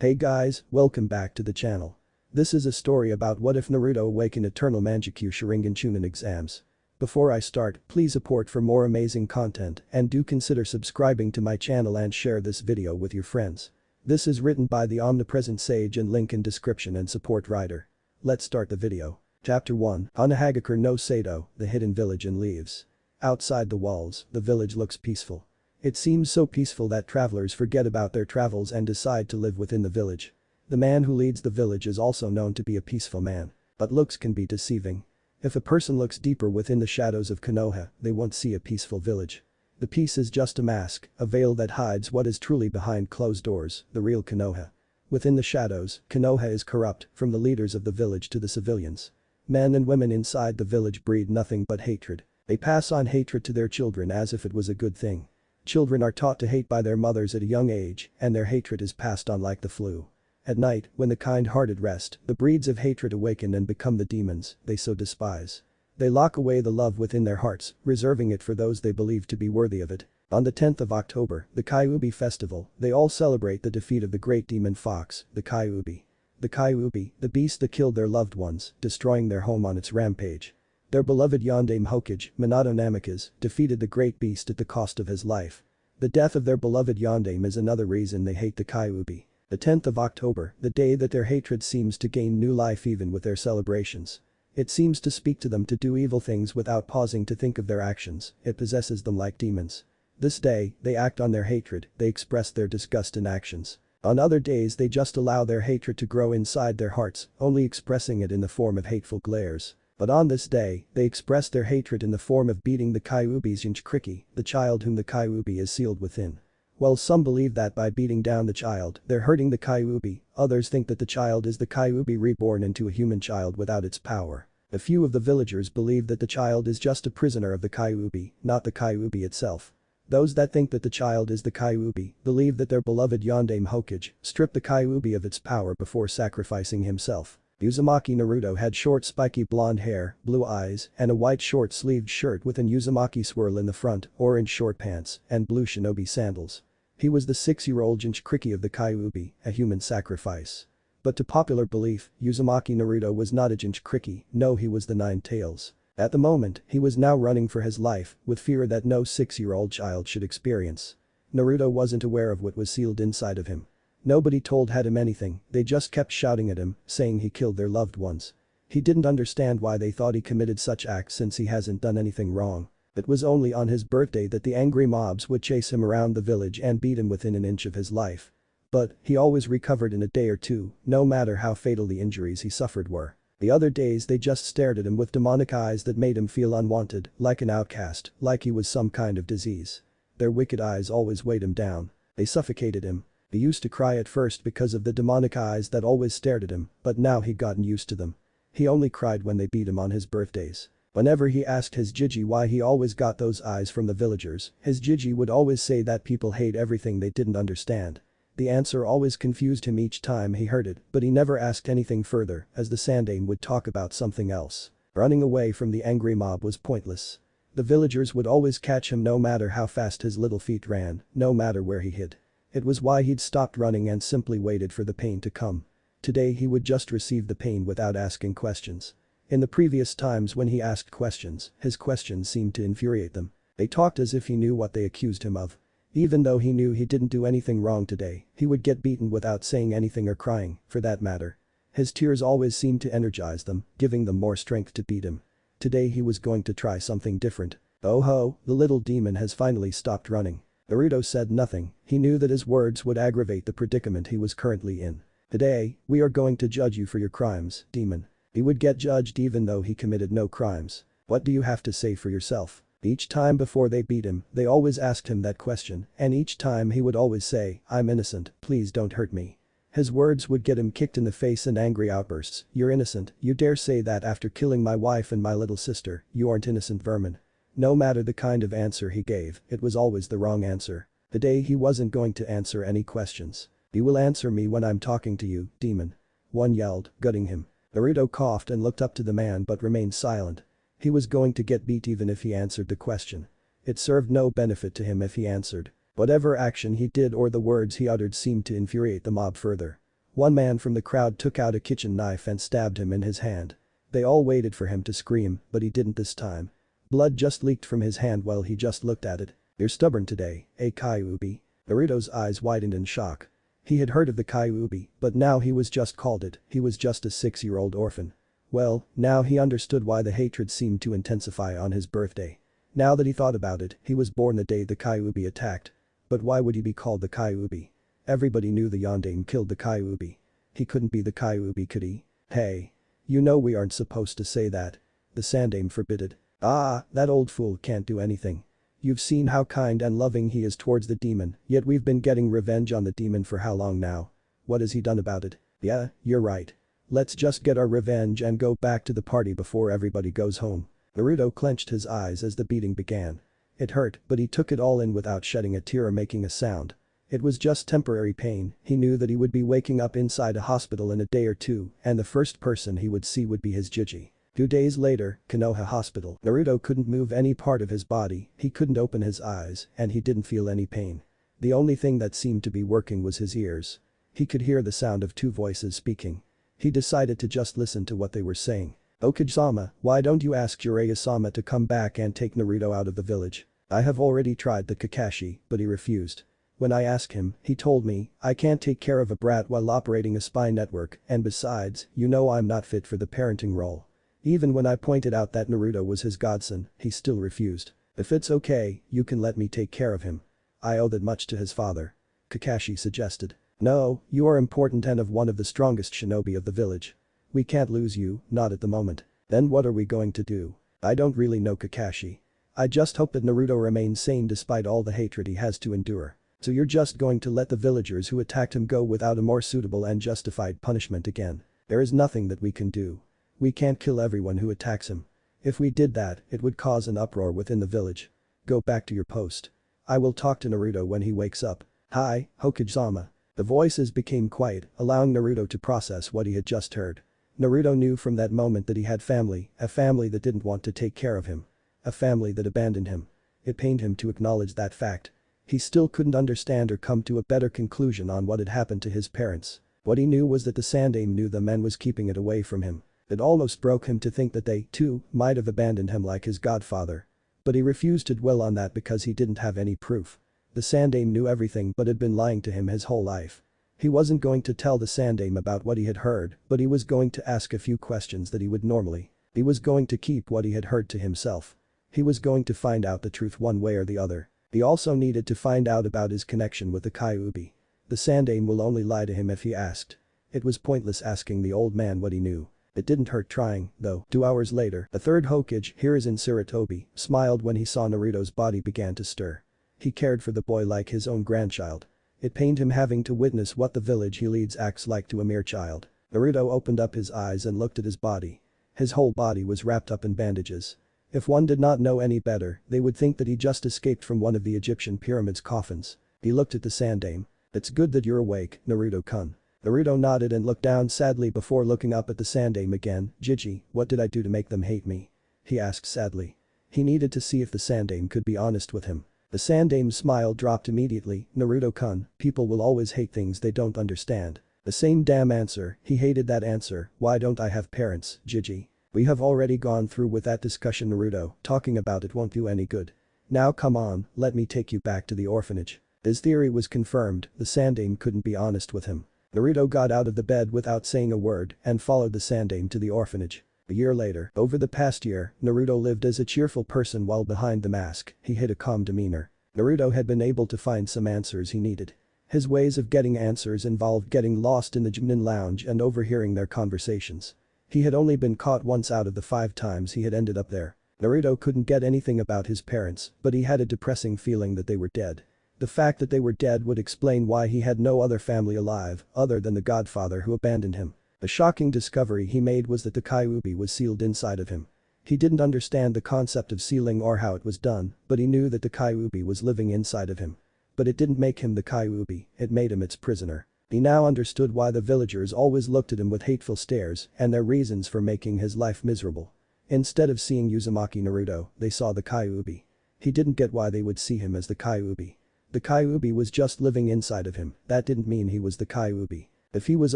Hey guys, welcome back to the channel. This is a story about what if Naruto awakened eternal mangekyou sharingan chunin exams. Before I start, please support for more amazing content and do consider subscribing to my channel and share this video with your friends. This is written by the Omnipresent Sage and link in description and support writer. Let's start the video. Chapter 1, Hanahagakure no Sato, the hidden village in leaves. Outside the walls, the village looks peaceful. It seems so peaceful that travelers forget about their travels and decide to live within the village. The man who leads the village is also known to be a peaceful man. But looks can be deceiving. If a person looks deeper within the shadows of Konoha, they won't see a peaceful village. The peace is just a mask, a veil that hides what is truly behind closed doors, the real Konoha. Within the shadows, Konoha is corrupt, from the leaders of the village to the civilians. Men and women inside the village breed nothing but hatred. They pass on hatred to their children as if it was a good thing. Children are taught to hate by their mothers at a young age, and their hatred is passed on like the flu. At night, when the kind-hearted rest, the breeds of hatred awaken and become the demons they so despise. They lock away the love within their hearts, reserving it for those they believe to be worthy of it. On the 10th of October, the Kyuubi festival, they all celebrate the defeat of the great demon fox, the Kyuubi. The Kyuubi, the beast that killed their loved ones, destroying their home on its rampage. Their beloved Yondaime Hokage, Minato Namikaze, defeated the great beast at the cost of his life. The death of their beloved Yondaime is another reason they hate the Kyuubi. The 10th of October, the day that their hatred seems to gain new life even with their celebrations. It seems to speak to them to do evil things without pausing to think of their actions, it possesses them like demons. This day, they act on their hatred, they express their disgust in actions. On other days they just allow their hatred to grow inside their hearts, only expressing it in the form of hateful glares. But on this day, they express their hatred in the form of beating the Kyuubi's Jinchuriki, the child whom the Kyuubi is sealed within. While some believe that by beating down the child, they're hurting the Kyuubi, others think that the child is the Kyuubi reborn into a human child without its power. A few of the villagers believe that the child is just a prisoner of the Kyuubi, not the Kyuubi itself. Those that think that the child is the Kyuubi believe that their beloved Yondaime Hokage stripped the Kyuubi of its power before sacrificing himself. Uzumaki Naruto had short spiky blonde hair, blue eyes, and a white short-sleeved shirt with an Uzumaki swirl in the front, orange short pants, and blue shinobi sandals. He was the 6-year-old Jinchuriki of the Kyuubi, a human sacrifice. But to popular belief, Uzumaki Naruto was not a Jinchuriki, no, he was the Nine Tails. At the moment, he was now running for his life, with fear that no 6-year-old child should experience. Naruto wasn't aware of what was sealed inside of him. Nobody told him anything, they just kept shouting at him, saying he killed their loved ones. He didn't understand why they thought he committed such acts since he hasn't done anything wrong. It was only on his birthday that the angry mobs would chase him around the village and beat him within an inch of his life. But, he always recovered in a day or two, no matter how fatal the injuries he suffered were. The other days they just stared at him with demonic eyes that made him feel unwanted, like an outcast, like he was some kind of disease. Their wicked eyes always weighed him down. They suffocated him. He used to cry at first because of the demonic eyes that always stared at him, but now he'd gotten used to them. He only cried when they beat him on his birthdays. Whenever he asked his Jiji why he always got those eyes from the villagers, his Jiji would always say that people hate everything they didn't understand. The answer always confused him each time he heard it, but he never asked anything further, as the Sandaime would talk about something else. Running away from the angry mob was pointless. The villagers would always catch him no matter how fast his little feet ran, no matter where he hid. It was why he'd stopped running and simply waited for the pain to come. Today he would just receive the pain without asking questions. In the previous times when he asked questions, his questions seemed to infuriate them. They talked as if he knew what they accused him of. Even though he knew he didn't do anything wrong today, he would get beaten without saying anything or crying, for that matter. His tears always seemed to energize them, giving them more strength to beat him. Today he was going to try something different. Oh ho, the little demon has finally stopped running. Naruto said nothing, he knew that his words would aggravate the predicament he was currently in. Today, we are going to judge you for your crimes, demon. He would get judged even though he committed no crimes. What do you have to say for yourself? Each time before they beat him, they always asked him that question, and each time he would always say, I'm innocent, please don't hurt me. His words would get him kicked in the face in angry outbursts, you're innocent, you dare say that after killing my wife and my little sister, you aren't innocent vermin. No matter the kind of answer he gave, it was always the wrong answer. Today he wasn't going to answer any questions. You will answer me when I'm talking to you, demon. One yelled, gutting him. Naruto coughed and looked up to the man but remained silent. He was going to get beat even if he answered the question. It served no benefit to him if he answered. Whatever action he did or the words he uttered seemed to infuriate the mob further. One man from the crowd took out a kitchen knife and stabbed him in his hand. They all waited for him to scream, but he didn't this time. Blood just leaked from his hand while he just looked at it. "You're stubborn today, eh Kyuubi?" Naruto's eyes widened in shock. He had heard of the Kyuubi, but now he was just called it, he was just a 6-year-old orphan. Well, now he understood why the hatred seemed to intensify on his birthday. Now that he thought about it, he was born the day the Kyuubi attacked. But why would he be called the Kyuubi? Everybody knew the Yondaime killed the Kyuubi. He couldn't be the Kyuubi, could he? Hey. You know we aren't supposed to say that. The Sandaime forbid it. Ah, that old fool can't do anything. You've seen how kind and loving he is towards the demon, yet we've been getting revenge on the demon for how long now? What has he done about it? Yeah, you're right. Let's just get our revenge and go back to the party before everybody goes home. Naruto clenched his eyes as the beating began. It hurt, but he took it all in without shedding a tear or making a sound. It was just temporary pain, he knew that he would be waking up inside a hospital in a day or two, and the first person he would see would be his Jiji. 2 days later, Konoha Hospital. Naruto couldn't move any part of his body, he couldn't open his eyes, and he didn't feel any pain. The only thing that seemed to be working was his ears. He could hear the sound of 2 voices speaking. He decided to just listen to what they were saying. "Okage-sama, why don't you ask Jiraiya-sama to come back and take Naruto out of the village? I have already tried the Kakashi, but he refused. When I asked him, he told me, I can't take care of a brat while operating a spy network, and besides, you know I'm not fit for the parenting role." Even when I pointed out that Naruto was his godson, he still refused. "If it's okay, you can let me take care of him. I owe that much to his father," Kakashi suggested. "No, you are important and of one of the strongest shinobi of the village. We can't lose you, not at the moment." "Then what are we going to do?" "I don't really know Kakashi. I just hope that Naruto remains sane despite all the hatred he has to endure." "So you're just going to let the villagers who attacked him go without a more suitable and justified punishment again? There is nothing that we can do. We can't kill everyone who attacks him. If we did that, it would cause an uproar within the village. Go back to your post. I will talk to Naruto when he wakes up." "Hi, Hokage-sama." The voices became quiet, allowing Naruto to process what he had just heard. Naruto knew from that moment that he had family, a family that didn't want to take care of him. A family that abandoned him. It pained him to acknowledge that fact. He still couldn't understand or come to a better conclusion on what had happened to his parents. What he knew was that the Sandaime knew them and was keeping it away from him. It almost broke him to think that they, too, might have abandoned him like his godfather. But he refused to dwell on that because he didn't have any proof. The Sandaime knew everything but had been lying to him his whole life. He wasn't going to tell the Sandaime about what he had heard, but he was going to ask a few questions that he would normally. He was going to keep what he had heard to himself. He was going to find out the truth one way or the other. He also needed to find out about his connection with the Kyuubi. The Sandaime will only lie to him if he asked. It was pointless asking the old man what he knew. It didn't hurt trying, though. 2 hours later, the third Hokage, Hiruzen Sarutobi, smiled when he saw Naruto's body began to stir. He cared for the boy like his own grandchild. It pained him having to witness what the village he leads acts like to a mere child. Naruto opened up his eyes and looked at his body. His whole body was wrapped up in bandages. If one did not know any better, they would think that he just escaped from one of the Egyptian pyramid's coffins. He looked at the Sandaime. "It's good that you're awake, Naruto-kun." Naruto nodded and looked down sadly before looking up at the Sandaime again. "Jiji, what did I do to make them hate me?" he asked sadly. He needed to see if the Sandaime could be honest with him. The Sandaime's smile dropped immediately. "Naruto-kun, people will always hate things they don't understand." The same damn answer, he hated that answer. "Why don't I have parents, Jiji?" "We have already gone through with that discussion, Naruto, talking about it won't do any good. Now come on, let me take you back to the orphanage." His theory was confirmed, the Sandaime couldn't be honest with him. Naruto got out of the bed without saying a word and followed the Sandaime to the orphanage. A year later, over the past year, Naruto lived as a cheerful person while behind the mask, he had a calm demeanor. Naruto had been able to find some answers he needed. His ways of getting answers involved getting lost in the Chunin lounge and overhearing their conversations. He had only been caught once out of the 5 times he had ended up there. Naruto couldn't get anything about his parents, but he had a depressing feeling that they were dead. The fact that they were dead would explain why he had no other family alive, other than the godfather who abandoned him. The shocking discovery he made was that the Kyuubi was sealed inside of him. He didn't understand the concept of sealing or how it was done, but he knew that the Kyuubi was living inside of him. But it didn't make him the Kyuubi, it made him its prisoner. He now understood why the villagers always looked at him with hateful stares and their reasons for making his life miserable. Instead of seeing Uzumaki Naruto, they saw the Kyuubi. He didn't get why they would see him as the Kyuubi. The Kyuubi was just living inside of him, that didn't mean he was the Kyuubi. If he was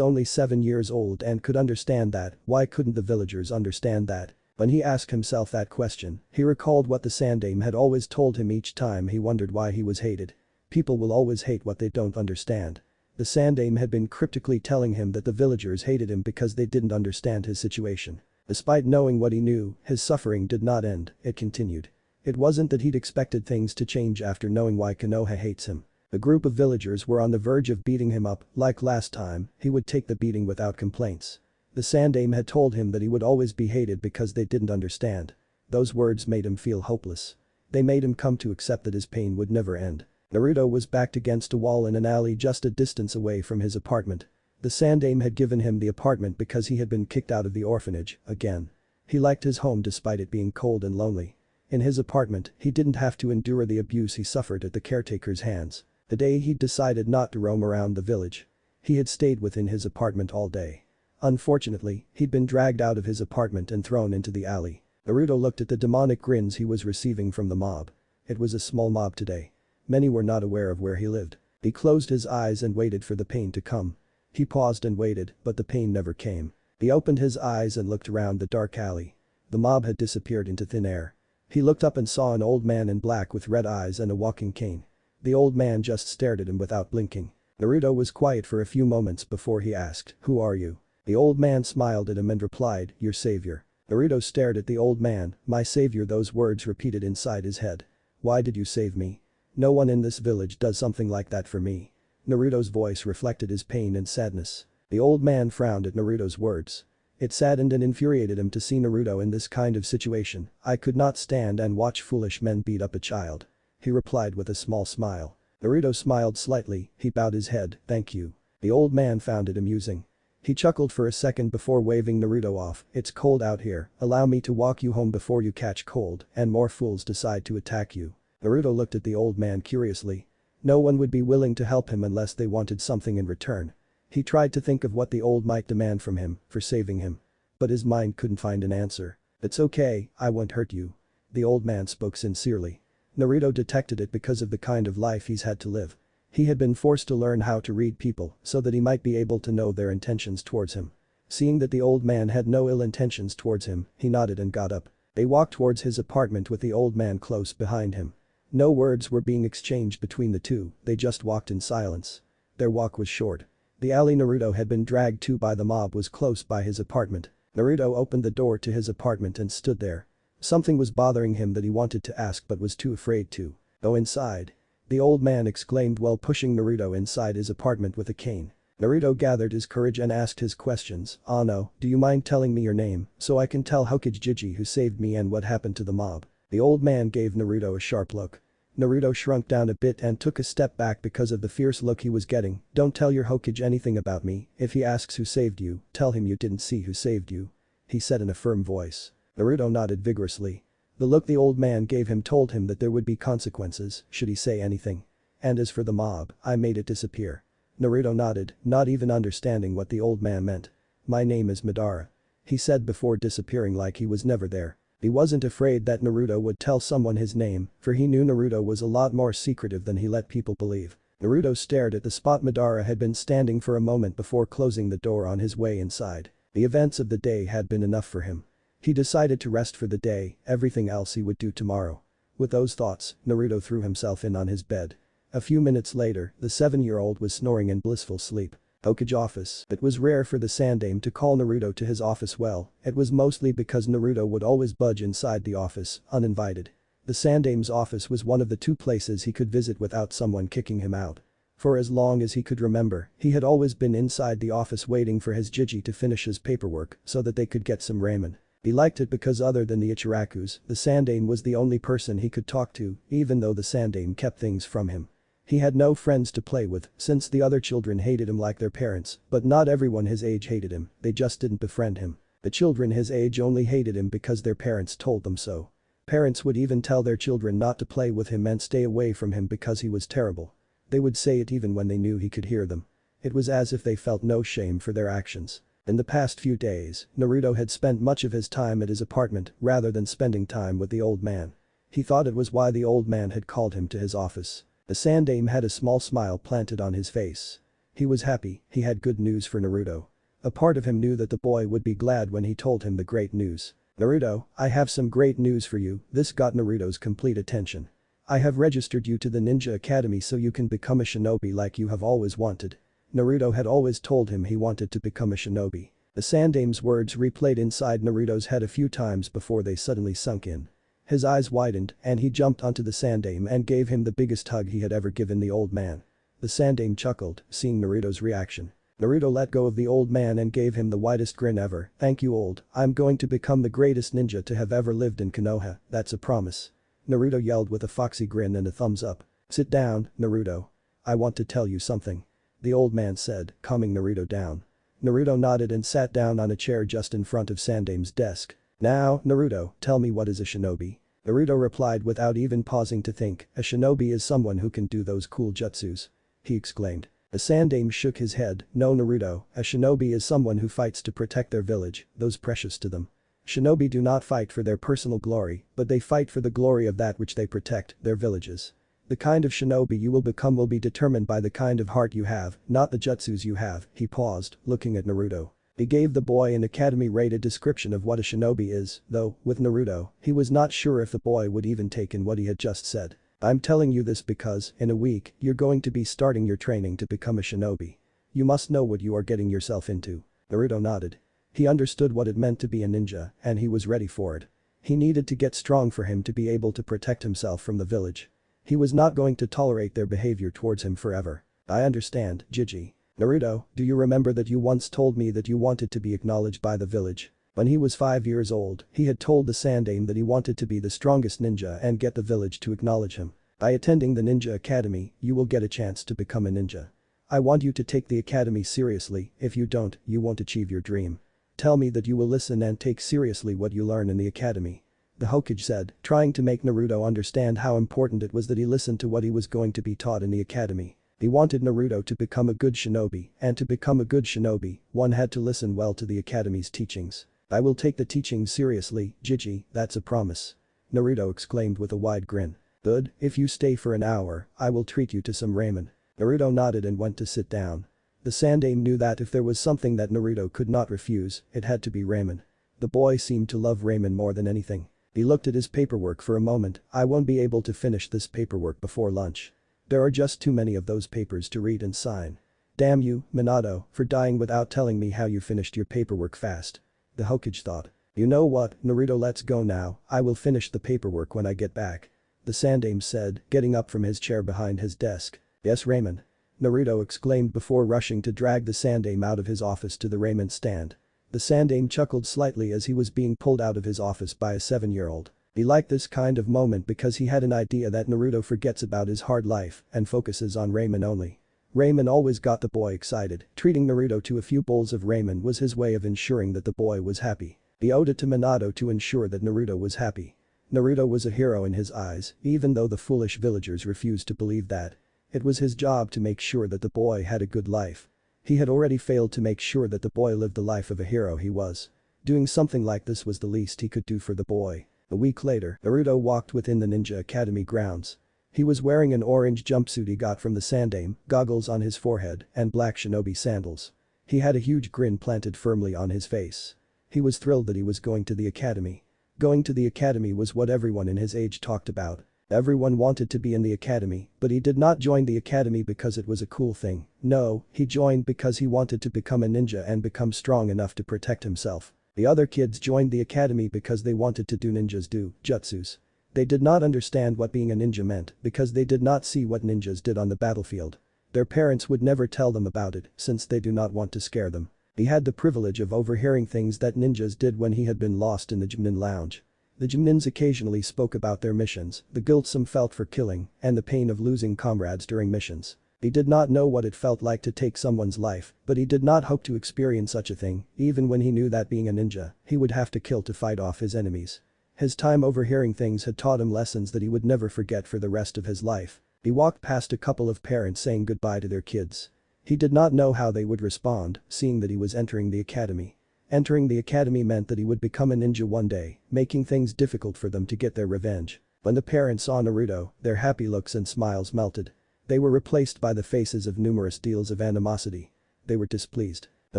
only 7 years old and could understand that, why couldn't the villagers understand that? When he asked himself that question, he recalled what the Sandaime had always told him each time he wondered why he was hated. People will always hate what they don't understand. The Sandaime had been cryptically telling him that the villagers hated him because they didn't understand his situation. Despite knowing what he knew, his suffering did not end, it continued. It wasn't that he'd expected things to change after knowing why Konoha hates him. The group of villagers were on the verge of beating him up, like last time, he would take the beating without complaints. The Sandaime had told him that he would always be hated because they didn't understand. Those words made him feel hopeless. They made him come to accept that his pain would never end. Naruto was backed against a wall in an alley just a distance away from his apartment. The Sandaime had given him the apartment because he had been kicked out of the orphanage, again. He liked his home despite it being cold and lonely. In his apartment, he didn't have to endure the abuse he suffered at the caretaker's hands. The day he'd decided not to roam around the village. He had stayed within his apartment all day. Unfortunately, he'd been dragged out of his apartment and thrown into the alley. Naruto looked at the demonic grins he was receiving from the mob. It was a small mob today. Many were not aware of where he lived. He closed his eyes and waited for the pain to come. He paused and waited, but the pain never came. He opened his eyes and looked around the dark alley. The mob had disappeared into thin air. He looked up and saw an old man in black with red eyes and a walking cane. The old man just stared at him without blinking. Naruto was quiet for a few moments before he asked, "Who are you?" The old man smiled at him and replied, "Your savior." Naruto stared at the old man, "My savior," those words repeated inside his head. "Why did you save me? No one in this village does something like that for me." Naruto's voice reflected his pain and sadness. The old man frowned at Naruto's words. It saddened and infuriated him to see Naruto in this kind of situation. "I could not stand and watch foolish men beat up a child," he replied with a small smile. Naruto smiled slightly, he bowed his head, "Thank you." The old man found it amusing. He chuckled for a second before waving Naruto off. "It's cold out here, allow me to walk you home before you catch cold and more fools decide to attack you." Naruto looked at the old man curiously. No one would be willing to help him unless they wanted something in return. He tried to think of what the old might demand from him for saving him. But his mind couldn't find an answer. "It's okay, I won't hurt you." The old man spoke sincerely. Naruto detected it because of the kind of life he's had to live. He had been forced to learn how to read people so that he might be able to know their intentions towards him. Seeing that the old man had no ill intentions towards him, he nodded and got up. They walked towards his apartment with the old man close behind him. No words were being exchanged between the two, they just walked in silence. Their walk was short. The alley Naruto had been dragged to by the mob was close by his apartment. Naruto opened the door to his apartment and stood there. Something was bothering him that he wanted to ask but was too afraid to. "Go inside," the old man exclaimed while pushing Naruto inside his apartment with a cane. Naruto gathered his courage and asked his questions. "Ano, do you mind telling me your name so I can tell Hokage who saved me and what happened to the mob?" The old man gave Naruto a sharp look. Naruto shrunk down a bit and took a step back because of the fierce look he was getting. "Don't tell your Hokage anything about me. If he asks who saved you, tell him you didn't see who saved you," he said in a firm voice. Naruto nodded vigorously. The look the old man gave him told him that there would be consequences should he say anything. "And as for the mob, I made it disappear." Naruto nodded, not even understanding what the old man meant. "My name is Madara," he said before disappearing like he was never there. He wasn't afraid that Naruto would tell someone his name, for he knew Naruto was a lot more secretive than he let people believe. Naruto stared at the spot Madara had been standing for a moment before closing the door on his way inside. The events of the day had been enough for him. He decided to rest for the day, everything else he would do tomorrow. With those thoughts, Naruto threw himself in on his bed. A few minutes later, the 7-year-old was snoring in blissful sleep. Hokage office. It was rare for the Sandaime to call Naruto to his office. Well, it was mostly because Naruto would always budge inside the office, uninvited. The Sandaime's office was one of the 2 places he could visit without someone kicking him out. For as long as he could remember, he had always been inside the office waiting for his Jiji to finish his paperwork so that they could get some ramen. He liked it because other than the Ichirakus, the Sandaime was the only person he could talk to, even though the Sandaime kept things from him. He had no friends to play with since the other children hated him like their parents, but not everyone his age hated him, they just didn't befriend him. The children his age only hated him because their parents told them so. Parents would even tell their children not to play with him and stay away from him because he was terrible. They would say it even when they knew he could hear them. It was as if they felt no shame for their actions. In the past few days, Naruto had spent much of his time at his apartment rather than spending time with the old man. He thought it was why the old man had called him to his office. The Sandaime had a small smile planted on his face. He was happy, he had good news for Naruto. A part of him knew that the boy would be glad when he told him the great news. "Naruto, I have some great news for you." This got Naruto's complete attention. "I have registered you to the Ninja Academy so you can become a shinobi like you have always wanted." Naruto had always told him he wanted to become a shinobi. The Sandame's words replayed inside Naruto's head a few times before they suddenly sunk in. His eyes widened and he jumped onto the Sandame and gave him the biggest hug he had ever given the old man. The Sandame chuckled, seeing Naruto's reaction. Naruto let go of the old man and gave him the widest grin ever. "Thank you, old. I'm going to become the greatest ninja to have ever lived in Konoha, that's a promise." Naruto yelled with a foxy grin and a thumbs up. "Sit down, Naruto. I want to tell you something," the old man said, calming Naruto down. Naruto nodded and sat down on a chair just in front of Sandame's desk. "Now, Naruto, tell me, what is a shinobi?" Naruto replied without even pausing to think. "A shinobi is someone who can do those cool jutsus," he exclaimed. The Sandame shook his head. "No, Naruto, a shinobi is someone who fights to protect their village, those precious to them. Shinobi do not fight for their personal glory, but they fight for the glory of that which they protect, their villages. The kind of shinobi you will become will be determined by the kind of heart you have, not the jutsus you have." He paused, looking at Naruto. He gave the boy an academy-rated description of what a shinobi is, though, with Naruto, he was not sure if the boy would even take in what he had just said. "I'm telling you this because, in a week, you're going to be starting your training to become a shinobi. You must know what you are getting yourself into." Naruto nodded. He understood what it meant to be a ninja, and he was ready for it. He needed to get strong for him to be able to protect himself from the village. He was not going to tolerate their behavior towards him forever. "I understand, Jiji. Naruto, do you remember that you once told me that you wanted to be acknowledged by the village?" When he was 5 years old, he had told the Sandame that he wanted to be the strongest ninja and get the village to acknowledge him. "By attending the Ninja Academy, you will get a chance to become a ninja. I want you to take the academy seriously, if you don't, you won't achieve your dream. Tell me that you will listen and take seriously what you learn in the academy," the Hokage said, trying to make Naruto understand how important it was that he listened to what he was going to be taught in the academy. He wanted Naruto to become a good shinobi, and to become a good shinobi, one had to listen well to the academy's teachings. "I will take the teachings seriously, Jiji, that's a promise," Naruto exclaimed with a wide grin. "Good, if you stay for an hour, I will treat you to some ramen." Naruto nodded and went to sit down. The Sandame knew that if there was something that Naruto could not refuse, it had to be ramen. The boy seemed to love ramen more than anything. He looked at his paperwork for a moment. "I won't be able to finish this paperwork before lunch. There are just too many of those papers to read and sign. Damn you, Minato, for dying without telling me how you finished your paperwork fast," the Hokage thought. "You know what, Naruto, let's go now, I will finish the paperwork when I get back," the Sandame said, getting up from his chair behind his desk. "Yes, ramen," Naruto exclaimed before rushing to drag the Sandame out of his office to the ramen stand. The Sandame chuckled slightly as he was being pulled out of his office by a 7-year-old. He liked this kind of moment because he had an idea that Naruto forgets about his hard life and focuses on ramen only. Ramen always got the boy excited. Treating Naruto to a few bowls of ramen was his way of ensuring that the boy was happy. He owed it to Minato to ensure that Naruto was happy. Naruto was a hero in his eyes, even though the foolish villagers refused to believe that. It was his job to make sure that the boy had a good life. He had already failed to make sure that the boy lived the life of a hero he was. Doing something like this was the least he could do for the boy. A week later, Naruto walked within the Ninja Academy grounds. He was wearing an orange jumpsuit he got from the Sandame, goggles on his forehead, and black shinobi sandals. He had a huge grin planted firmly on his face. He was thrilled that he was going to the academy. Going to the academy was what everyone in his age talked about. Everyone wanted to be in the academy, but he did not join the academy because it was a cool thing. No, he joined because he wanted to become a ninja and become strong enough to protect himself. The other kids joined the academy because they wanted to do ninjas do jutsus. They did not understand what being a ninja meant because they did not see what ninjas did on the battlefield. Their parents would never tell them about it since they do not want to scare them. He had the privilege of overhearing things that ninjas did when he had been lost in the Chunin lounge. The Chunins occasionally spoke about their missions, the guilt some felt for killing, and the pain of losing comrades during missions. He did not know what it felt like to take someone's life, but he did not hope to experience such a thing, even when he knew that being a ninja, he would have to kill to fight off his enemies. His time overhearing things had taught him lessons that he would never forget for the rest of his life. He walked past a couple of parents saying goodbye to their kids. He did not know how they would respond, seeing that he was entering the academy. Entering the academy meant that he would become a ninja one day, making things difficult for them to get their revenge. When the parents saw Naruto, their happy looks and smiles melted. They were replaced by the faces of numerous deals of animosity. They were displeased. The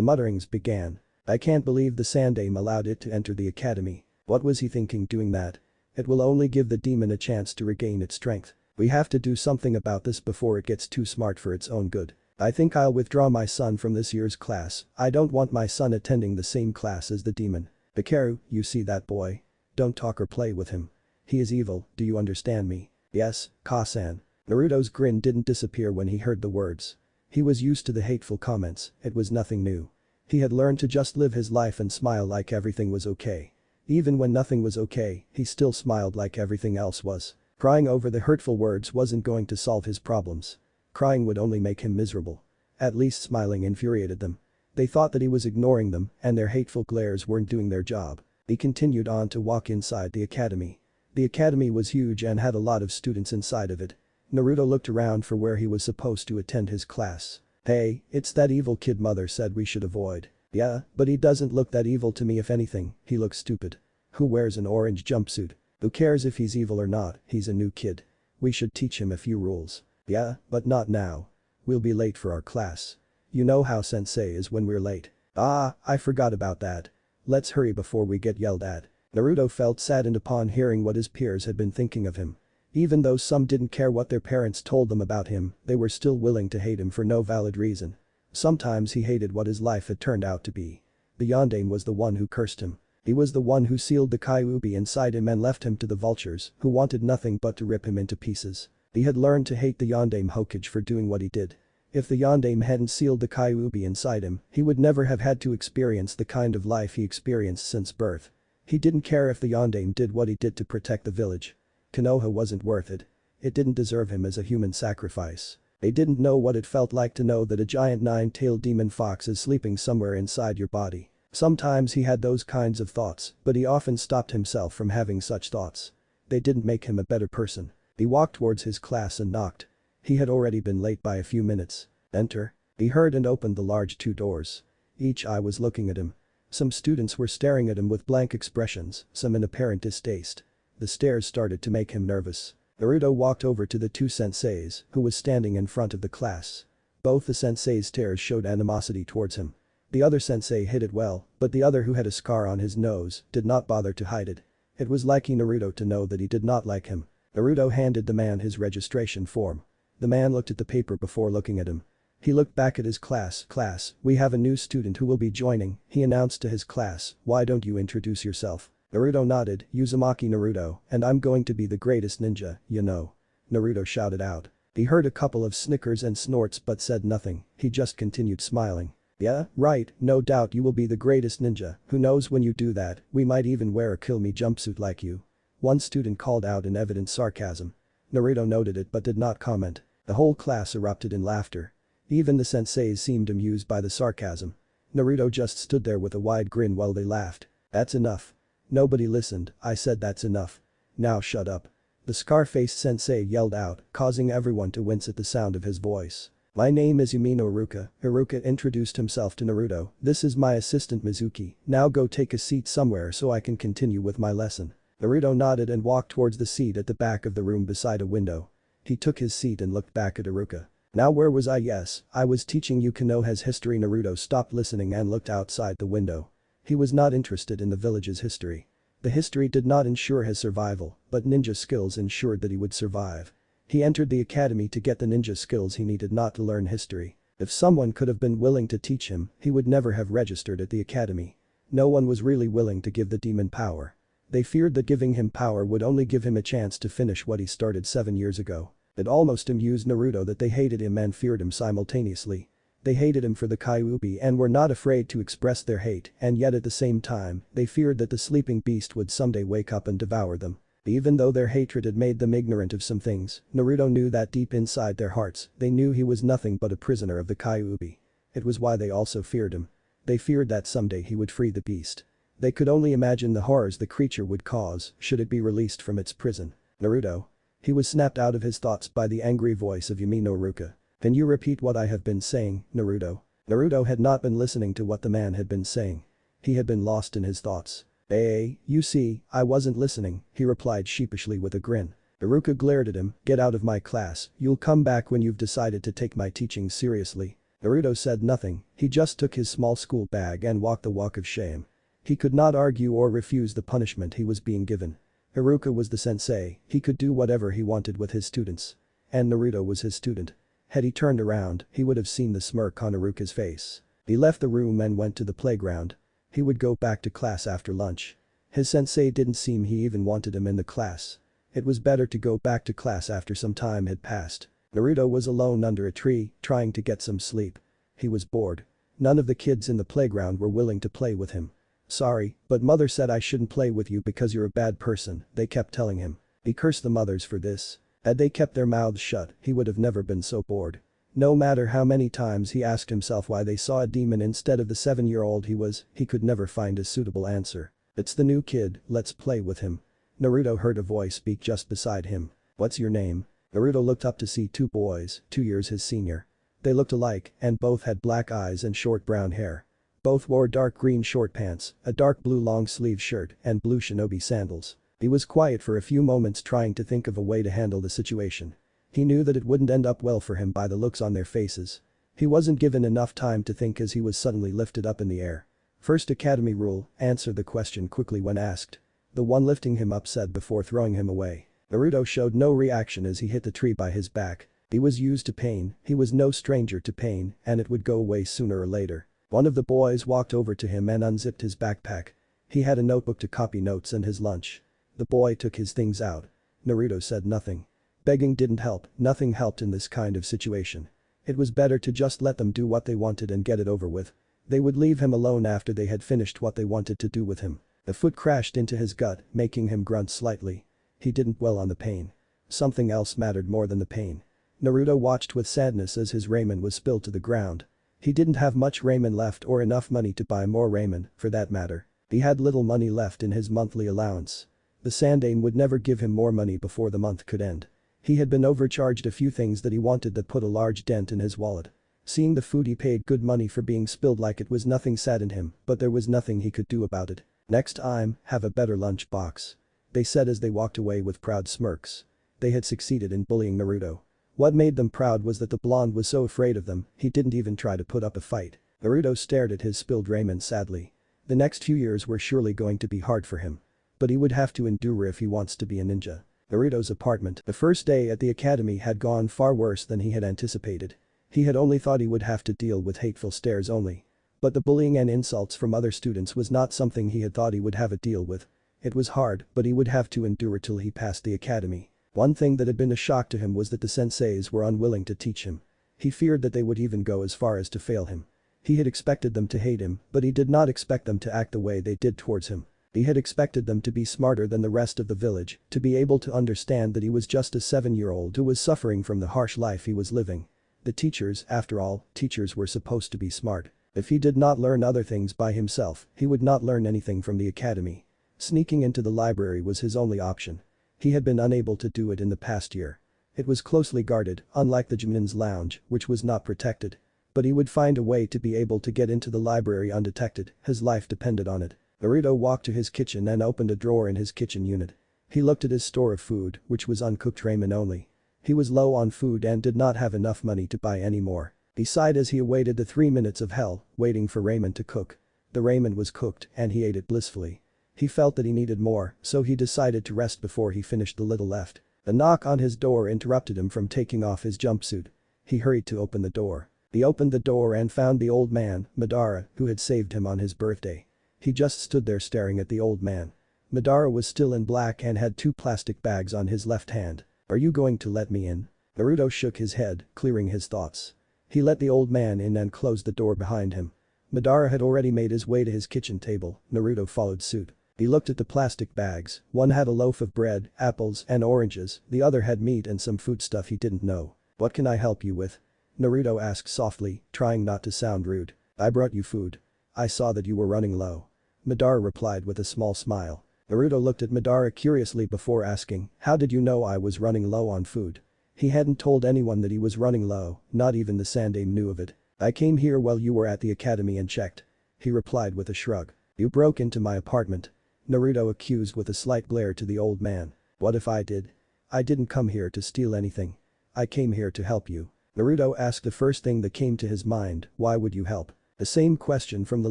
mutterings began. I can't believe the Sandaime allowed it to enter the academy. What was he thinking doing that? It will only give the demon a chance to regain its strength. We have to do something about this before it gets too smart for its own good. I think I'll withdraw my son from this year's class. I don't want my son attending the same class as the demon. Bikaru, you see that boy? Don't talk or play with him. He is evil, do you understand me? Yes, Ka-san. Naruto's grin didn't disappear when he heard the words. He was used to the hateful comments, it was nothing new. He had learned to just live his life and smile like everything was okay. Even when nothing was okay, he still smiled like everything else was. Crying over the hurtful words wasn't going to solve his problems. Crying would only make him miserable. At least smiling infuriated them. They thought that he was ignoring them and their hateful glares weren't doing their job. He continued on to walk inside the academy. The academy was huge and had a lot of students inside of it. Naruto looked around for where he was supposed to attend his class. Hey, it's that evil kid mother said we should avoid. Yeah, but he doesn't look that evil to me if anything, he looks stupid. Who wears an orange jumpsuit? Who cares if he's evil or not, he's a new kid. We should teach him a few rules. Yeah, but not now. We'll be late for our class. You know how sensei is when we're late. Ah, I forgot about that. Let's hurry before we get yelled at. Naruto felt saddened upon hearing what his peers had been thinking of him. Even though some didn't care what their parents told them about him, they were still willing to hate him for no valid reason. Sometimes he hated what his life had turned out to be. The Yondaime was the one who cursed him. He was the one who sealed the Kyuubi inside him and left him to the vultures, who wanted nothing but to rip him into pieces. He had learned to hate the Yondaime Hokage for doing what he did. If the Yondaime hadn't sealed the Kyuubi inside him, he would never have had to experience the kind of life he experienced since birth. He didn't care if the Yondaime did what he did to protect the village. Konoha wasn't worth it. It didn't deserve him as a human sacrifice. They didn't know what it felt like to know that a giant nine-tailed demon fox is sleeping somewhere inside your body. Sometimes he had those kinds of thoughts, but he often stopped himself from having such thoughts. They didn't make him a better person. He walked towards his class and knocked. He had already been late by a few minutes. Enter. He heard and opened the large two doors. Each eye was looking at him. Some students were staring at him with blank expressions, some in apparent distaste. The stares started to make him nervous. Naruto walked over to the two senseis, who was standing in front of the class. Both the sensei's stares showed animosity towards him. The other sensei hid it well, but the other who had a scar on his nose did not bother to hide it. It was liking Naruto to know that he did not like him. Naruto handed the man his registration form. The man looked at the paper before looking at him. He looked back at his class. Class, we have a new student who will be joining, he announced to his class, why don't you introduce yourself? Naruto nodded, Uzumaki Naruto, and I'm going to be the greatest ninja, you know. Naruto shouted out. He heard a couple of snickers and snorts but said nothing, he just continued smiling. Yeah, right, no doubt you will be the greatest ninja, who knows when you do that, we might even wear a kill me jumpsuit like you. One student called out in evident sarcasm. Naruto noted it but did not comment. The whole class erupted in laughter. Even the senseis seemed amused by the sarcasm. Naruto just stood there with a wide grin while they laughed. That's enough. Nobody listened, I said that's enough. Now shut up. The scar-faced sensei yelled out, causing everyone to wince at the sound of his voice. My name is Yumino Iruka. Iruka introduced himself to Naruto. This is my assistant Mizuki. Now go take a seat somewhere so I can continue with my lesson. Naruto nodded and walked towards the seat at the back of the room beside a window. He took his seat and looked back at Iruka. Now where was I? Yes, I was teaching you Konoha's history. Naruto stopped listening and looked outside the window. He was not interested in the village's history. The history did not ensure his survival, but ninja skills ensured that he would survive. He entered the academy to get the ninja skills he needed, not to learn history. If someone could have been willing to teach him, he would never have registered at the academy. No one was really willing to give the demon power. They feared that giving him power would only give him a chance to finish what he started 7 years ago. It almost amused Naruto that they hated him and feared him simultaneously. They hated him for the Kyuubi and were not afraid to express their hate, and yet at the same time, they feared that the sleeping beast would someday wake up and devour them. Even though their hatred had made them ignorant of some things, Naruto knew that deep inside their hearts, they knew he was nothing but a prisoner of the Kyuubi. It was why they also feared him. They feared that someday he would free the beast. They could only imagine the horrors the creature would cause should it be released from its prison. Naruto. He was snapped out of his thoughts by the angry voice of Yumino Iruka. Can you repeat what I have been saying, Naruto? Naruto had not been listening to what the man had been saying. He had been lost in his thoughts. You see, I wasn't listening, he replied sheepishly with a grin. Iruka glared at him, "Get out of my class, you'll come back when you've decided to take my teaching seriously." Naruto said nothing, he just took his small school bag and walked the walk of shame. He could not argue or refuse the punishment he was being given. Iruka was the sensei, he could do whatever he wanted with his students. And Naruto was his student. Had he turned around, he would have seen the smirk on Iruka's face. He left the room and went to the playground. He would go back to class after lunch. His sensei didn't seem he even wanted him in the class. It was better to go back to class after some time had passed. Naruto was alone under a tree, trying to get some sleep. He was bored. None of the kids in the playground were willing to play with him. "Sorry, but mother said I shouldn't play with you because you're a bad person," they kept telling him. He cursed the mothers for this. Had they kept their mouths shut, he would have never been so bored. No matter how many times he asked himself why they saw a demon instead of the 7-year-old he was, he could never find a suitable answer. "It's the new kid, let's play with him." Naruto heard a voice speak just beside him. "What's your name?" Naruto looked up to see two boys, 2 years his senior. They looked alike, and both had black eyes and short brown hair. Both wore dark green short pants, a dark blue long-sleeve shirt, and blue shinobi sandals. He was quiet for a few moments trying to think of a way to handle the situation. He knew that it wouldn't end up well for him by the looks on their faces. He wasn't given enough time to think as he was suddenly lifted up in the air. "First academy rule, answer the question quickly when asked." The one lifting him up said before throwing him away. Naruto showed no reaction as he hit the tree by his back. He was used to pain, he was no stranger to pain, and it would go away sooner or later. One of the boys walked over to him and unzipped his backpack. He had a notebook to copy notes and his lunch. The boy took his things out. Naruto said nothing. Begging didn't help, nothing helped in this kind of situation. It was better to just let them do what they wanted and get it over with. They would leave him alone after they had finished what they wanted to do with him. A foot crashed into his gut, making him grunt slightly. He didn't dwell on the pain. Something else mattered more than the pain. Naruto watched with sadness as his ramen was spilled to the ground. He didn't have much ramen left or enough money to buy more ramen, for that matter. He had little money left in his monthly allowance. The Sandaime would never give him more money before the month could end. He had been overcharged a few things that he wanted that put a large dent in his wallet. Seeing the food he paid good money for being spilled like it was nothing saddened him, but there was nothing he could do about it. "Next time, have a better lunch box," they said as they walked away with proud smirks. They had succeeded in bullying Naruto. What made them proud was that the blonde was so afraid of them, he didn't even try to put up a fight. Naruto stared at his spilled ramen sadly. The next few years were surely going to be hard for him. But he would have to endure if he wants to be a ninja. Naruto's apartment. The first day at the academy had gone far worse than he had anticipated. He had only thought he would have to deal with hateful stares only. But the bullying and insults from other students was not something he had thought he would have to deal with. It was hard, but he would have to endure till he passed the academy. One thing that had been a shock to him was that the senseis were unwilling to teach him. He feared that they would even go as far as to fail him. He had expected them to hate him, but he did not expect them to act the way they did towards him. He had expected them to be smarter than the rest of the village, to be able to understand that he was just a 7-year-old who was suffering from the harsh life he was living. The teachers, after all, teachers were supposed to be smart. If he did not learn other things by himself, he would not learn anything from the academy. Sneaking into the library was his only option. He had been unable to do it in the past year. It was closely guarded, unlike the Junin's lounge, which was not protected. But he would find a way to be able to get into the library undetected, his life depended on it. Naruto walked to his kitchen and opened a drawer in his kitchen unit. He looked at his store of food, which was uncooked ramen only. He was low on food and did not have enough money to buy any more. He sighed as he awaited the 3 minutes of hell, waiting for ramen to cook. The ramen was cooked and he ate it blissfully. He felt that he needed more, so he decided to rest before he finished the little left. A knock on his door interrupted him from taking off his jumpsuit. He hurried to open the door. He opened the door and found the old man, Madara, who had saved him on his birthday. He just stood there staring at the old man. Madara was still in black and had 2 plastic bags on his left hand. "Are you going to let me in?" Naruto shook his head, clearing his thoughts. He let the old man in and closed the door behind him. Madara had already made his way to his kitchen table, Naruto followed suit. He looked at the plastic bags, one had a loaf of bread, apples, and oranges, the other had meat and some foodstuff he didn't know. "What can I help you with?" Naruto asked softly, trying not to sound rude. "I brought you food. I saw that you were running low." Madara replied with a small smile. Naruto looked at Madara curiously before asking, "How did you know I was running low on food?" He hadn't told anyone that he was running low, not even the Sandaime knew of it. "I came here while you were at the academy and checked," he replied with a shrug. "You broke into my apartment," Naruto accused with a slight glare to the old man. "What if I did?" I didn't come here to steal anything. I came here to help you. Naruto asked the first thing that came to his mind, why would you help? The same question from the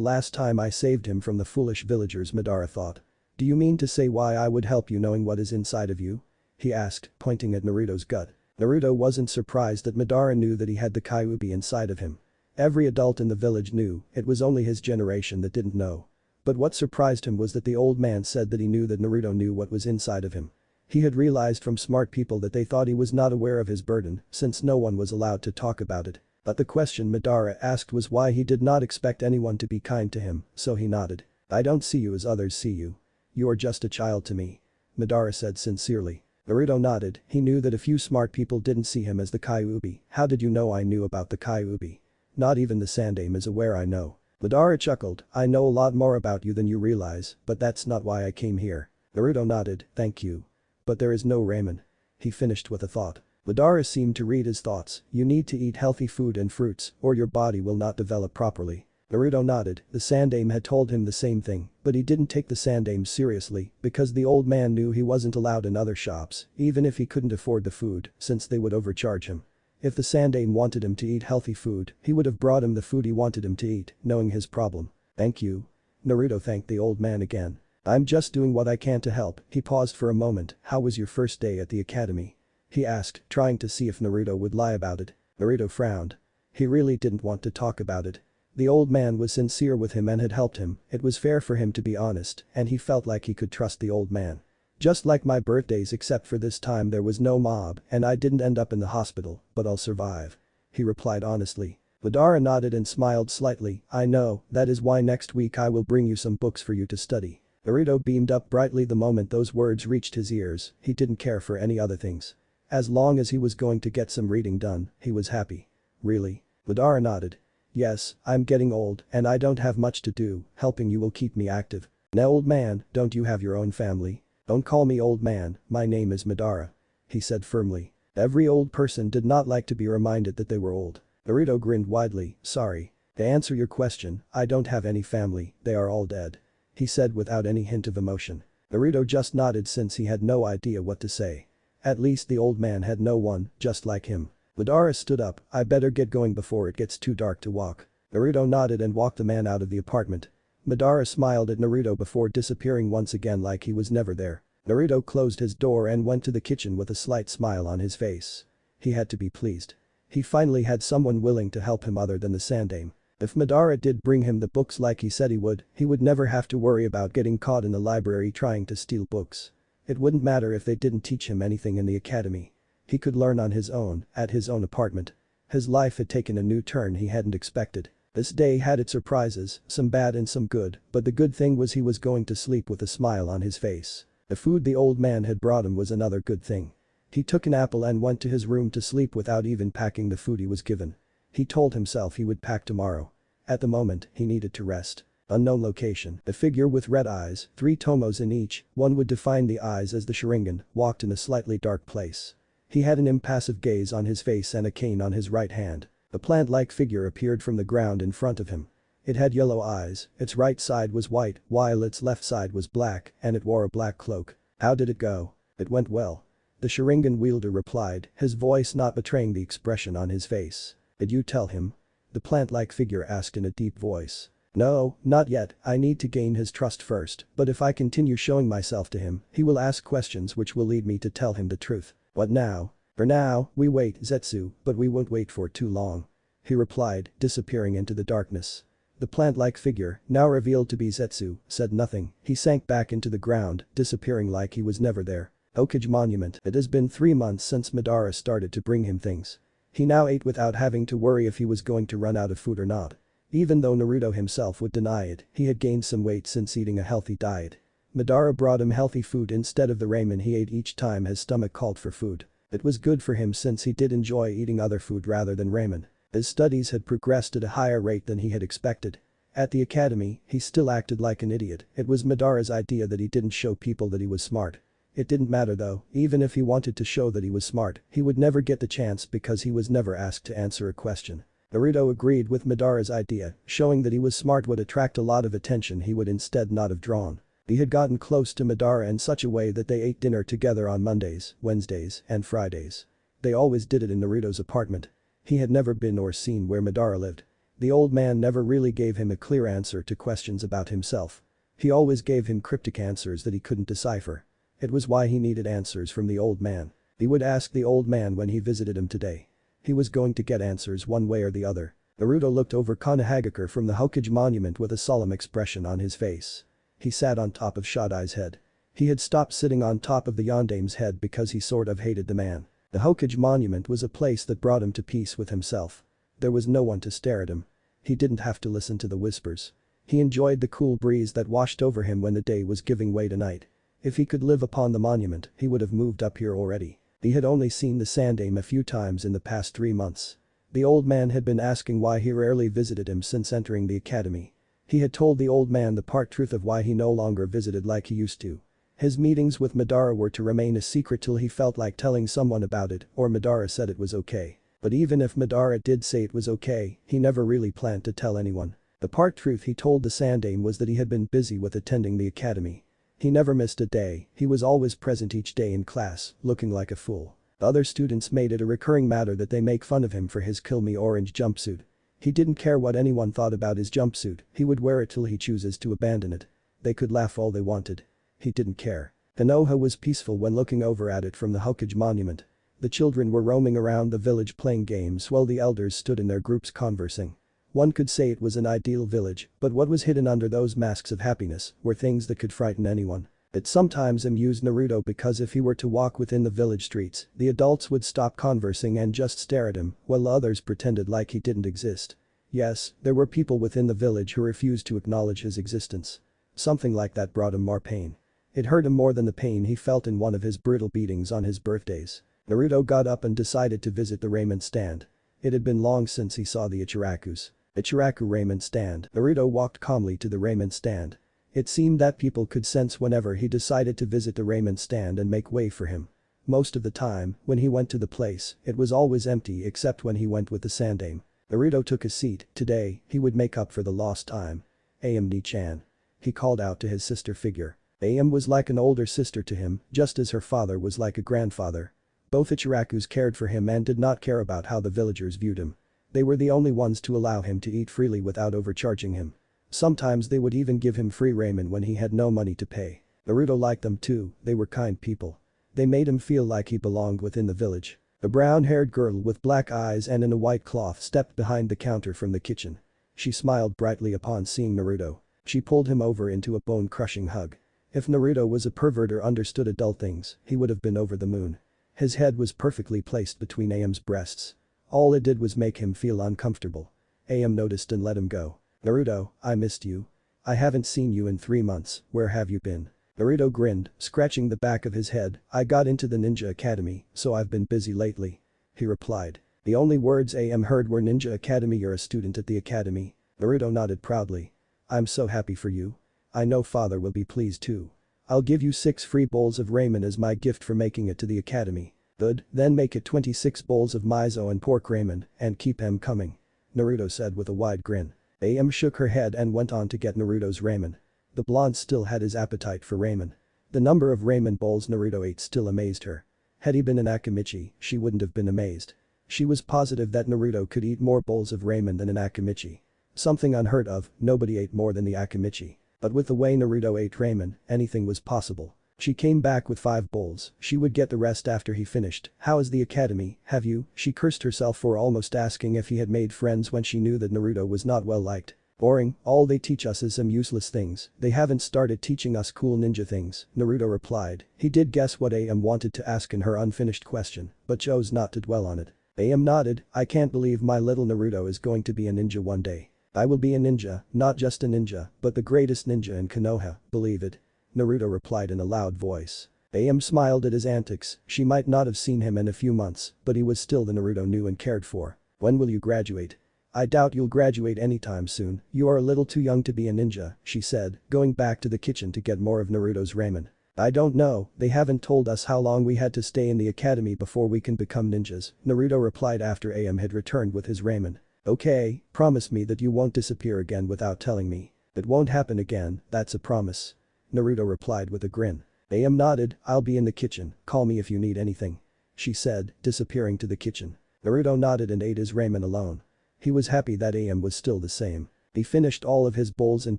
last time I saved him from the foolish villagers, Madara thought. Do you mean to say why I would help you knowing what is inside of you? He asked, pointing at Naruto's gut. Naruto wasn't surprised that Madara knew that he had the Kyuubi inside of him. Every adult in the village knew, it was only his generation that didn't know. But what surprised him was that the old man said that he knew that Naruto knew what was inside of him. He had realized from smart people that they thought he was not aware of his burden since no one was allowed to talk about it. But the question Madara asked was why he did not expect anyone to be kind to him, so he nodded. I don't see you as others see you. You are just a child to me. Madara said sincerely. Naruto nodded, he knew that a few smart people didn't see him as the Kyuubi. How did you know I knew about the Kyuubi? Not even the Sandaime is aware I know. Madara chuckled, I know a lot more about you than you realize, but that's not why I came here. Naruto nodded, thank you. But there is no ramen. He finished with a thought. Madara seemed to read his thoughts, you need to eat healthy food and fruits, or your body will not develop properly. Naruto nodded, the Sandaime had told him the same thing, but he didn't take the Sandaime seriously because the old man knew he wasn't allowed in other shops, even if he couldn't afford the food, since they would overcharge him. If the Sandaime wanted him to eat healthy food, he would have brought him the food he wanted him to eat, knowing his problem. Thank you. Naruto thanked the old man again. I'm just doing what I can to help. He paused for a moment, how was your first day at the academy? He asked, trying to see if Naruto would lie about it. Naruto frowned. He really didn't want to talk about it. The old man was sincere with him and had helped him, it was fair for him to be honest, and he felt like he could trust the old man. Just like my birthdays except for this time there was no mob and I didn't end up in the hospital, but I'll survive. He replied honestly. Madara nodded and smiled slightly, I know, that is why next week I will bring you some books for you to study. Naruto beamed up brightly the moment those words reached his ears, he didn't care for any other things. As long as he was going to get some reading done, he was happy. Really? Madara nodded. Yes, I'm getting old and I don't have much to do, helping you will keep me active. Now old man, don't you have your own family? Don't call me old man, my name is Madara. He said firmly. Every old person did not like to be reminded that they were old. Naruto grinned widely, sorry. To answer your question, I don't have any family, they are all dead. He said without any hint of emotion. Naruto just nodded since he had no idea what to say. At least the old man had no one, just like him. Madara stood up, I better get going before it gets too dark to walk. Naruto nodded and walked the man out of the apartment. Madara smiled at Naruto before disappearing once again like he was never there. Naruto closed his door and went to the kitchen with a slight smile on his face. He had to be pleased. He finally had someone willing to help him other than the Sandaime. If Madara did bring him the books like he said he would never have to worry about getting caught in the library trying to steal books. It wouldn't matter if they didn't teach him anything in the academy. He could learn on his own, at his own apartment. His life had taken a new turn he hadn't expected. This day had its surprises, some bad and some good, but the good thing was he was going to sleep with a smile on his face. The food the old man had brought him was another good thing. He took an apple and went to his room to sleep without even packing the food he was given. He told himself he would pack tomorrow. At the moment, he needed to rest. Unknown location, a figure with red eyes, 3 tomos in each, one would define the eyes as the sharingan, walked in a slightly dark place. He had an impassive gaze on his face and a cane on his right hand. A plant-like figure appeared from the ground in front of him. It had yellow eyes, its right side was white, while its left side was black, and it wore a black cloak. How did it go? It went well. The sharingan wielder replied, his voice not betraying the expression on his face. Did you tell him? The plant-like figure asked in a deep voice. No, not yet, I need to gain his trust first, but if I continue showing myself to him, he will ask questions which will lead me to tell him the truth. What now? For now, we wait, Zetsu, but we won't wait for too long. He replied, disappearing into the darkness. The plant-like figure, now revealed to be Zetsu, said nothing, he sank back into the ground, disappearing like he was never there. Hokage Monument. It has been 3 months since Madara started to bring him things. He now ate without having to worry if he was going to run out of food or not. Even though Naruto himself would deny it, he had gained some weight since eating a healthy diet. Madara brought him healthy food instead of the ramen he ate each time his stomach called for food. It was good for him since he did enjoy eating other food rather than ramen. His studies had progressed at a higher rate than he had expected. At the academy, he still acted like an idiot. It was Madara's idea that he didn't show people that he was smart. It didn't matter though, even if he wanted to show that he was smart, he would never get the chance because he was never asked to answer a question. Naruto agreed with Madara's idea, showing that he was smart would attract a lot of attention he would instead not have drawn. He had gotten close to Madara in such a way that they ate dinner together on Mondays, Wednesdays, and Fridays. They always did it in Naruto's apartment. He had never been or seen where Madara lived. The old man never really gave him a clear answer to questions about himself. He always gave him cryptic answers that he couldn't decipher. It was why he needed answers from the old man. He would ask the old man when he visited him today. He was going to get answers one way or the other. Naruto looked over Konohagakure from the Hokage monument with a solemn expression on his face. He sat on top of Shodai's head. He had stopped sitting on top of the Yondame's head because he sort of hated the man. The Hokage monument was a place that brought him to peace with himself. There was no one to stare at him. He didn't have to listen to the whispers. He enjoyed the cool breeze that washed over him when the day was giving way to night. If he could live upon the monument, he would have moved up here already. He had only seen the Sandame a few times in the past 3 months. The old man had been asking why he rarely visited him since entering the academy. He had told the old man the part truth of why he no longer visited like he used to. His meetings with Madara were to remain a secret till he felt like telling someone about it or Madara said it was okay. But even if Madara did say it was okay, he never really planned to tell anyone. The part truth he told the Sandame was that he had been busy with attending the academy. He never missed a day, he was always present each day in class, looking like a fool. The other students made it a recurring matter that they make fun of him for his kill me orange jumpsuit. He didn't care what anyone thought about his jumpsuit, he would wear it till he chooses to abandon it. They could laugh all they wanted. He didn't care. Konoha was peaceful when looking over at it from the Hokage monument. The children were roaming around the village playing games while the elders stood in their groups conversing. One could say it was an ideal village, but what was hidden under those masks of happiness were things that could frighten anyone. It sometimes amused Naruto because if he were to walk within the village streets, the adults would stop conversing and just stare at him, while others pretended like he didn't exist. Yes, there were people within the village who refused to acknowledge his existence. Something like that brought him more pain. It hurt him more than the pain he felt in one of his brutal beatings on his birthdays. Naruto got up and decided to visit the ramen stand. It had been long since he saw the Ichirakus. Ichiraku ramen stand. Naruto walked calmly to the ramen stand. It seemed that people could sense whenever he decided to visit the ramen stand and make way for him. Most of the time, when he went to the place, it was always empty except when he went with the Sandame. Naruto took a seat. Today, he would make up for the lost time. Ni-chan. He called out to his sister figure. Was like an older sister to him, just as her father was like a grandfather. Both Ichirakus cared for him and did not care about how the villagers viewed him. They were the only ones to allow him to eat freely without overcharging him. Sometimes they would even give him free ramen when he had no money to pay. Naruto liked them too, they were kind people. They made him feel like he belonged within the village. A brown-haired girl with black eyes and in a white cloth stepped behind the counter from the kitchen. She smiled brightly upon seeing Naruto. She pulled him over into a bone-crushing hug. If Naruto was a pervert or understood adult things, he would have been over the moon. His head was perfectly placed between Am's breasts. All it did was make him feel uncomfortable. Am noticed and let him go. Naruto, I missed you. I haven't seen you in 3 months, where have you been? Naruto grinned, scratching the back of his head. I got into the ninja academy, so I've been busy lately. He replied. The only words Am heard were ninja academy. You're a student at the academy. Naruto nodded proudly. I'm so happy for you. I know father will be pleased too. I'll give you 6 free bowls of ramen as my gift for making it to the academy. Good, then make it 26 bowls of miso and pork ramen and keep Am coming. Naruto said with a wide grin. Am shook her head and went on to get Naruto's ramen. The blonde still had his appetite for ramen. The number of ramen bowls Naruto ate still amazed her. Had he been an Akamichi, she wouldn't have been amazed. She was positive that Naruto could eat more bowls of ramen than an Akamichi. Something unheard of, nobody ate more than the Akamichi. But with the way Naruto ate ramen, anything was possible. She came back with 5 bowls, she would get the rest after he finished. How is the academy, have you? She cursed herself for almost asking if he had made friends when she knew that Naruto was not well liked. Boring, all they teach us is some useless things, they haven't started teaching us cool ninja things, Naruto replied. He did guess what Am wanted to ask in her unfinished question, but chose not to dwell on it. Am nodded, I can't believe my little Naruto is going to be a ninja one day. I will be a ninja, not just a ninja, but the greatest ninja in Konoha, believe it. Naruto replied in a loud voice. Am smiled at his antics, she might not have seen him in a few months, but he was still the Naruto knew and cared for. When will you graduate? I doubt you'll graduate anytime soon, you are a little too young to be a ninja, she said, going back to the kitchen to get more of Naruto's ramen. I don't know, they haven't told us how long we had to stay in the academy before we can become ninjas, Naruto replied after Am had returned with his ramen. Okay, promise me that you won't disappear again without telling me. It won't happen again, that's a promise. Naruto replied with a grin. Am nodded, I'll be in the kitchen, call me if you need anything. She said, disappearing to the kitchen. Naruto nodded and ate his ramen alone. He was happy that Am was still the same. He finished all of his bowls and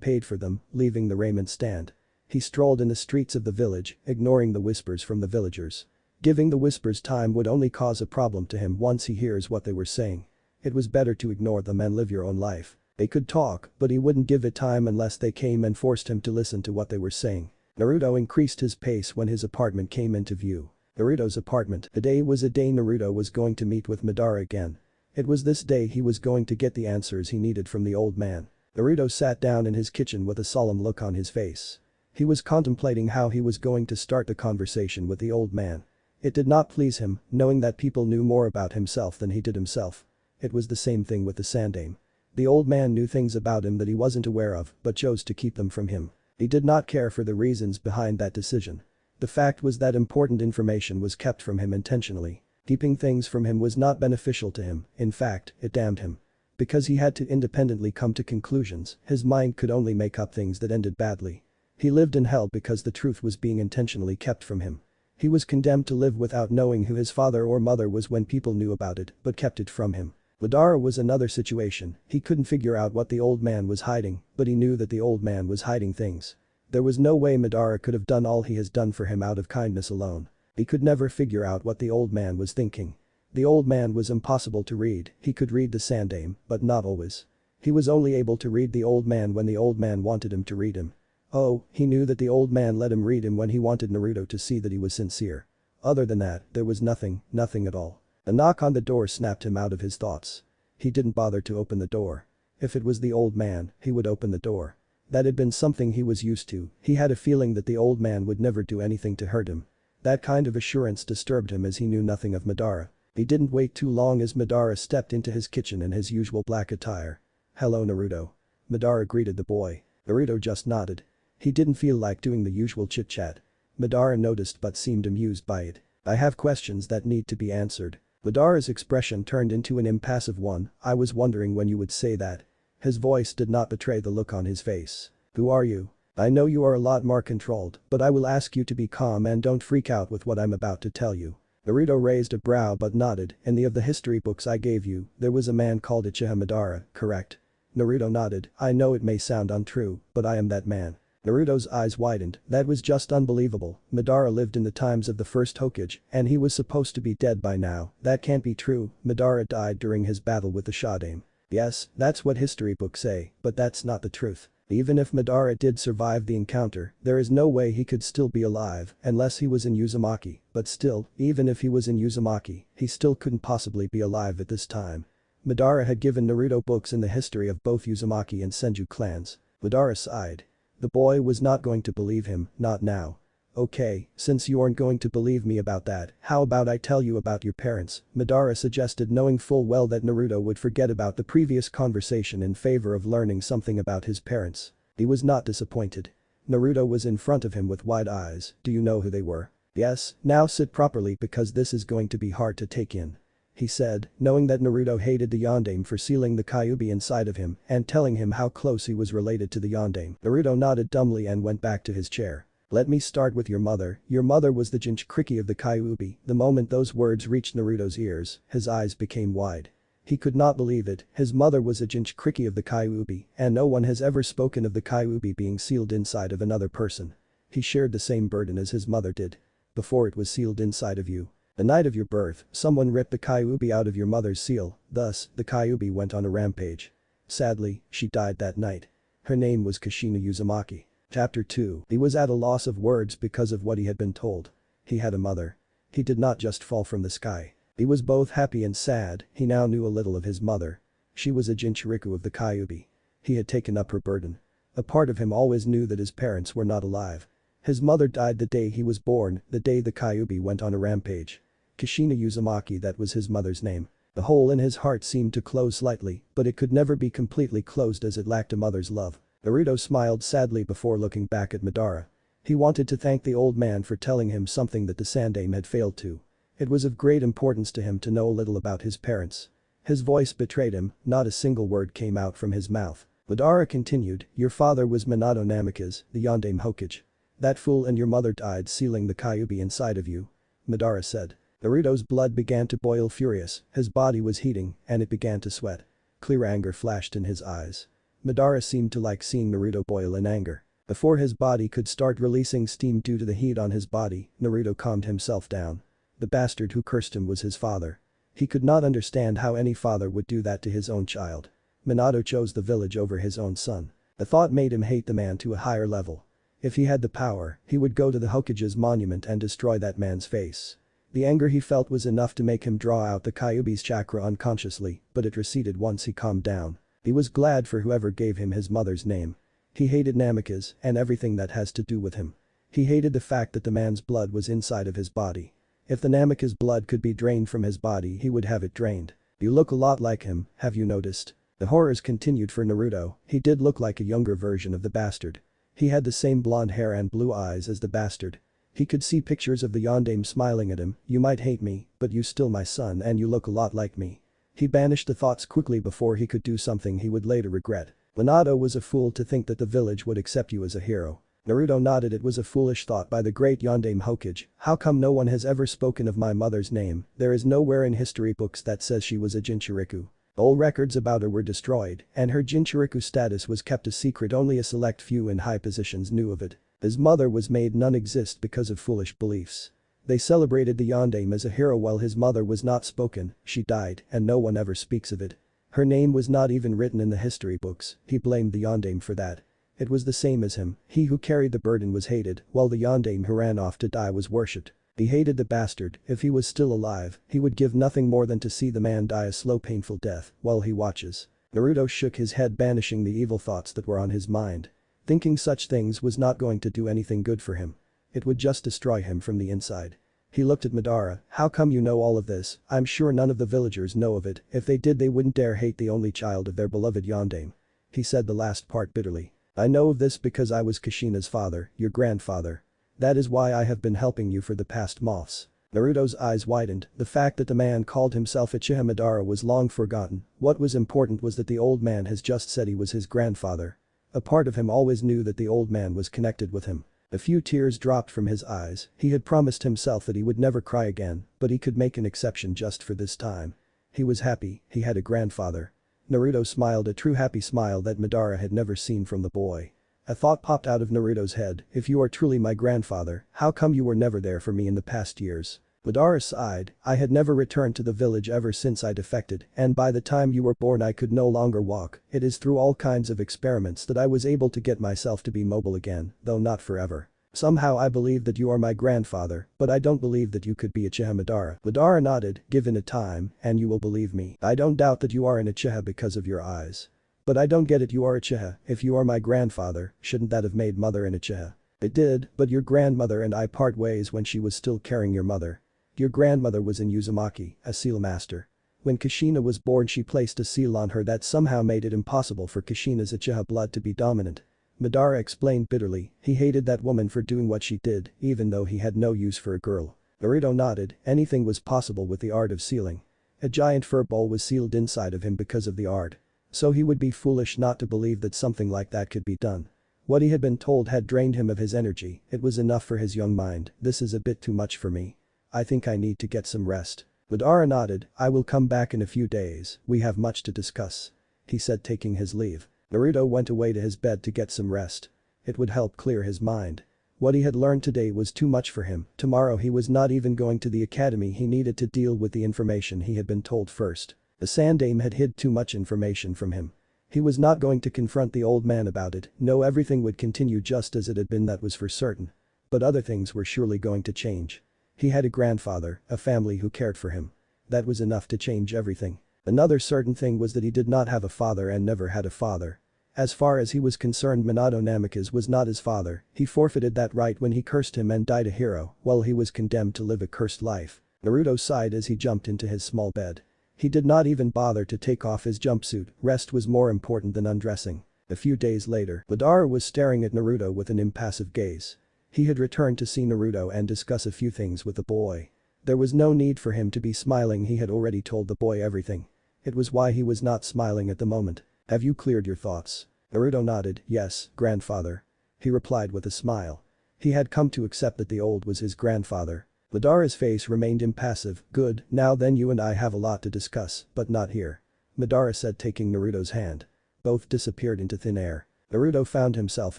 paid for them, leaving the ramen stand. He strolled in the streets of the village, ignoring the whispers from the villagers. Giving the whispers time would only cause a problem to him once he hears what they were saying. It was better to ignore them and live your own life. They could talk, but he wouldn't give it time unless they came and forced him to listen to what they were saying. Naruto increased his pace when his apartment came into view. Naruto's apartment. Today was a day Naruto was going to meet with Madara again. It was this day he was going to get the answers he needed from the old man. Naruto sat down in his kitchen with a solemn look on his face. He was contemplating how he was going to start the conversation with the old man. It did not please him, knowing that people knew more about himself than he did himself. It was the same thing with the Sandaime. The old man knew things about him that he wasn't aware of, but chose to keep them from him. He did not care for the reasons behind that decision. The fact was that important information was kept from him intentionally. Keeping things from him was not beneficial to him, in fact, it damned him. Because he had to independently come to conclusions, his mind could only make up things that ended badly. He lived in hell because the truth was being intentionally kept from him. He was condemned to live without knowing who his father or mother was when people knew about it, but kept it from him. Madara was another situation, he couldn't figure out what the old man was hiding, but he knew that the old man was hiding things. There was no way Madara could have done all he has done for him out of kindness alone. He could never figure out what the old man was thinking. The old man was impossible to read, he could read the Sandaime, but not always. He was only able to read the old man when the old man wanted him to read him. Oh, he knew that the old man let him read him when he wanted Naruto to see that he was sincere. Other than that, there was nothing at all. A knock on the door snapped him out of his thoughts. He didn't bother to open the door. If it was the old man, he would open the door. That had been something he was used to, he had a feeling that the old man would never do anything to hurt him. That kind of assurance disturbed him as he knew nothing of Madara. He didn't wait too long as Madara stepped into his kitchen in his usual black attire. "Hello Naruto." Madara greeted the boy. Naruto just nodded. He didn't feel like doing the usual chit-chat. Madara noticed but seemed amused by it. "I have questions that need to be answered." Madara's expression turned into an impassive one. "I was wondering when you would say that." His voice did not betray the look on his face. "Who are you? I know you are a lot more controlled, but I will ask you to be calm and don't freak out with what I'm about to tell you." Naruto raised a brow but nodded. "In the history books I gave you, there was a man called Uchiha Madara, correct?" Naruto nodded. "I know it may sound untrue, but I am that man." Naruto's eyes widened. That was just unbelievable. Madara lived in the times of the first Hokage, and he was supposed to be dead by now. That can't be true. Madara died during his battle with the Sharingan. Yes, that's what history books say, but that's not the truth. Even if Madara did survive the encounter, there is no way he could still be alive unless he was in Uzumaki, but still, even if he was in Uzumaki, he still couldn't possibly be alive at this time. Madara had given Naruto books in the history of both Uzumaki and Senju clans. Madara sighed. The boy was not going to believe him, not now. "Okay, since you aren't going to believe me about that, how about I tell you about your parents?" Madara suggested, knowing full well that Naruto would forget about the previous conversation in favor of learning something about his parents. He was not disappointed. Naruto was in front of him with wide eyes. "Do you know who they were?" "Yes, now sit properly because this is going to be hard to take in," he said, knowing that Naruto hated the Yondaime for sealing the Kyuubi inside of him and telling him how close he was related to the Yondaime. Naruto nodded dumbly and went back to his chair. "Let me start with your mother. Your mother was the Jinchuriki of the Kyuubi." The moment those words reached Naruto's ears, his eyes became wide. He could not believe it, his mother was a Jinchuriki of the Kyuubi, and no one has ever spoken of the Kyuubi being sealed inside of another person. He shared the same burden as his mother did. "Before it was sealed inside of you. The night of your birth, someone ripped the Kyuubi out of your mother's seal, thus, the Kyuubi went on a rampage. Sadly, she died that night. Her name was Kushina Uzumaki." Chapter 2. He was at a loss of words because of what he had been told. He had a mother. He did not just fall from the sky. He was both happy and sad, he now knew a little of his mother. She was a Jinchuriki of the Kyuubi. He had taken up her burden. A part of him always knew that his parents were not alive. His mother died the day he was born, the day the Kyuubi went on a rampage. Kushina Uzumaki, that was his mother's name. The hole in his heart seemed to close slightly, but it could never be completely closed as it lacked a mother's love. Naruto smiled sadly before looking back at Madara. He wanted to thank the old man for telling him something that the Sandaime had failed to. It was of great importance to him to know a little about his parents. His voice betrayed him, not a single word came out from his mouth. Madara continued, "Your father was Minato Namikaze, the Yondaime Hokage. That fool and your mother died sealing the Kyuubi inside of you. Madara said. Naruto's blood began to boil furious, his body was heating, and it began to sweat. Clear anger flashed in his eyes. Madara seemed to like seeing Naruto boil in anger. Before his body could start releasing steam due to the heat on his body, Naruto calmed himself down. The bastard who cursed him was his father. He could not understand how any father would do that to his own child. Minato chose the village over his own son. The thought made him hate the man to a higher level. If he had the power, he would go to the Hokage's monument and destroy that man's face. The anger he felt was enough to make him draw out the Kyuubi's chakra unconsciously, but it receded once he calmed down. He was glad for whoever gave him his mother's name. He hated Namikaze and everything that has to do with him. He hated the fact that the man's blood was inside of his body. If the Namikaze blood could be drained from his body, he would have it drained. You look a lot like him, have you noticed? The horrors continued for Naruto. He did look like a younger version of the bastard. He had the same blonde hair and blue eyes as the bastard. He could see pictures of the Yondaime smiling at him. You might hate me, but you still my son and you look a lot like me. He banished the thoughts quickly before he could do something he would later regret. Minato was a fool to think that the village would accept you as a hero. Naruto nodded. It was a foolish thought by the great Yondaime Hokage. How come no one has ever spoken of my mother's name? There is nowhere in history books that says she was a Jinchuriku. All records about her were destroyed, and her Jinchuriku status was kept a secret. Only a select few in high positions knew of it. His mother was made non-exist because of foolish beliefs. They celebrated the Yondaime as a hero while his mother was not spoken. She died, and no one ever speaks of it. Her name was not even written in the history books. He blamed the Yondaime for that. It was the same as him. He who carried the burden was hated, while the Yondaime who ran off to die was worshipped. He hated the bastard. If he was still alive, he would give nothing more than to see the man die a slow painful death while he watches. Naruto shook his head, banishing the evil thoughts that were on his mind. Thinking such things was not going to do anything good for him. It would just destroy him from the inside. He looked at Madara. How come you know all of this? I'm sure none of the villagers know of it. If they did, they wouldn't dare hate the only child of their beloved Yondaime. He said the last part bitterly. I know of this because I was Kushina's father, your grandfather. That is why I have been helping you for the past months. Naruto's eyes widened. The fact that the man called himself Uchiha Madara was long forgotten. What was important was that the old man has just said he was his grandfather. A part of him always knew that the old man was connected with him. A few tears dropped from his eyes. He had promised himself that he would never cry again, but he could make an exception just for this time. He was happy, he had a grandfather. Naruto smiled, a true happy smile that Madara had never seen from the boy. A thought popped out of Naruto's head. If you are truly my grandfather, how come you were never there for me in the past years? Madara sighed. I had never returned to the village ever since I defected, and by the time you were born I could no longer walk. It is through all kinds of experiments that I was able to get myself to be mobile again, though not forever. Somehow I believe that you are my grandfather, but I don't believe that you could be Uchiha Madara. Madara nodded. Given a time, and you will believe me. I don't doubt that you are an Uchiha because of your eyes. But I don't get it. You are Uchiha. If you are my grandfather, shouldn't that have made mother an Uchiha? It did, but your grandmother and I part ways when she was still carrying your mother. Your grandmother was in Uzumaki, a seal master. When Kushina was born she placed a seal on her that somehow made it impossible for Kushina's Uchiha blood to be dominant. Madara explained bitterly. He hated that woman for doing what she did, even though he had no use for a girl. Naruto nodded. Anything was possible with the art of sealing. A giant fur ball was sealed inside of him because of the art. So he would be foolish not to believe that something like that could be done. What he had been told had drained him of his energy. It was enough for his young mind. This is a bit too much for me. I think I need to get some rest. Madara nodded. I will come back in a few days. We have much to discuss. He said, taking his leave. Naruto went away to his bed to get some rest. It would help clear his mind. What he had learned today was too much for him. Tomorrow he was not even going to the academy. He needed to deal with the information he had been told first. The Sandaime had hid too much information from him. He was not going to confront the old man about it. No, everything would continue just as it had been, that was for certain. But other things were surely going to change. He had a grandfather, a family who cared for him. That was enough to change everything. Another certain thing was that he did not have a father and never had a father. As far as he was concerned, Minato Namikaze was not his father. He forfeited that right when he cursed him and died a hero, while he was condemned to live a cursed life. Naruto sighed as he jumped into his small bed. He did not even bother to take off his jumpsuit. Rest was more important than undressing. A few days later, Madara was staring at Naruto with an impassive gaze. He had returned to see Naruto and discuss a few things with the boy. There was no need for him to be smiling. He had already told the boy everything. It was why he was not smiling at the moment. Have you cleared your thoughts? Naruto nodded. Yes, grandfather. He replied with a smile. He had come to accept that the old was his grandfather. Madara's face remained impassive. Good, now then you and I have a lot to discuss, but not here. Madara said, taking Naruto's hand. Both disappeared into thin air. Naruto found himself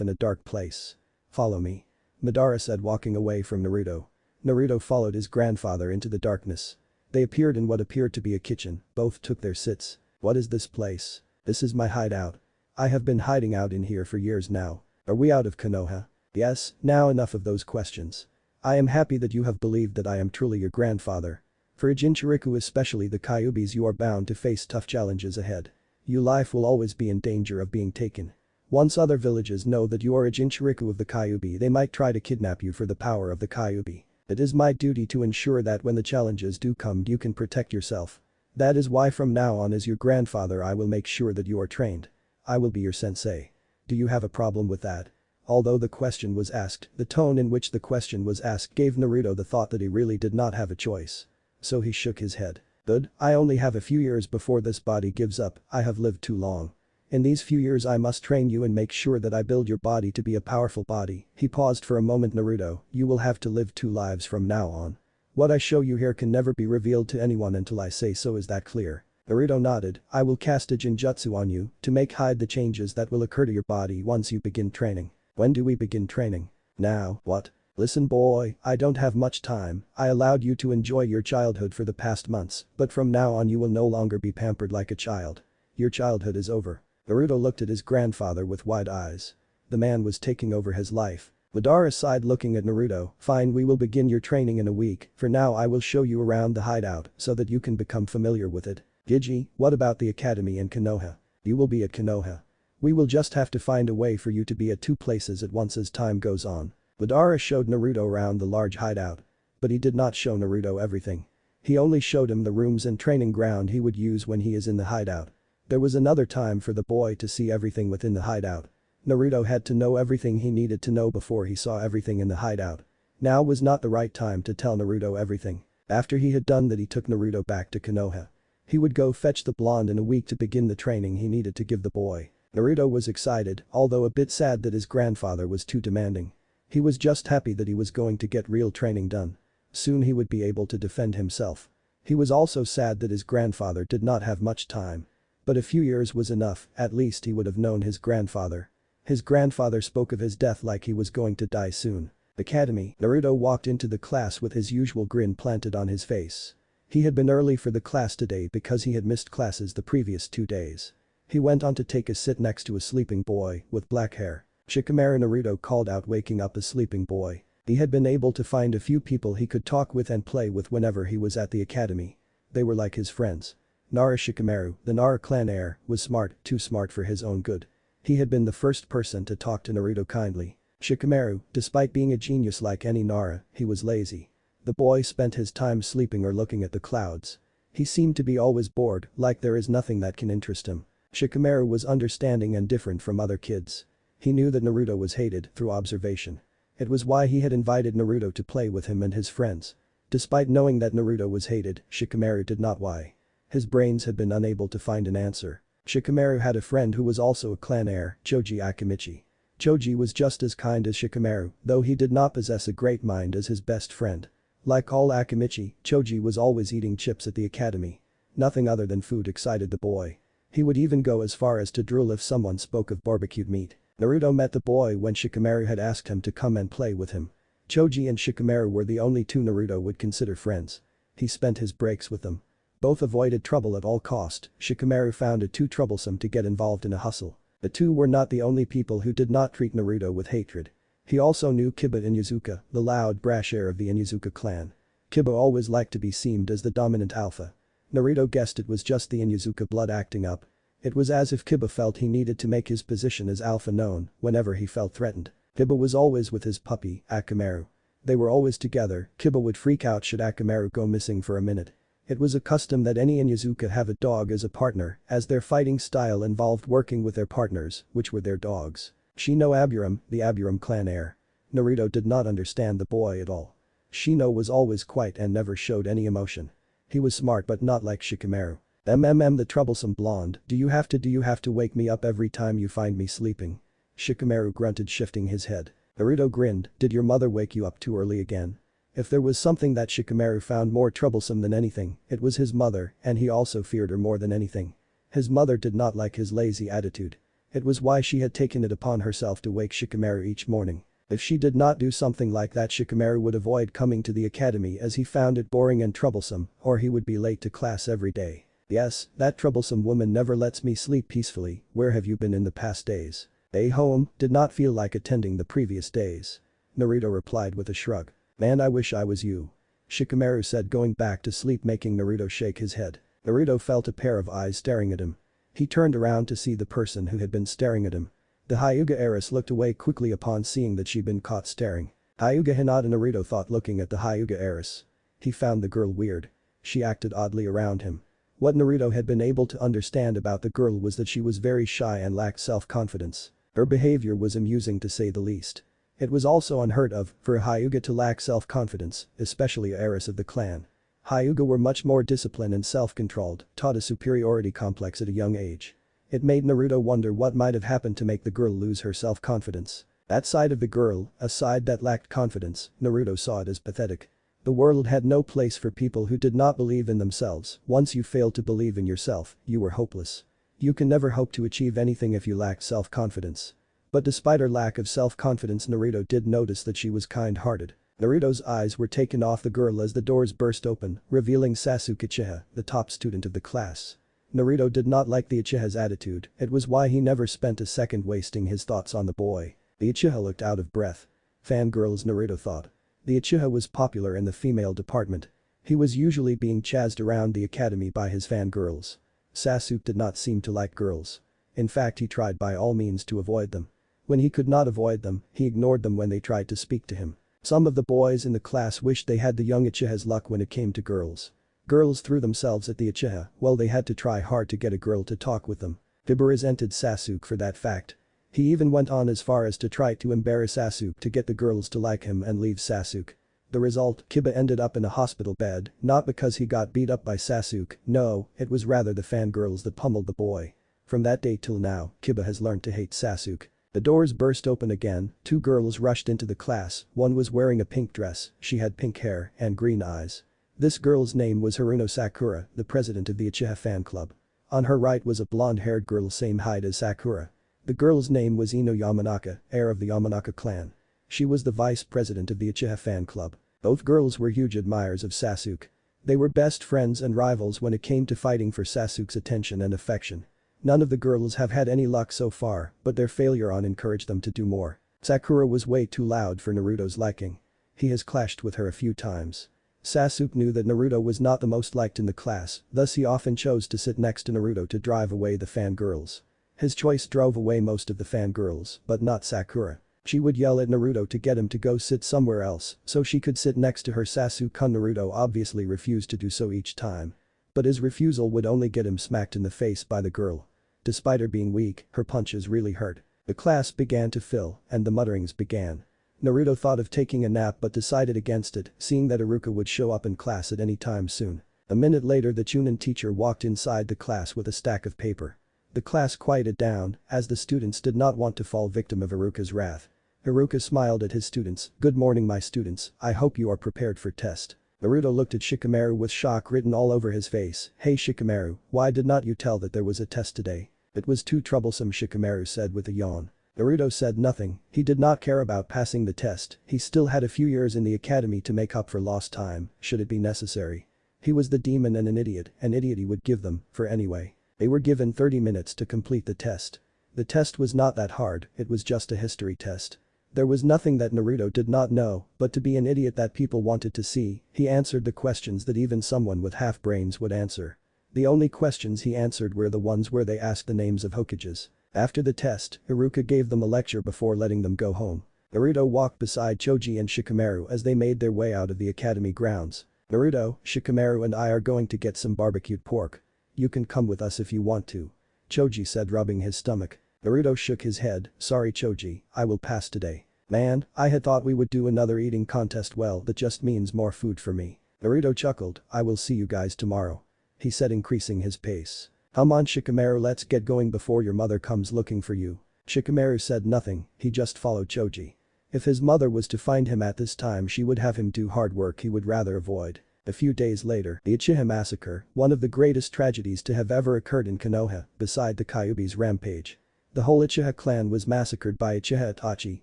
in a dark place. Follow me. Madara said, walking away from Naruto. Naruto followed his grandfather into the darkness. They appeared in what appeared to be a kitchen. Both took their seats. What is this place? This is my hideout. I have been hiding out in here for years now. Are we out of Konoha? Yes, now enough of those questions. I am happy that you have believed that I am truly your grandfather. For a Jinchuriku, especially the Kyubis, you are bound to face tough challenges ahead. Your life will always be in danger of being taken. Once other villages know that you are a Jinchuriku of the Kyubi, they might try to kidnap you for the power of the Kyubi. It is my duty to ensure that when the challenges do come you can protect yourself. That is why from now on as your grandfather I will make sure that you are trained. I will be your sensei. Do you have a problem with that? Although the question was asked, the tone in which the question was asked gave Naruto the thought that he really did not have a choice. So he shook his head. Good, I only have a few years before this body gives up, I have lived too long. In these few years I must train you and make sure that I build your body to be a powerful body. He paused for a moment. Naruto, you will have to live 2 lives from now on. What I show you here can never be revealed to anyone until I say so, is that clear? Naruto nodded. I will cast a Jinjutsu on you to hide the changes that will occur to your body once you begin training. When do we begin training? Now. What? Listen boy, I don't have much time. I allowed you to enjoy your childhood for the past months, but from now on you will no longer be pampered like a child. Your childhood is over. Naruto looked at his grandfather with wide eyes. The man was taking over his life. Madara sighed, looking at Naruto. Fine, we will begin your training in a week. For now I will show you around the hideout so that you can become familiar with it. Gigi, what about the academy in Konoha? You will be at Konoha. We will just have to find a way for you to be at 2 places at once as time goes on. Madara showed Naruto around the large hideout. But he did not show Naruto everything. He only showed him the rooms and training ground he would use when he is in the hideout. There was another time for the boy to see everything within the hideout. Naruto had to know everything he needed to know before he saw everything in the hideout. Now was not the right time to tell Naruto everything. After he had done that, he took Naruto back to Konoha. He would go fetch the blonde in a week to begin the training he needed to give the boy. Naruto was excited, although a bit sad that his grandfather was too demanding. He was just happy that he was going to get real training done. Soon he would be able to defend himself. He was also sad that his grandfather did not have much time. But a few years was enough, at least he would have known his grandfather. His grandfather spoke of his death like he was going to die soon. Academy. Naruto walked into the class with his usual grin planted on his face. He had been early for the class today because he had missed classes the previous 2 days. He went on to take a sit next to a sleeping boy with black hair. Shikamaru, Naruto called out, waking up a sleeping boy. He had been able to find a few people he could talk with and play with whenever he was at the academy. They were like his friends. Nara Shikamaru, the Nara clan heir, was smart, too smart for his own good. He had been the first person to talk to Naruto kindly. Shikamaru, despite being a genius like any Nara, he was lazy. The boy spent his time sleeping or looking at the clouds. He seemed to be always bored, like there is nothing that can interest him. Shikamaru was understanding and different from other kids. He knew that Naruto was hated through observation. It was why he had invited Naruto to play with him and his friends. Despite knowing that Naruto was hated, Shikamaru did not why. His brains had been unable to find an answer. Shikamaru had a friend who was also a clan heir, Choji Akimichi. Choji was just as kind as Shikamaru, though he did not possess a great mind as his best friend. Like all Akimichi, Choji was always eating chips at the academy. Nothing other than food excited the boy. He would even go as far as to drool if someone spoke of barbecued meat. Naruto met the boy when Shikamaru had asked him to come and play with him. Choji and Shikamaru were the only 2 Naruto would consider friends. He spent his breaks with them. Both avoided trouble at all cost. Shikamaru found it too troublesome to get involved in a hustle. The 2 were not the only people who did not treat Naruto with hatred. He also knew Kiba Inyazuka, the loud brash heir of the Inyazuka clan. Kiba always liked to be seen as the dominant alpha. Naruto guessed it was just the Inyazuka blood acting up. It was as if Kiba felt he needed to make his position as alpha known whenever he felt threatened. Kiba was always with his puppy, Akamaru. They were always together. Kiba would freak out should Akamaru go missing for a minute. It was a custom that any Inyazuka have a dog as a partner, as their fighting style involved working with their partners, which were their dogs. Shino Aburam, the Aburam clan heir. Naruto did not understand the boy at all. Shino was always quiet and never showed any emotion. He was smart but not like Shikamaru. The troublesome blonde, do you have to wake me up every time you find me sleeping? Shikamaru grunted, shifting his head. Naruto grinned, did your mother wake you up too early again? If there was something that Shikamaru found more troublesome than anything, it was his mother, and he also feared her more than anything. His mother did not like his lazy attitude. It was why she had taken it upon herself to wake Shikamaru each morning. If she did not do something like that, Shikamaru would avoid coming to the academy as he found it boring and troublesome, or he would be late to class every day. Yes, that troublesome woman never lets me sleep peacefully. Where have you been in the past days? Home, did not feel like attending the previous days. Naruto replied with a shrug. Man, I wish I was you. Shikamaru said, going back to sleep, making Naruto shake his head. Naruto felt a pair of eyes staring at him. He turned around to see the person who had been staring at him. The Hyuga heiress looked away quickly upon seeing that she'd been caught staring. Hyuga Hinata, Naruto thought, looking at the Hyuga heiress. He found the girl weird. She acted oddly around him. What Naruto had been able to understand about the girl was that she was very shy and lacked self-confidence. Her behavior was amusing to say the least. It was also unheard of for a Hyuga to lack self-confidence, especially a heiress of the clan. Hyuga were much more disciplined and self-controlled, taught a superiority complex at a young age. It made Naruto wonder what might have happened to make the girl lose her self-confidence. That side of the girl, a side that lacked confidence, Naruto saw it as pathetic. The world had no place for people who did not believe in themselves. Once you failed to believe in yourself, you were hopeless. You can never hope to achieve anything if you lack self-confidence. But despite her lack of self-confidence, Naruto did notice that she was kind-hearted. Naruto's eyes were taken off the girl as the doors burst open, revealing Sasuke Uchiha, the top student of the class. Naruto did not like the Uchiha's attitude, it was why he never spent a second wasting his thoughts on the boy. The Uchiha looked out of breath. Fangirls, Naruto thought. The Uchiha was popular in the female department. He was usually being chased around the academy by his fangirls. Sasuke did not seem to like girls. In fact, he tried by all means to avoid them. When he could not avoid them, he ignored them when they tried to speak to him. Some of the boys in the class wished they had the young Uchiha's luck when it came to girls. Girls threw themselves at the Uchiha, well, they had to try hard to get a girl to talk with them. Kiba resented Sasuke for that fact. He even went on as far as to try to embarrass Sasuke to get the girls to like him and leave Sasuke. The result, Kiba ended up in a hospital bed, not because he got beat up by Sasuke, no, it was rather the fangirls that pummeled the boy. From that day till now, Kiba has learned to hate Sasuke. The doors burst open again, two girls rushed into the class, one was wearing a pink dress, she had pink hair and green eyes. This girl's name was Haruno Sakura, the president of the Uchiha fan club. On her right was a blonde-haired girl same height as Sakura. The girl's name was Ino Yamanaka, heir of the Yamanaka clan. She was the vice president of the Uchiha fan club. Both girls were huge admirers of Sasuke. They were best friends and rivals when it came to fighting for Sasuke's attention and affection. None of the girls have had any luck so far, but their failure on encouraged them to do more. Sakura was way too loud for Naruto's liking. He has clashed with her a few times. Sasuke knew that Naruto was not the most liked in the class, thus he often chose to sit next to Naruto to drive away the fangirls. His choice drove away most of the fangirls, but not Sakura. She would yell at Naruto to get him to go sit somewhere else so she could sit next to her. Sasuke-kun Naruto obviously refused to do so each time. But his refusal would only get him smacked in the face by the girl. Despite her being weak, her punches really hurt. The class began to fill, and the mutterings began. Naruto thought of taking a nap but decided against it, seeing that Iruka would show up in class at any time soon. A minute later, the chunin teacher walked inside the class with a stack of paper. The class quieted down, as the students did not want to fall victim of Iruka's wrath. Iruka smiled at his students. Good morning, my students, I hope you are prepared for test. Naruto looked at Shikamaru with shock written all over his face. Hey Shikamaru, why did not you tell that there was a test today? It was too troublesome, Shikamaru said with a yawn. Naruto said nothing, he did not care about passing the test, he still had a few years in the academy to make up for lost time, should it be necessary. He was the demon and an idiot he would give them, for anyway. They were given 30 minutes to complete the test. The test was not that hard, it was just a history test. There was nothing that Naruto did not know, but to be an idiot that people wanted to see, he answered the questions that even someone with half brains would answer. The only questions he answered were the ones where they asked the names of Hokages. After the test, Iruka gave them a lecture before letting them go home. Naruto walked beside Choji and Shikamaru as they made their way out of the academy grounds. Naruto, Shikamaru and I are going to get some barbecued pork. You can come with us if you want to. Choji said, rubbing his stomach. Naruto shook his head, sorry Choji, I will pass today. Man, I had thought we would do another eating contest, well that just means more food for me. Naruto chuckled, I will see you guys tomorrow. He said, increasing his pace. Come on Shikamaru, let's get going before your mother comes looking for you. Shikamaru said nothing, he just followed Choji. If his mother was to find him at this time, she would have him do hard work he would rather avoid. A few days later, the Uchiha massacre, one of the greatest tragedies to have ever occurred in Konoha, beside the Kyuubi's rampage. The whole Uchiha clan was massacred by Uchiha Itachi,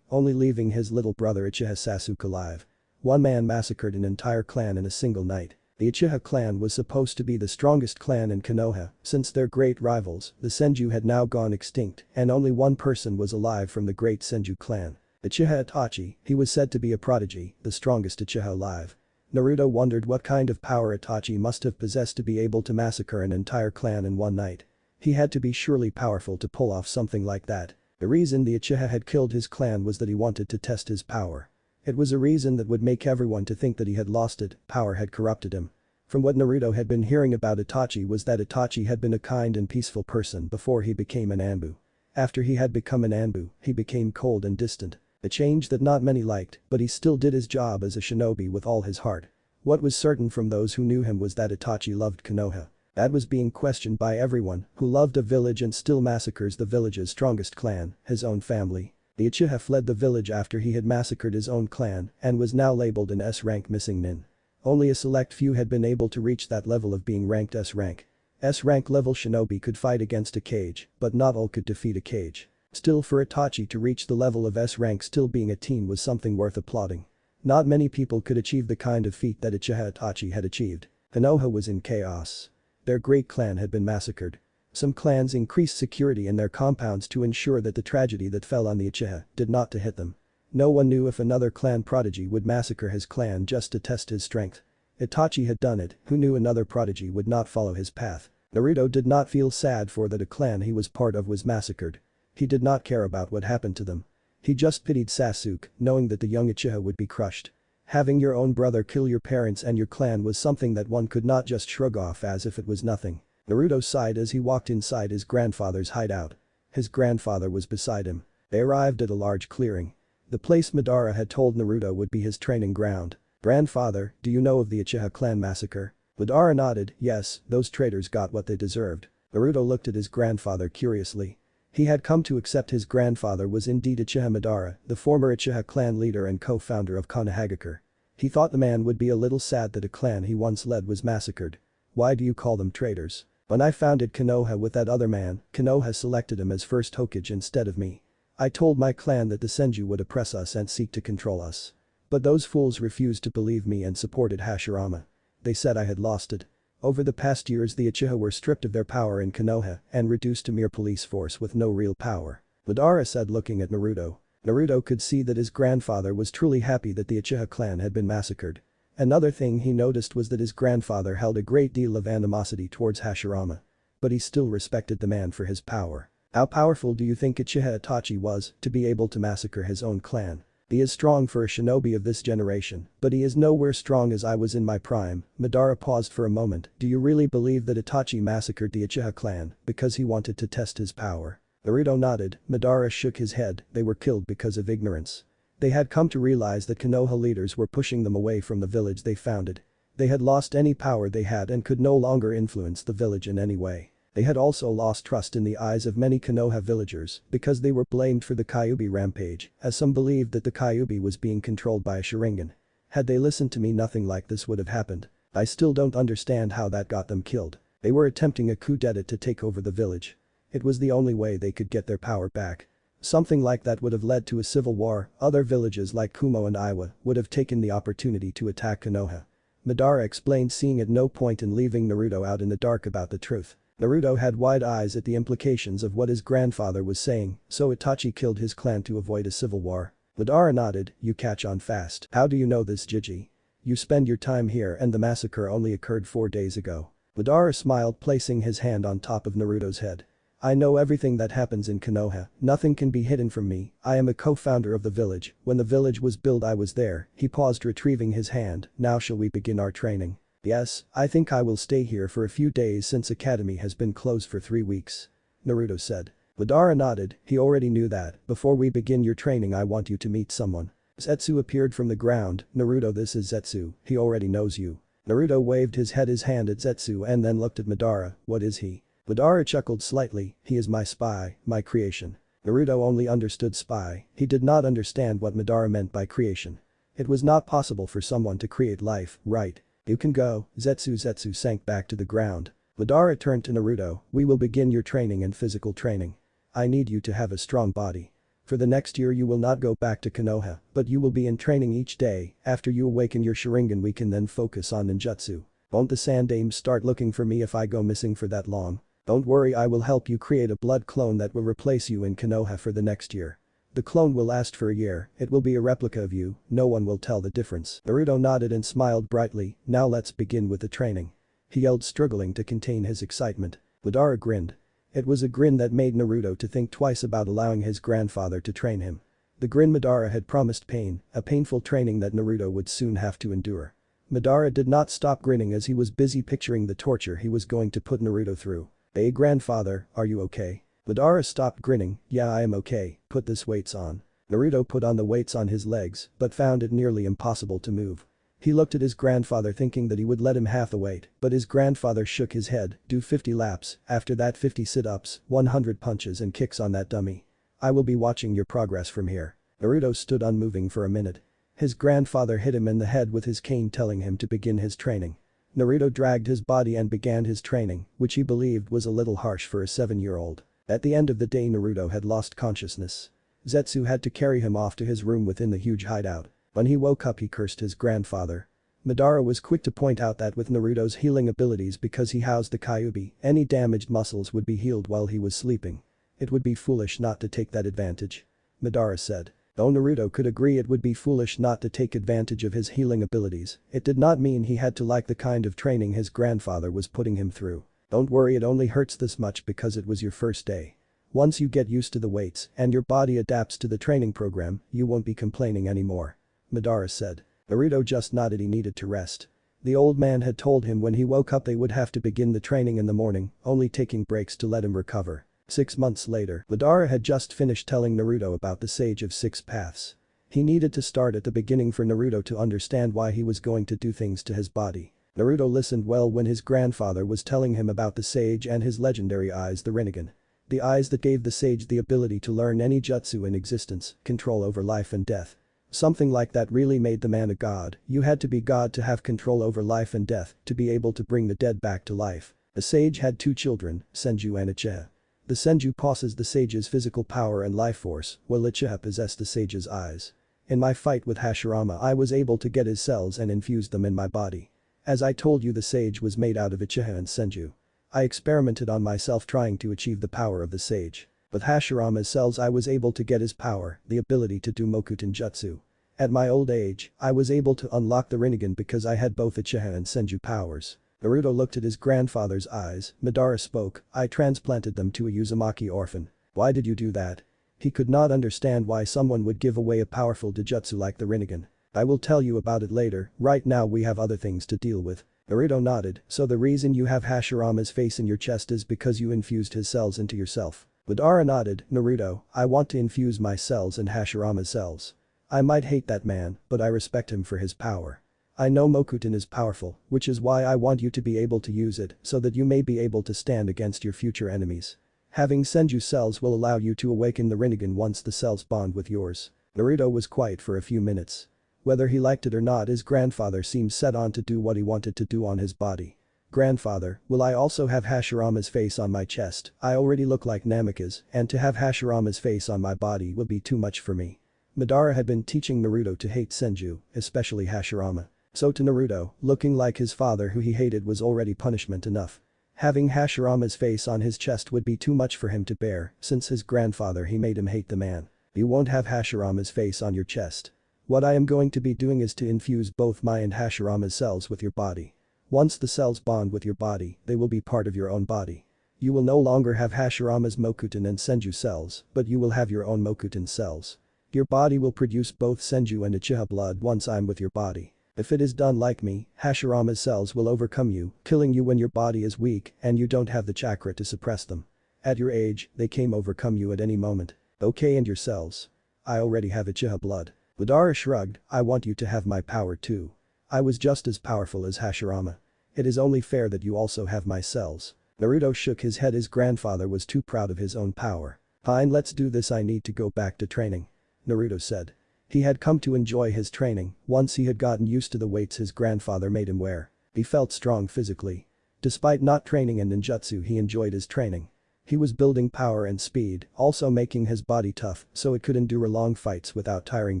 only leaving his little brother Uchiha Sasuke alive. One man massacred an entire clan in a single night. The Uchiha clan was supposed to be the strongest clan in Konoha, since their great rivals, the Senju, had now gone extinct and only one person was alive from the great Senju clan. Uchiha Itachi, he was said to be a prodigy, the strongest Uchiha alive. Naruto wondered what kind of power Itachi must have possessed to be able to massacre an entire clan in one night. He had to be surely powerful to pull off something like that. The reason the Uchiha had killed his clan was that he wanted to test his power. It was a reason that would make everyone to think that he had lost it, power had corrupted him. From what Naruto had been hearing about Itachi was that Itachi had been a kind and peaceful person before he became an Anbu. After he had become an Anbu, he became cold and distant. A change that not many liked, but he still did his job as a shinobi with all his heart. What was certain from those who knew him was that Itachi loved Konoha. That was being questioned by everyone who loved a village and still massacres the village's strongest clan, his own family. The Uchiha fled the village after he had massacred his own clan and was now labeled an S-rank missing nin. Only a select few had been able to reach that level of being ranked S-rank. S-rank level shinobi could fight against a Kage, but not all could defeat a Kage. Still, for Itachi to reach the level of S-rank still being a teen was something worth applauding. Not many people could achieve the kind of feat that Uchiha Itachi had achieved. Konoha was in chaos. Their great clan had been massacred. Some clans increased security in their compounds to ensure that the tragedy that fell on the Uchiha did not to hit them. No one knew if another clan prodigy would massacre his clan just to test his strength. Itachi had done it, who knew another prodigy would not follow his path. Naruto did not feel sad for that a clan he was part of was massacred. He did not care about what happened to them. He just pitied Sasuke, knowing that the young Uchiha would be crushed. Having your own brother kill your parents and your clan was something that one could not just shrug off as if it was nothing. Naruto sighed as he walked inside his grandfather's hideout. His grandfather was beside him. They arrived at a large clearing. The place Madara had told Naruto would be his training ground. "Grandfather, do you know of the Uchiha clan massacre?" Madara nodded, yes, those traitors got what they deserved. Naruto looked at his grandfather curiously. He had come to accept his grandfather was indeed Uchiha Madara, the former Uchiha clan leader and co-founder of Konohagakure. He thought the man would be a little sad that a clan he once led was massacred. "Why do you call them traitors? When I founded Konoha with that other man, Konoha selected him as first Hokage instead of me. I told my clan that the Senju would oppress us and seek to control us. But those fools refused to believe me and supported Hashirama. They said I had lost it. Over the past years the Uchiha were stripped of their power in Konoha and reduced to mere police force with no real power." Madara said, looking at Naruto. Naruto could see that his grandfather was truly happy that the Uchiha clan had been massacred. Another thing he noticed was that his grandfather held a great deal of animosity towards Hashirama. But he still respected the man for his power. How powerful do you think Uchiha Itachi was to be able to massacre his own clan? He is strong for a shinobi of this generation, but he is nowhere strong as I was in my prime. Madara paused for a moment. Do you really believe that Itachi massacred the Uchiha clan because he wanted to test his power? Naruto nodded. Madara shook his head. They were killed because of ignorance. They had come to realize that Konoha leaders were pushing them away from the village they founded. They had lost any power they had and could no longer influence the village in any way. They had also lost trust in the eyes of many Konoha villagers because they were blamed for the Kyuubi rampage, as some believed that the Kyuubi was being controlled by a sharingan. Had they listened to me, nothing like this would have happened. I still don't understand how that got them killed. They were attempting a coup d'etat to take over the village. It was the only way they could get their power back. Something like that would have led to a civil war. Other villages like Kumo and Iwa would have taken the opportunity to attack Konoha. Madara explained, seeing at no point in leaving Naruto out in the dark about the truth. Naruto had wide eyes at the implications of what his grandfather was saying, so Itachi killed his clan to avoid a civil war. Madara nodded. You catch on fast. How do you know this, Jiji? You spend your time here and the massacre only occurred 4 days ago. Madara smiled, placing his hand on top of Naruto's head. I know everything that happens in Konoha, nothing can be hidden from me. I am a co-founder of the village. When the village was built I was there. He paused, retrieving his hand. Now shall we begin our training? Yes, I think I will stay here for a few days since academy has been closed for 3 weeks. Naruto said. Madara nodded. He already knew that. Before we begin your training I want you to meet someone. Zetsu appeared from the ground. Naruto, this is Zetsu, he already knows you. Naruto waved his hand at Zetsu and then looked at Madara. What is he? Madara chuckled slightly. He is my spy, my creation. Naruto only understood spy, he did not understand what Madara meant by creation. It was not possible for someone to create life, right? You can go, Zetsu sank back to the ground. Madara turned to Naruto, we will begin your training and physical training. I need you to have a strong body. For the next year you will not go back to Konoha, but you will be in training each day, after you awaken your Sharingan we can then focus on ninjutsu. Won't the Sandaime start looking for me if I go missing for that long? Don't worry, I will help you create a blood clone that will replace you in Konoha for the next year. The clone will last for a year, it will be a replica of you, no one will tell the difference. Naruto nodded and smiled brightly, now let's begin with the training. He yelled, struggling to contain his excitement. Madara grinned. It was a grin that made Naruto to think twice about allowing his grandfather to train him. The grin Madara had promised pain, a painful training that Naruto would soon have to endure. Madara did not stop grinning as he was busy picturing the torture he was going to put Naruto through. Hey grandfather, are you okay? Madara stopped grinning, yeah I am okay, put this weights on. Naruto put on the weights on his legs, but found it nearly impossible to move. He looked at his grandfather thinking that he would let him half the weight, but his grandfather shook his head, do 50 laps, after that 50 sit-ups, 100 punches and kicks on that dummy. I will be watching your progress from here. Naruto stood unmoving for a minute. His grandfather hit him in the head with his cane telling him to begin his training. Naruto dragged his body and began his training, which he believed was a little harsh for a 7-year-old. At the end of the day Naruto had lost consciousness. Zetsu had to carry him off to his room within the huge hideout. When he woke up he cursed his grandfather. Madara was quick to point out that with Naruto's healing abilities because he housed the Kyuubi, any damaged muscles would be healed while he was sleeping. It would be foolish not to take that advantage. Madara said. Though Naruto could agree it would be foolish not to take advantage of his healing abilities, it did not mean he had to like the kind of training his grandfather was putting him through. Don't worry, it only hurts this much because it was your first day. Once you get used to the weights and your body adapts to the training program, you won't be complaining anymore. Madara said. Naruto just nodded, he needed to rest. The old man had told him when he woke up they would have to begin the training in the morning, only taking breaks to let him recover. 6 months later, Madara had just finished telling Naruto about the Sage of Six Paths. He needed to start at the beginning for Naruto to understand why he was going to do things to his body. Naruto listened well when his grandfather was telling him about the Sage and his legendary eyes, the Rinnegan. The eyes that gave the Sage the ability to learn any jutsu in existence, control over life and death. Something like that really made the man a god, you had to be god to have control over life and death, to be able to bring the dead back to life. The Sage had 2 children, Senju and Uchiha. The Senju possessed the Sage's physical power and life force, while Uchiha possessed the Sage's eyes. In my fight with Hashirama I was able to get his cells and infuse them in my body. As I told you, the Sage was made out of Uchiha and Senju. I experimented on myself trying to achieve the power of the Sage. With Hashirama's cells I was able to get his power, the ability to do Mokuton Jutsu. At my old age, I was able to unlock the Rinnegan because I had both Uchiha and Senju powers. Naruto looked at his grandfather's eyes, Madara spoke, I transplanted them to a Uzumaki orphan. Why did you do that? He could not understand why someone would give away a powerful Dojutsu like the Rinnegan. I will tell you about it later, right now we have other things to deal with. Naruto nodded, so the reason you have Hashirama's face in your chest is because you infused his cells into yourself. Madara nodded, Naruto, I want to infuse my cells in Hashirama's cells. I might hate that man, but I respect him for his power. I know Mokuton is powerful, which is why I want you to be able to use it so that you may be able to stand against your future enemies. Having Senju cells will allow you to awaken the Rinnegan once the cells bond with yours. Naruto was quiet for a few minutes. Whether he liked it or not, his grandfather seemed set on to do what he wanted to do on his body. Grandfather, will I also have Hashirama's face on my chest? I already look like Namikaze, and to have Hashirama's face on my body will be too much for me. Madara had been teaching Naruto to hate Senju, especially Hashirama. So to Naruto, looking like his father who he hated was already punishment enough. Having Hashirama's face on his chest would be too much for him to bear, since his grandfather he made him hate the man. You won't have Hashirama's face on your chest. What I am going to be doing is to infuse both my and Hashirama's cells with your body. Once the cells bond with your body, they will be part of your own body. You will no longer have Hashirama's Mokuton and Senju cells, but you will have your own Mokuton cells. Your body will produce both Senju and Uchiha blood once I'm with your body. If it is done like me, Hashirama's cells will overcome you, killing you when your body is weak and you don't have the chakra to suppress them. At your age, they can overcome you at any moment. Okay, and your cells? I already have Uchiha blood. Madara shrugged, I want you to have my power too. I was just as powerful as Hashirama. It is only fair that you also have my cells. Naruto shook his head, his grandfather was too proud of his own power. "Fine, let's do this, I need to go back to training," Naruto said. He had come to enjoy his training once he had gotten used to the weights his grandfather made him wear. He felt strong physically. Despite not training in ninjutsu, he enjoyed his training. He was building power and speed, also making his body tough so it could endure long fights without tiring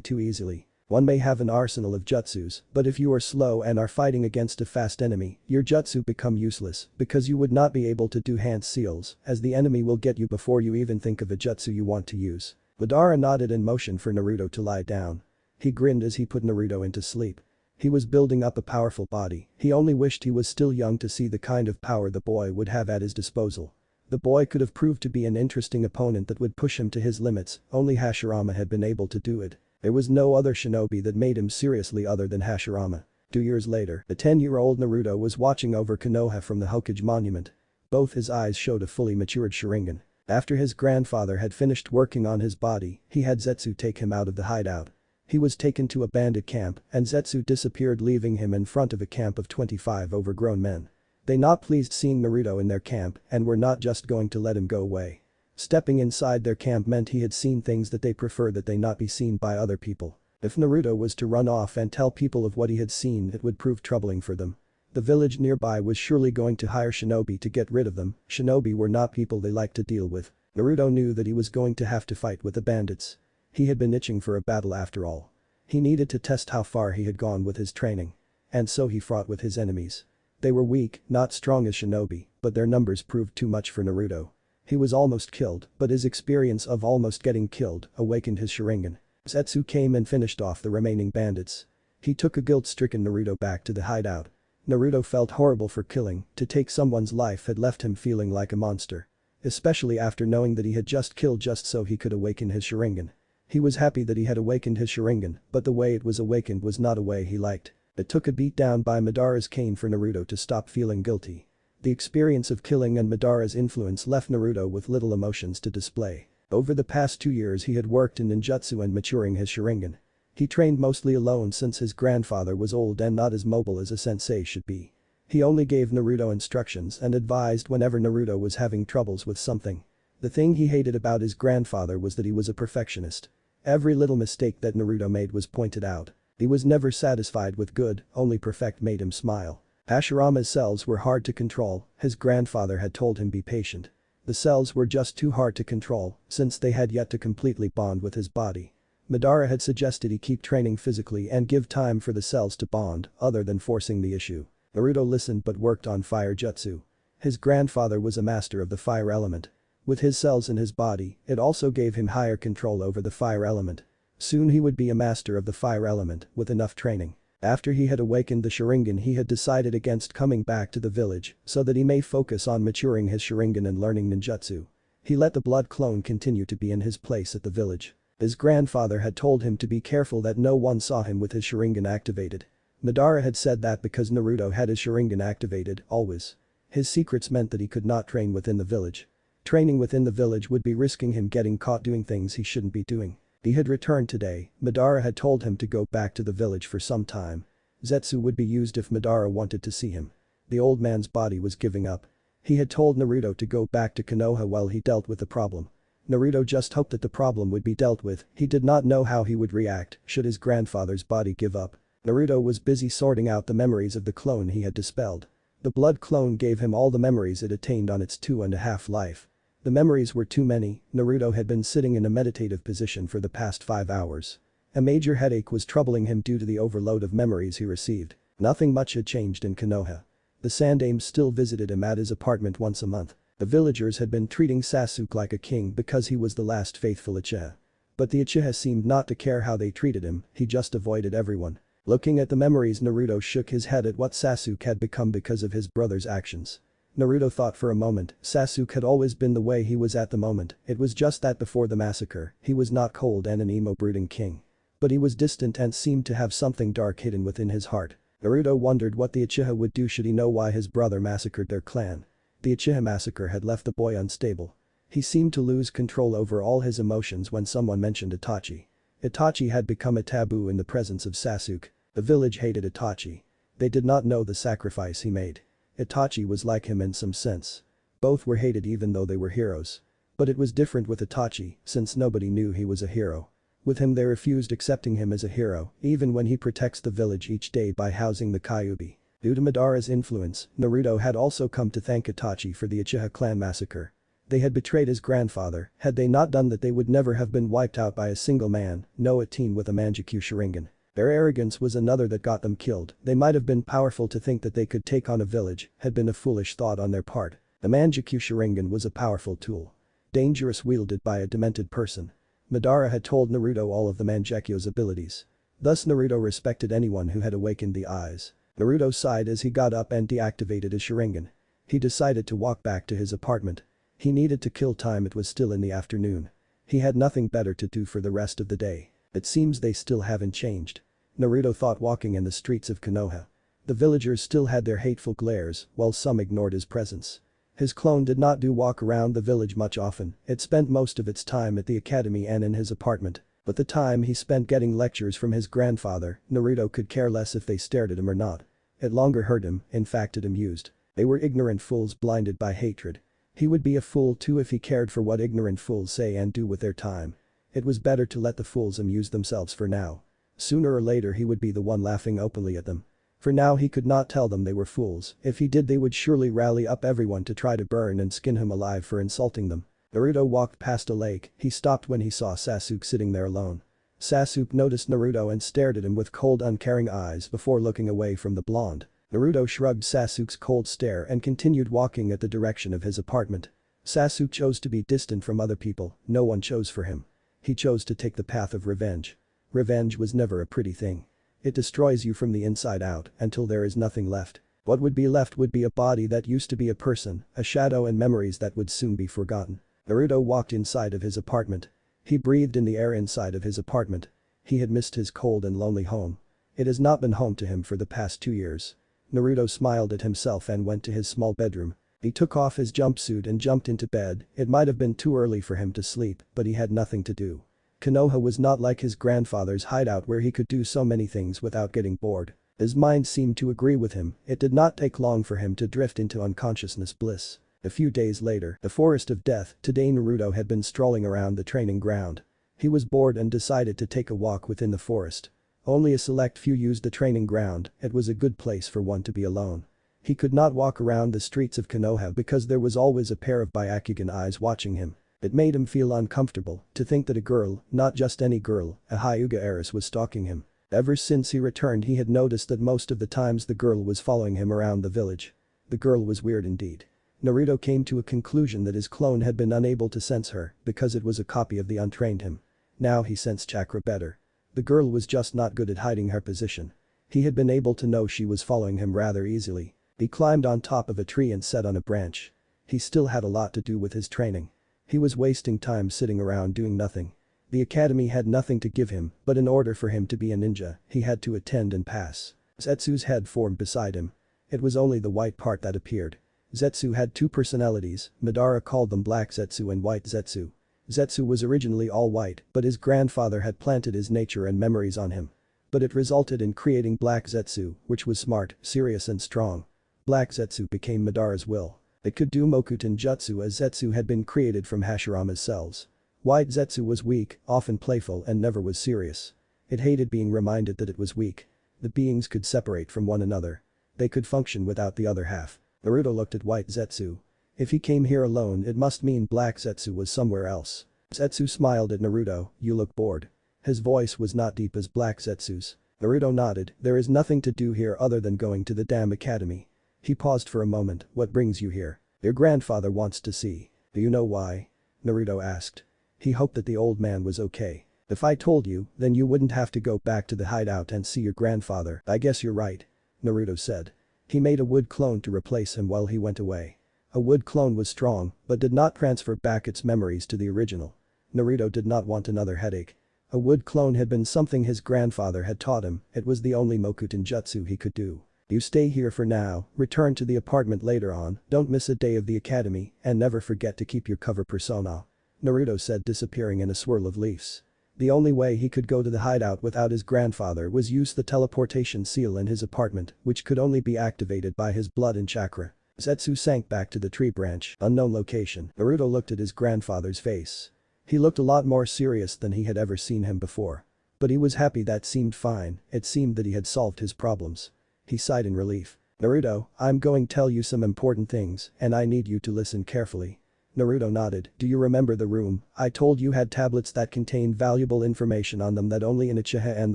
too easily. One may have an arsenal of jutsus, but if you are slow and are fighting against a fast enemy, your jutsu become useless because you would not be able to do hand seals as the enemy will get you before you even think of a jutsu you want to use. Madara nodded in motion for Naruto to lie down. He grinned as he put Naruto into sleep. He was building up a powerful body. He only wished he was still young to see the kind of power the boy would have at his disposal. The boy could have proved to be an interesting opponent that would push him to his limits, only Hashirama had been able to do it. There was no other shinobi that made him seriously other than Hashirama. 2 years later, the 10-year-old Naruto was watching over Konoha from the Hokage monument. Both his eyes showed a fully matured Sharingan. After his grandfather had finished working on his body, he had Zetsu take him out of the hideout. He was taken to a bandit camp and Zetsu disappeared, leaving him in front of a camp of 25 overgrown men. They not pleased seeing Naruto in their camp and were not just going to let him go away. Stepping inside their camp meant he had seen things that they preferred that they not be seen by other people. If Naruto was to run off and tell people of what he had seen, it would prove troubling for them. The village nearby was surely going to hire shinobi to get rid of them. Shinobi were not people they liked to deal with. Naruto knew that he was going to have to fight with the bandits. He had been itching for a battle after all. He needed to test how far he had gone with his training. And so he fought with his enemies. They were weak, not strong as shinobi, but their numbers proved too much for Naruto. He was almost killed, but his experience of almost getting killed awakened his Sharingan. Zetsu came and finished off the remaining bandits. He took a guilt-stricken Naruto back to the hideout. Naruto felt horrible for killing. To take someone's life had left him feeling like a monster. Especially after knowing that he had just killed just so he could awaken his Sharingan. He was happy that he had awakened his Sharingan, but the way it was awakened was not a way he liked. It took a beatdown by Madara's cane for Naruto to stop feeling guilty. The experience of killing and Madara's influence left Naruto with little emotions to display. Over the past 2 years he had worked in ninjutsu and maturing his Sharingan. He trained mostly alone since his grandfather was old and not as mobile as a sensei should be. He only gave Naruto instructions and advised whenever Naruto was having troubles with something. The thing he hated about his grandfather was that he was a perfectionist. Every little mistake that Naruto made was pointed out. He was never satisfied with good, only perfect made him smile. Hashirama's cells were hard to control, his grandfather had told him be patient. The cells were just too hard to control since they had yet to completely bond with his body. Madara had suggested he keep training physically and give time for the cells to bond other than forcing the issue. Naruto listened but worked on fire jutsu. His grandfather was a master of the fire element. With his cells in his body, it also gave him higher control over the fire element. Soon he would be a master of the fire element with enough training. After he had awakened the Sharingan, he had decided against coming back to the village so that he may focus on maturing his Sharingan and learning ninjutsu. He let the blood clone continue to be in his place at the village. His grandfather had told him to be careful that no one saw him with his Sharingan activated. Madara had said that because Naruto had his Sharingan activated, always. His secrets meant that he could not train within the village. Training within the village would be risking him getting caught doing things he shouldn't be doing. He had returned today. Madara had told him to go back to the village for some time. Zetsu would be used if Madara wanted to see him. The old man's body was giving up. He had told Naruto to go back to Konoha while he dealt with the problem. Naruto just hoped that the problem would be dealt with. He did not know how he would react should his grandfather's body give up. Naruto was busy sorting out the memories of the clone he had dispelled. The blood clone gave him all the memories it attained on its 2.5 life. The memories were too many. Naruto had been sitting in a meditative position for the past 5 hours. A major headache was troubling him due to the overload of memories he received. Nothing much had changed in Konoha. The Sandames still visited him at his apartment once a month. The villagers had been treating Sasuke like a king because he was the last faithful Uchiha. But the Uchiha seemed not to care how they treated him, he just avoided everyone. Looking at the memories, Naruto shook his head at what Sasuke had become because of his brother's actions. Naruto thought for a moment. Sasuke had always been the way he was at the moment, it was just that before the massacre, he was not cold and an emo-brooding king. But he was distant and seemed to have something dark hidden within his heart. Naruto wondered what the Uchiha would do should he know why his brother massacred their clan. The Uchiha massacre had left the boy unstable. He seemed to lose control over all his emotions when someone mentioned Itachi. Itachi had become a taboo in the presence of Sasuke. The village hated Itachi. They did not know the sacrifice he made. Itachi was like him in some sense. Both were hated even though they were heroes. But it was different with Itachi, since nobody knew he was a hero. With him they refused accepting him as a hero, even when he protects the village each day by housing the Kyuubi. Due to Madara's influence, Naruto had also come to thank Itachi for the Uchiha clan massacre. They had betrayed his grandfather, had they not done that they would never have been wiped out by a single man, no a teen with a mangekyou sharingan. Their arrogance was another that got them killed. They might have been powerful to think that they could take on a village, had been a foolish thought on their part. The mangekyou sharingan was a powerful tool. Dangerous, wielded by a demented person. Madara had told Naruto all of the mangekyou's abilities. Thus Naruto respected anyone who had awakened the eyes. Naruto sighed as he got up and deactivated his sharingan. He decided to walk back to his apartment. He needed to kill time, it was still in the afternoon. He had nothing better to do for the rest of the day. It seems they still haven't changed. Naruto thought, walking in the streets of Konoha. The villagers still had their hateful glares, while some ignored his presence. His clone did not do walk around the village much often, it spent most of its time at the academy and in his apartment. But the time he spent getting lectures from his grandfather, Naruto could care less if they stared at him or not. It longer hurt him, in fact it amused. They were ignorant fools blinded by hatred. He would be a fool too if he cared for what ignorant fools say and do with their time. It was better to let the fools amuse themselves for now. Sooner or later he would be the one laughing openly at them. For now he could not tell them they were fools, if he did they would surely rally up everyone to try to burn and skin him alive for insulting them. Naruto walked past a lake, he stopped when he saw Sasuke sitting there alone. Sasuke noticed Naruto and stared at him with cold uncaring eyes before looking away from the blonde. Naruto shrugged Sasuke's cold stare and continued walking at the direction of his apartment. Sasuke chose to be distant from other people, no one chose for him. He chose to take the path of revenge. Revenge was never a pretty thing. It destroys you from the inside out until there is nothing left. What would be left would be a body that used to be a person, a shadow and memories that would soon be forgotten. Naruto walked inside of his apartment. He breathed in the air inside of his apartment. He had missed his cold and lonely home. It has not been home to him for the past 2 years. Naruto smiled at himself and went to his small bedroom. He took off his jumpsuit and jumped into bed. It might have been too early for him to sleep, but he had nothing to do. Konoha was not like his grandfather's hideout where he could do so many things without getting bored. His mind seemed to agree with him, it did not take long for him to drift into unconsciousness bliss. A few days later, the Forest of Death, today Naruto had been strolling around the training ground. He was bored and decided to take a walk within the forest. Only a select few used the training ground, it was a good place for one to be alone. He could not walk around the streets of Konoha because there was always a pair of Byakugan eyes watching him. It made him feel uncomfortable to think that a girl, not just any girl, a Hyuga heiress was stalking him. Ever since he returned he had noticed that most of the times the girl was following him around the village. The girl was weird indeed. Naruto came to a conclusion that his clone had been unable to sense her because it was a copy of the untrained him. Now he sensed chakra better. The girl was just not good at hiding her position. He had been able to know she was following him rather easily. He climbed on top of a tree and sat on a branch. He still had a lot to do with his training. He was wasting time sitting around doing nothing. The academy had nothing to give him, but in order for him to be a ninja, he had to attend and pass. Zetsu's head formed beside him. It was only the white part that appeared. Zetsu had 2 personalities, Madara called them Black Zetsu and White Zetsu. Zetsu was originally all white, but his grandfather had planted his nature and memories on him. But it resulted in creating Black Zetsu, which was smart, serious and strong. Black Zetsu became Madara's will. It could do Mokuton Jutsu as Zetsu had been created from Hashirama's cells. White Zetsu was weak, often playful and never was serious. It hated being reminded that it was weak. The beings could separate from one another. They could function without the other half. Naruto looked at White Zetsu. If he came here alone it must mean Black Zetsu was somewhere else. Zetsu smiled at Naruto, you look bored. His voice was not deep as Black Zetsu's. Naruto nodded, there is nothing to do here other than going to the damn academy. He paused for a moment, what brings you here? Your grandfather wants to see. Do you know why? Naruto asked. He hoped that the old man was okay. If I told you, then you wouldn't have to go back to the hideout and see your grandfather. I guess you're right. Naruto said. He made a wood clone to replace him while he went away. A wood clone was strong, but did not transfer back its memories to the original. Naruto did not want another headache. A wood clone had been something his grandfather had taught him, it was the only Mokuton Jutsu he could do. You stay here for now, return to the apartment later on, don't miss a day of the academy, and never forget to keep your cover persona. Naruto said, disappearing in a swirl of leaves. The only way he could go to the hideout without his grandfather was use the teleportation seal in his apartment, which could only be activated by his blood and chakra. Zetsu sank back to the tree branch, unknown location. Naruto looked at his grandfather's face. He looked a lot more serious than he had ever seen him before. But he was happy that seemed fine, it seemed that he had solved his problems. He sighed in relief. Naruto, I'm going to tell you some important things, and I need you to listen carefully. Naruto nodded. Do you remember the room I told you had tablets that contained valuable information on them that only an Uchiha and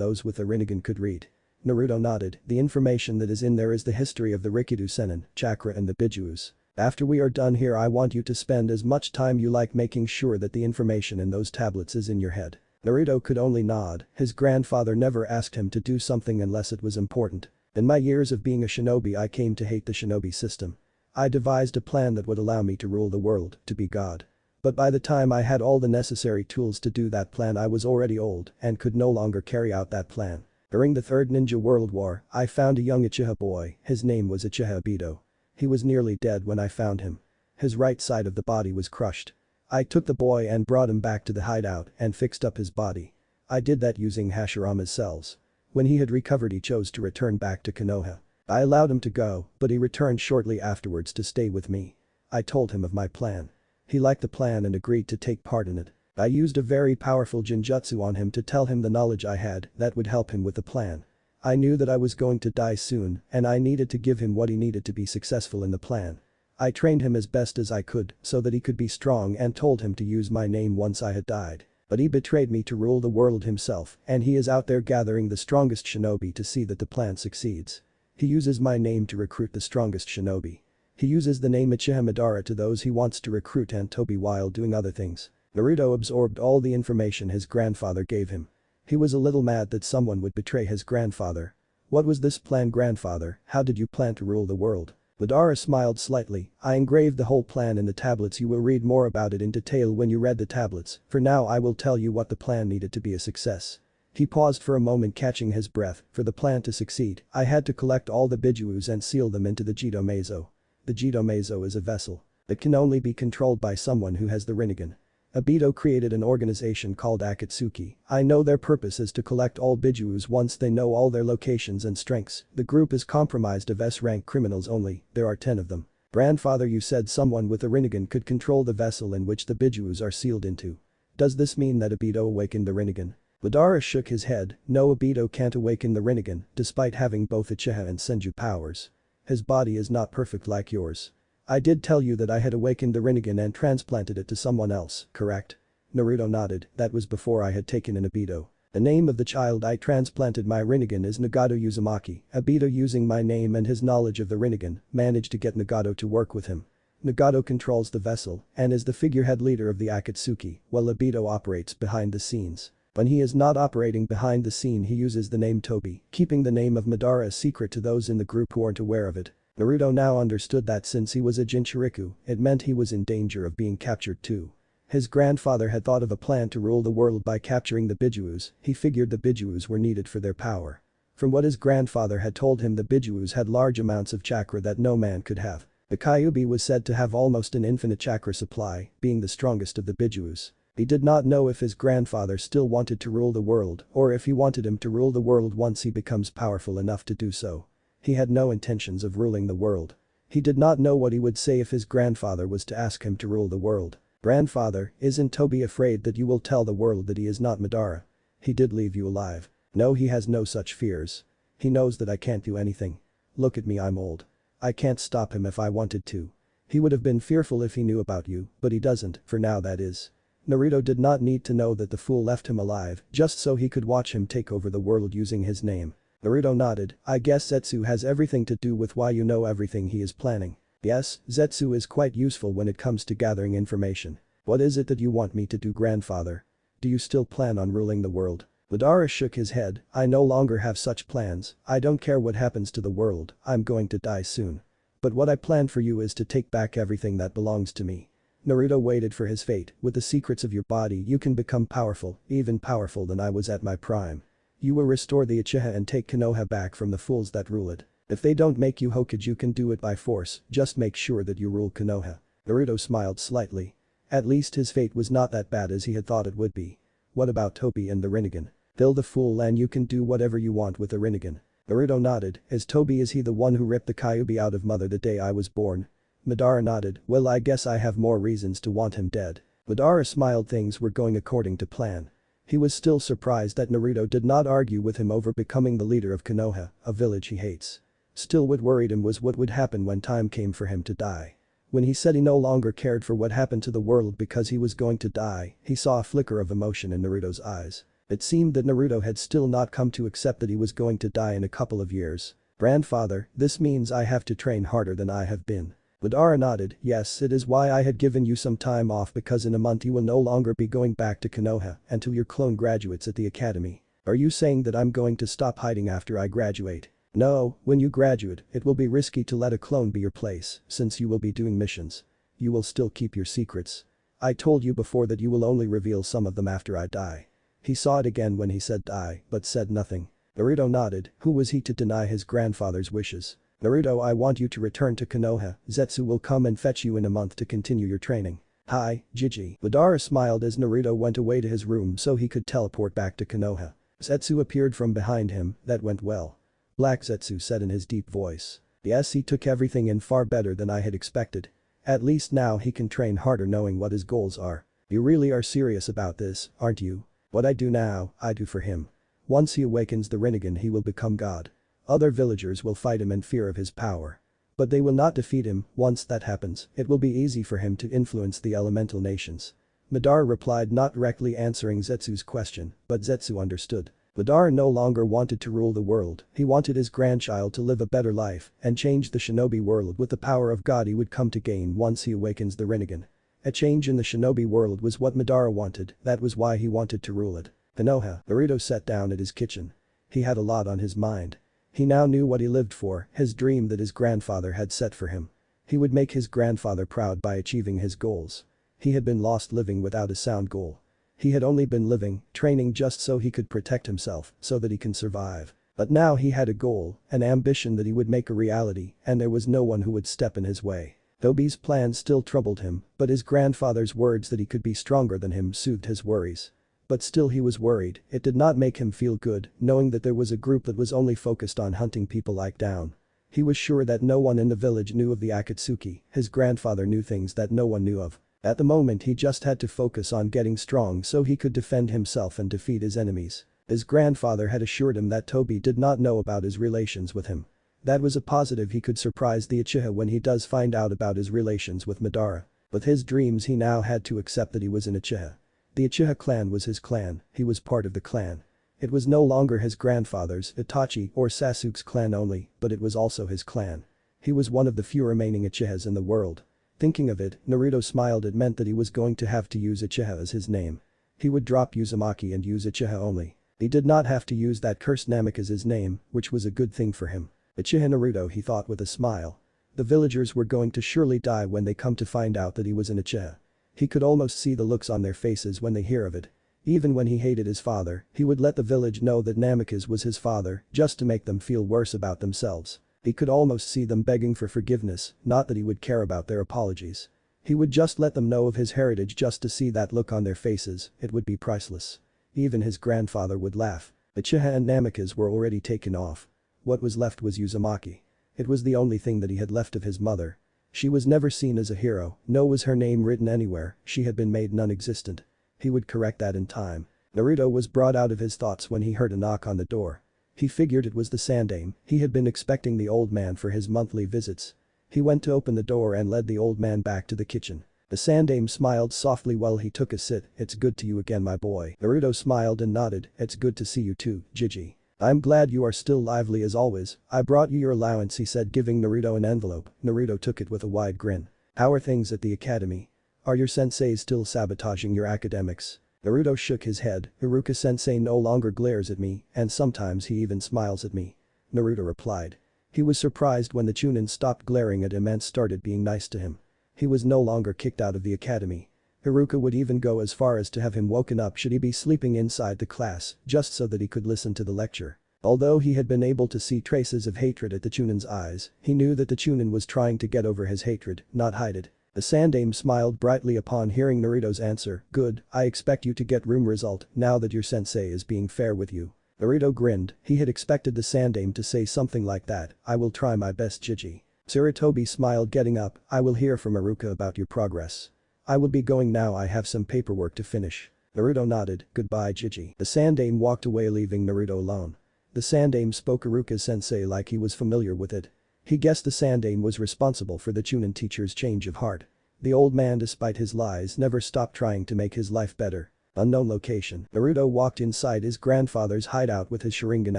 those with a Rinnegan could read? Naruto nodded. The information that is in there is the history of the Rikido Sennin, chakra and the Bijus. After we are done here I want you to spend as much time you like making sure that the information in those tablets is in your head. Naruto could only nod, his grandfather never asked him to do something unless it was important. In my years of being a shinobi I came to hate the shinobi system. I devised a plan that would allow me to rule the world, to be God. But by the time I had all the necessary tools to do that plan I was already old and could no longer carry out that plan. During the Third Ninja World War, I found a young Uchiha boy, his name was Uchiha Obito. He was nearly dead when I found him. His right side of the body was crushed. I took the boy and brought him back to the hideout and fixed up his body. I did that using Hashirama's cells. When he had recovered he chose to return back to Konoha. I allowed him to go, but he returned shortly afterwards to stay with me. I told him of my plan. He liked the plan and agreed to take part in it. I used a very powerful genjutsu on him to tell him the knowledge I had that would help him with the plan. I knew that I was going to die soon and I needed to give him what he needed to be successful in the plan. I trained him as best as I could so that he could be strong and told him to use my name once I had died. But he betrayed me to rule the world himself and he is out there gathering the strongest shinobi to see that the plan succeeds. He uses my name to recruit the strongest shinobi. He uses the name Uchiha Madara to those he wants to recruit and Toby while doing other things. Naruto absorbed all the information his grandfather gave him. He was a little mad that someone would betray his grandfather. What was this plan, grandfather? How did you plan to rule the world? Madara smiled slightly. I engraved the whole plan in the tablets. You will read more about it in detail when you read the tablets. For now I will tell you what the plan needed to be a success. He paused for a moment, catching his breath. For the plan to succeed, I had to collect all the Bijus and seal them into the Jido Meizo. The Jido Meizo is a vessel that can only be controlled by someone who has the Rinnegan. Obito created an organization called Akatsuki. I know their purpose is to collect all Bijus once they know all their locations and strengths. The group is comprised of S-rank criminals only, there are 10 of them. Grandfather, you said someone with a Rinnegan could control the vessel in which the Bijus are sealed into. Does this mean that Obito awakened the Rinnegan? Madara shook his head. No, Obito can't awaken the Rinnegan despite having both Uchiha and Senju powers. His body is not perfect like yours. I did tell you that I had awakened the Rinnegan and transplanted it to someone else, correct? Naruto nodded. That was before I had taken in Obito. The name of the child I transplanted my Rinnegan is Nagato Uzumaki. Obito, using my name and his knowledge of the Rinnegan, managed to get Nagato to work with him. Nagato controls the vessel and is the figurehead leader of the Akatsuki, while Obito operates behind the scenes. When he is not operating behind the scene he uses the name Toby, keeping the name of Madara a secret to those in the group who aren't aware of it. Naruto now understood that since he was a Jinchuriku, it meant he was in danger of being captured too. His grandfather had thought of a plan to rule the world by capturing the Bijus. He figured the Bijus were needed for their power. From what his grandfather had told him, the Bijus had large amounts of chakra that no man could have. The Kyuubi was said to have almost an infinite chakra supply, being the strongest of the Bijus. He did not know if his grandfather still wanted to rule the world or if he wanted him to rule the world once he becomes powerful enough to do so. He had no intentions of ruling the world. He did not know what he would say if his grandfather was to ask him to rule the world. Grandfather, isn't Toby afraid that you will tell the world that he is not Madara? He did leave you alive. No, he has no such fears. He knows that I can't do anything. Look at me, I'm old. I can't stop him if I wanted to. He would have been fearful if he knew about you, but he doesn't, for now that is. Naruto did not need to know that the fool left him alive just so he could watch him take over the world using his name. Naruto nodded. I guess Zetsu has everything to do with why you know everything he is planning. Yes, Zetsu is quite useful when it comes to gathering information. What is it that you want me to do, grandfather? Do you still plan on ruling the world? Madara shook his head. I no longer have such plans. I don't care what happens to the world, I'm going to die soon. But what I plan for you is to take back everything that belongs to me. Naruto waited for his fate. With the secrets of your body you can become powerful, even powerful than I was at my prime. You will restore the Uchiha and take Konoha back from the fools that rule it. If they don't make you Hokage you can do it by force, just make sure that you rule Konoha. Naruto smiled slightly. At least his fate was not that bad as he had thought it would be. What about Toby and the Rinnegan? They'll the fool and you can do whatever you want with the Rinnegan. Naruto nodded. Is he the one who ripped the Kyuubi out of mother the day I was born? Madara nodded. Well, I guess I have more reasons to want him dead. Madara smiled. Things were going according to plan. He was still surprised that Naruto did not argue with him over becoming the leader of Konoha, a village he hates. Still, what worried him was what would happen when time came for him to die. When he said he no longer cared for what happened to the world because he was going to die, he saw a flicker of emotion in Naruto's eyes. It seemed that Naruto had still not come to accept that he was going to die in a couple of years. Grandfather, this means I have to train harder than I have been. Madara nodded. Yes, it is why I had given you some time off, because in a month you will no longer be going back to Konoha until your clone graduates at the academy. Are you saying that I'm going to stop hiding after I graduate? No, when you graduate, it will be risky to let a clone be your place, since you will be doing missions. You will still keep your secrets. I told you before that you will only reveal some of them after I die. He saw it again when he said die, but said nothing. Naruto nodded. Who was he to deny his grandfather's wishes? Naruto, I want you to return to Konoha. Zetsu will come and fetch you in a month to continue your training. Hi, Gigi. Madara smiled as Naruto went away to his room so he could teleport back to Konoha. Zetsu appeared from behind him. That went well. Black, Zetsu said in his deep voice. Yes, he took everything in far better than I had expected. At least now he can train harder knowing what his goals are. You really are serious about this, aren't you? What I do now, I do for him. Once he awakens the Rinnegan, he will become God. Other villagers will fight him in fear of his power. But they will not defeat him. Once that happens, it will be easy for him to influence the elemental nations. Madara replied, not directly answering Zetsu's question, but Zetsu understood. Madara no longer wanted to rule the world, he wanted his grandchild to live a better life and change the shinobi world with the power of God he would come to gain once he awakens the Rinnegan. A change in the shinobi world was what Madara wanted, that was why he wanted to rule it. Konoha. Naruto sat down at his kitchen. He had a lot on his mind. He now knew what he lived for, his dream that his grandfather had set for him. He would make his grandfather proud by achieving his goals. He had been lost living without a sound goal. He had only been living, training just so he could protect himself, so that he can survive. But now he had a goal, an ambition that he would make a reality, and there was no one who would step in his way. Tobi's plans still troubled him, but his grandfather's words that he could be stronger than him soothed his worries. But still he was worried. It did not make him feel good, knowing that there was a group that was only focused on hunting people like down. He was sure that no one in the village knew of the Akatsuki, his grandfather knew things that no one knew of. At the moment he just had to focus on getting strong so he could defend himself and defeat his enemies. His grandfather had assured him that Tobi did not know about his relations with him. That was a positive. He could surprise the Uchiha when he does find out about his relations with Madara. With his dreams he now had to accept that he was an Uchiha. The Uchiha clan was his clan, he was part of the clan. It was no longer his grandfather's, Itachi or Sasuke's clan only, but it was also his clan. He was one of the few remaining Uchihas in the world. Thinking of it, Naruto smiled. It meant that he was going to have to use Uchiha as his name. He would drop Uzumaki and use Uchiha only. He did not have to use that cursed Namek as his name, which was a good thing for him. Uchiha Naruto, he thought with a smile. The villagers were going to surely die when they come to find out that he was an Uchiha. He could almost see the looks on their faces when they hear of it. Even when he hated his father, he would let the village know that Namikaze was his father, just to make them feel worse about themselves. He could almost see them begging for forgiveness, not that he would care about their apologies. He would just let them know of his heritage just to see that look on their faces, it would be priceless. Even his grandfather would laugh. Uchiha and Namikaze were already taken off. What was left was Uzumaki. It was the only thing that he had left of his mother. She was never seen as a hero, nor was her name written anywhere, she had been made non-existent. He would correct that in time. Naruto was brought out of his thoughts when he heard a knock on the door. He figured it was the Sandaime. He had been expecting the old man for his monthly visits. He went to open the door and led the old man back to the kitchen. The Sandaime smiled softly while he took a sit. It's good to you again, my boy. Naruto smiled and nodded. It's good to see you too, Gigi. I'm glad you are still lively as always. I brought you your allowance, he said, giving Naruto an envelope. Naruto took it with a wide grin. How are things at the academy? Are your senseis still sabotaging your academics? Naruto shook his head. Iruka-sensei no longer glares at me, and sometimes he even smiles at me. Naruto replied. He was surprised when the chunin stopped glaring at him and started being nice to him. He was no longer kicked out of the academy. Iruka would even go as far as to have him woken up should he be sleeping inside the class, just so that he could listen to the lecture. Although he had been able to see traces of hatred at the chunin's eyes, he knew that the chunin was trying to get over his hatred, not hide it. The Sandaime smiled brightly upon hearing Naruto's answer. Good, I expect you to get room result now that your sensei is being fair with you. Naruto grinned, he had expected the Sandaime to say something like that, I will try my best Jiji. Sarutobi smiled getting up, I will hear from Iruka about your progress. I will be going now, I have some paperwork to finish. Naruto nodded, goodbye Jiji. The Sandaime walked away leaving Naruto alone. The Sandaime spoke Iruka's sensei like he was familiar with it. He guessed the Sandaime was responsible for the chunin teacher's change of heart. The old man, despite his lies, never stopped trying to make his life better. Unknown location. Naruto walked inside his grandfather's hideout with his sharingan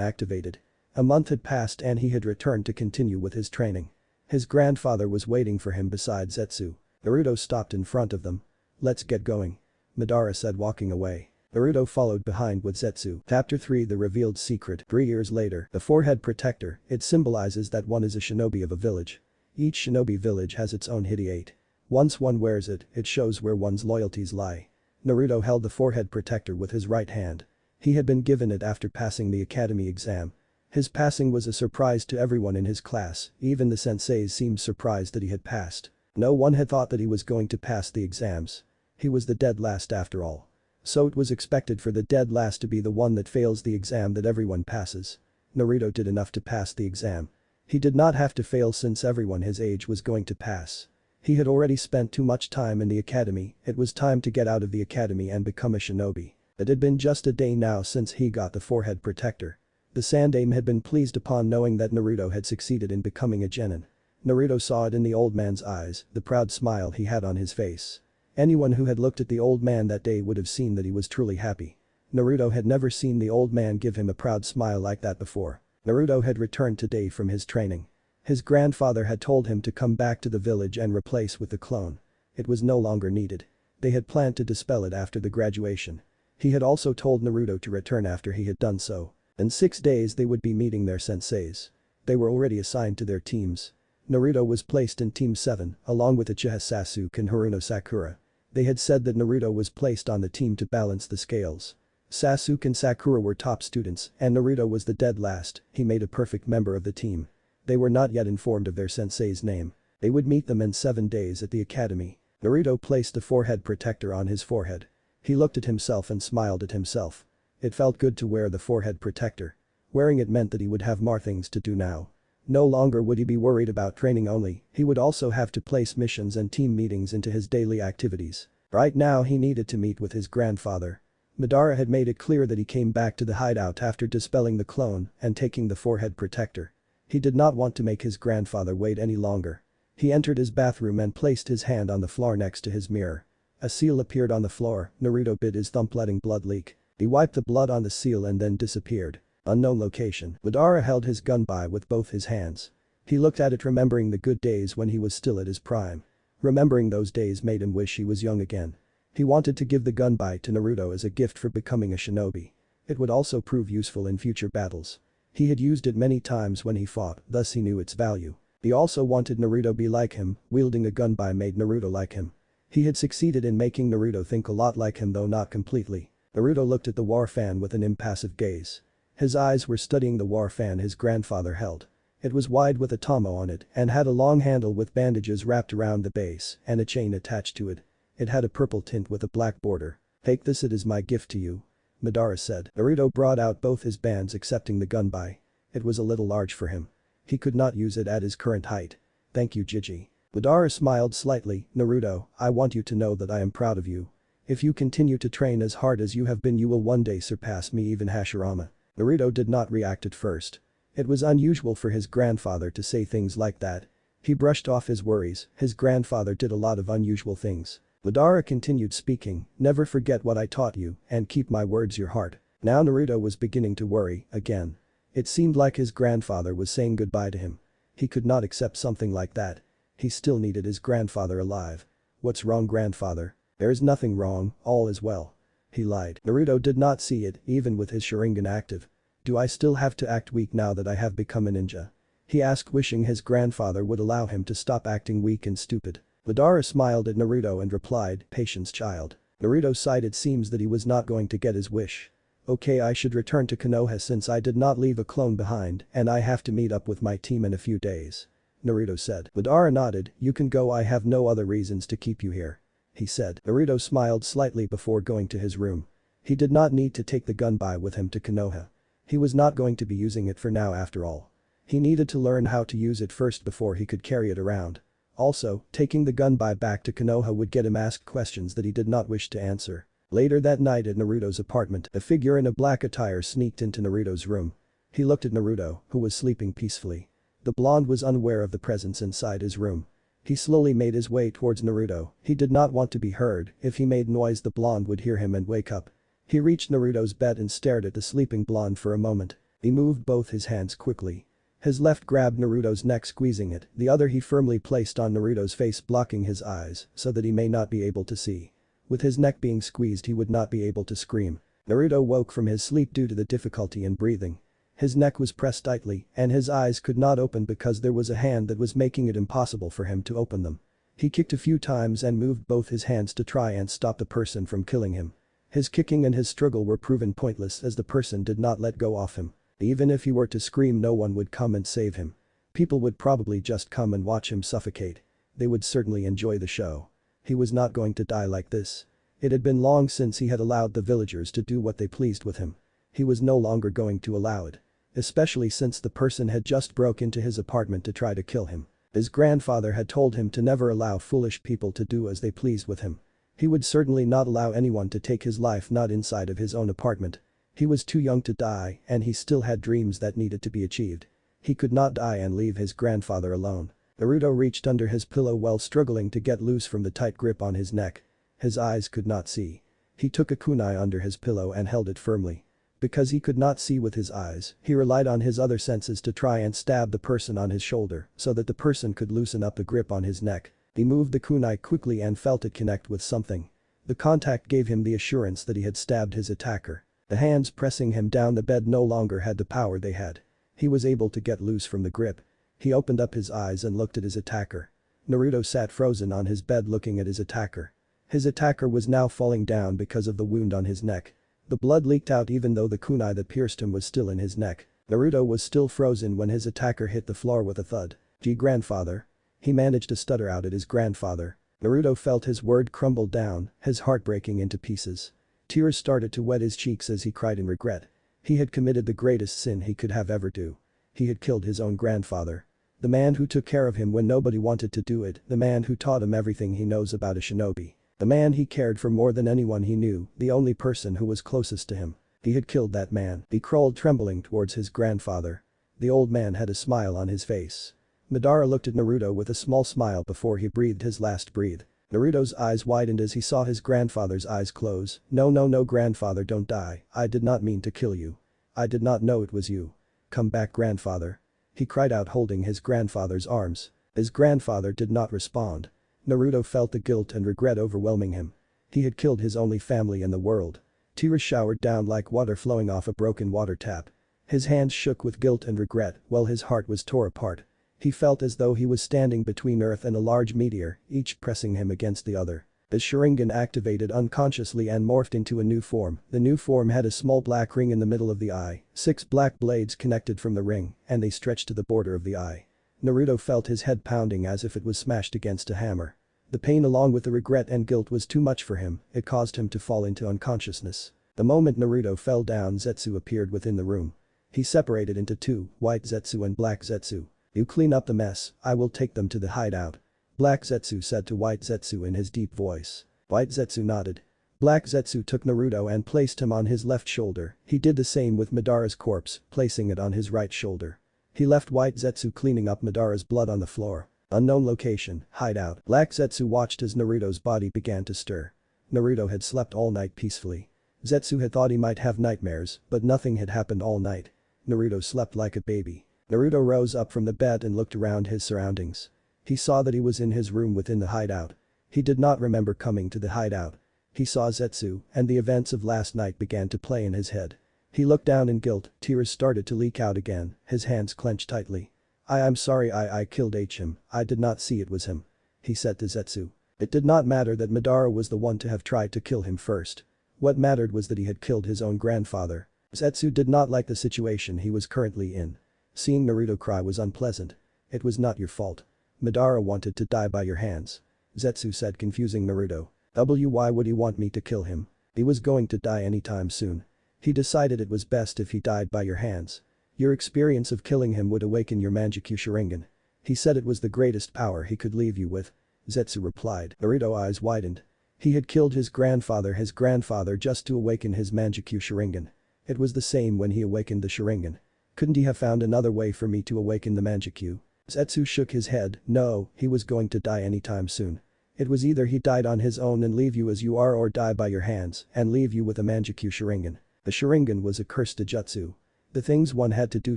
activated. A month had passed and he had returned to continue with his training. His grandfather was waiting for him beside Zetsu. Naruto stopped in front of them. Let's get going. Madara said walking away. Naruto followed behind with Zetsu. Chapter 3 The Revealed Secret. 3 years later. The forehead protector, it symbolizes that one is a shinobi of a village. Each shinobi village has its own hideate. Once one wears it, it shows where one's loyalties lie. Naruto held the forehead protector with his right hand. He had been given it after passing the academy exam. His passing was a surprise to everyone in his class, even the senseis seemed surprised that he had passed. No one had thought that he was going to pass the exams. He was the dead last after all. So it was expected for the dead last to be the one that fails the exam that everyone passes. Naruto did enough to pass the exam. He did not have to fail since everyone his age was going to pass. He had already spent too much time in the academy, it was time to get out of the academy and become a shinobi. It had been just a day now since he got the forehead protector. The Sandaime had been pleased upon knowing that Naruto had succeeded in becoming a genin. Naruto saw it in the old man's eyes, the proud smile he had on his face. Anyone who had looked at the old man that day would have seen that he was truly happy. Naruto had never seen the old man give him a proud smile like that before. Naruto had returned today from his training. His grandfather had told him to come back to the village and replace with the clone. It was no longer needed. They had planned to dispel it after the graduation. He had also told Naruto to return after he had done so. In 6 days they would be meeting their senseis. They were already assigned to their teams. Naruto was placed in Team 7, along with Uchiha Sasuke and Haruno Sakura. They had said that Naruto was placed on the team to balance the scales. Sasuke and Sakura were top students, and Naruto was the dead last, he made a perfect member of the team. They were not yet informed of their sensei's name. They would meet them in 7 days at the academy. Naruto placed the forehead protector on his forehead. He looked at himself and smiled at himself. It felt good to wear the forehead protector. Wearing it meant that he would have more things to do now. No longer would he be worried about training only, he would also have to place missions and team meetings into his daily activities. Right now he needed to meet with his grandfather. Madara had made it clear that he came back to the hideout after dispelling the clone and taking the forehead protector. He did not want to make his grandfather wait any longer. He entered his bathroom and placed his hand on the floor next to his mirror. A seal appeared on the floor, Naruto bit his thumb letting blood leak. He wiped the blood on the seal and then disappeared. Unknown location. Madara held his gunbai with both his hands. He looked at it remembering the good days when he was still at his prime. Remembering those days made him wish he was young again. He wanted to give the gunbai to Naruto as a gift for becoming a shinobi. It would also prove useful in future battles. He had used it many times when he fought, thus he knew its value. He also wanted Naruto be like him, wielding a gunbai made Naruto like him. He had succeeded in making Naruto think a lot like him though not completely. Naruto looked at the war fan with an impassive gaze. His eyes were studying the war fan his grandfather held. It was wide with a tomo on it and had a long handle with bandages wrapped around the base and a chain attached to it. It had a purple tint with a black border. Take this, it is my gift to you. Madara said. Naruto brought out both his bands accepting the gunbai. It was a little large for him. He could not use it at his current height. Thank you Jiji. Madara smiled slightly, Naruto, I want you to know that I am proud of you. If you continue to train as hard as you have been you will one day surpass me even Hashirama. Naruto did not react at first. It was unusual for his grandfather to say things like that. He brushed off his worries, his grandfather did a lot of unusual things. Madara continued speaking, never forget what I taught you and keep my words your heart. Now Naruto was beginning to worry, again. It seemed like his grandfather was saying goodbye to him. He could not accept something like that. He still needed his grandfather alive. What's wrong grandfather? There is nothing wrong, all is well. He lied. Naruto did not see it, even with his sharingan active. Do I still have to act weak now that I have become a ninja? He asked wishing his grandfather would allow him to stop acting weak and stupid. Madara smiled at Naruto and replied, patience child. Naruto sighed, it seems that he was not going to get his wish. Okay, I should return to Konoha since I did not leave a clone behind and I have to meet up with my team in a few days. Naruto said. Madara nodded, you can go, I have no other reasons to keep you here. He said. Naruto smiled slightly before going to his room. He did not need to take the gunbai with him to Konoha. He was not going to be using it for now after all. He needed to learn how to use it first before he could carry it around. Also, taking the gun back to Konoha would get him asked questions that he did not wish to answer. Later that night at Naruto's apartment, a figure in a black attire sneaked into Naruto's room. He looked at Naruto, who was sleeping peacefully. The blonde was unaware of the presence inside his room. He slowly made his way towards Naruto. He did not want to be heard. If he made noise, the blonde would hear him and wake up. He reached Naruto's bed and stared at the sleeping blonde for a moment. He moved both his hands quickly. His left grabbed Naruto's neck, squeezing it, the other he firmly placed on Naruto's face, blocking his eyes so that he may not be able to see. With his neck being squeezed, he would not be able to scream. Naruto woke from his sleep due to the difficulty in breathing. His neck was pressed tightly and his eyes could not open because there was a hand that was making it impossible for him to open them. He kicked a few times and moved both his hands to try and stop the person from killing him. His kicking and his struggle were proven pointless as the person did not let go of him. Even if he were to scream, no one would come and save him. People would probably just come and watch him suffocate. They would certainly enjoy the show. He was not going to die like this. It had been long since he had allowed the villagers to do what they pleased with him. He was no longer going to allow it. Especially since the person had just broke into his apartment to try to kill him. His grandfather had told him to never allow foolish people to do as they pleased with him. He would certainly not allow anyone to take his life, not inside of his own apartment. He was too young to die and he still had dreams that needed to be achieved. He could not die and leave his grandfather alone. Naruto reached under his pillow while struggling to get loose from the tight grip on his neck. His eyes could not see. He took a kunai under his pillow and held it firmly. Because he could not see with his eyes, he relied on his other senses to try and stab the person on his shoulder so that the person could loosen up the grip on his neck. He moved the kunai quickly and felt it connect with something. The contact gave him the assurance that he had stabbed his attacker. The hands pressing him down the bed no longer had the power they had. He was able to get loose from the grip. He opened up his eyes and looked at his attacker. Naruto sat frozen on his bed looking at his attacker. His attacker was now falling down because of the wound on his neck. The blood leaked out even though the kunai that pierced him was still in his neck. Naruto was still frozen when his attacker hit the floor with a thud. "Gee, grandfather." He managed to stutter out at his grandfather. Naruto felt his word crumble down, his heart breaking into pieces. Tears started to wet his cheeks as he cried in regret. He had committed the greatest sin he could have ever do. He had killed his own grandfather. The man who took care of him when nobody wanted to do it, the man who taught him everything he knows about a shinobi. The man he cared for more than anyone he knew, the only person who was closest to him. He had killed that man. He crawled trembling towards his grandfather. The old man had a smile on his face. Madara looked at Naruto with a small smile before he breathed his last breath. Naruto's eyes widened as he saw his grandfather's eyes close. No, grandfather, don't die. I did not mean to kill you. I did not know it was you. Come back, grandfather. He cried out, holding his grandfather's arms. His grandfather did not respond. Naruto felt the guilt and regret overwhelming him. He had killed his only family in the world. Tears showered down like water flowing off a broken water tap. His hands shook with guilt and regret while his heart was torn apart. He felt as though he was standing between Earth and a large meteor, each pressing him against the other. His sharingan activated unconsciously and morphed into a new form. The new form had a small black ring in the middle of the eye, 6 black blades connected from the ring, and they stretched to the border of the eye. Naruto felt his head pounding as if it was smashed against a hammer. The pain along with the regret and guilt was too much for him, it caused him to fall into unconsciousness. The moment Naruto fell down, Zetsu appeared within the room. He separated into two, white Zetsu and black Zetsu. You clean up the mess, I will take them to the hideout. Black Zetsu said to White Zetsu in his deep voice. White Zetsu nodded. Black Zetsu took Naruto and placed him on his left shoulder. He did the same with Madara's corpse, placing it on his right shoulder. He left White Zetsu cleaning up Madara's blood on the floor. Unknown location, hideout. Black Zetsu watched as Naruto's body began to stir. Naruto had slept all night peacefully. Zetsu had thought he might have nightmares, but nothing had happened all night. Naruto slept like a baby. Naruto rose up from the bed and looked around his surroundings. He saw that he was in his room within the hideout. He did not remember coming to the hideout. He saw Zetsu, and the events of last night began to play in his head. He looked down in guilt, tears started to leak out again, his hands clenched tightly. I'm sorry I killed him, I did not see it was him. He said to Zetsu. It did not matter that Madara was the one to have tried to kill him first. What mattered was that he had killed his own grandfather. Zetsu did not like the situation he was currently in. Seeing Naruto cry was unpleasant. It was not your fault. Madara wanted to die by your hands. Zetsu said, confusing Naruto. Why would he want me to kill him? He was going to die anytime soon. He decided it was best if he died by your hands. Your experience of killing him would awaken your mangekyou sharingan. He said it was the greatest power he could leave you with. Zetsu replied. Naruto's eyes widened. He had killed his grandfather just to awaken his mangekyou sharingan. It was the same when he awakened the sharingan. Couldn't he have found another way for me to awaken the mangekyou? Zetsu shook his head. No, he was going to die anytime soon. It was either he died on his own and leave you as you are, or die by your hands and leave you with a mangekyou sharingan. The sharingan was a cursed jutsu. The things one had to do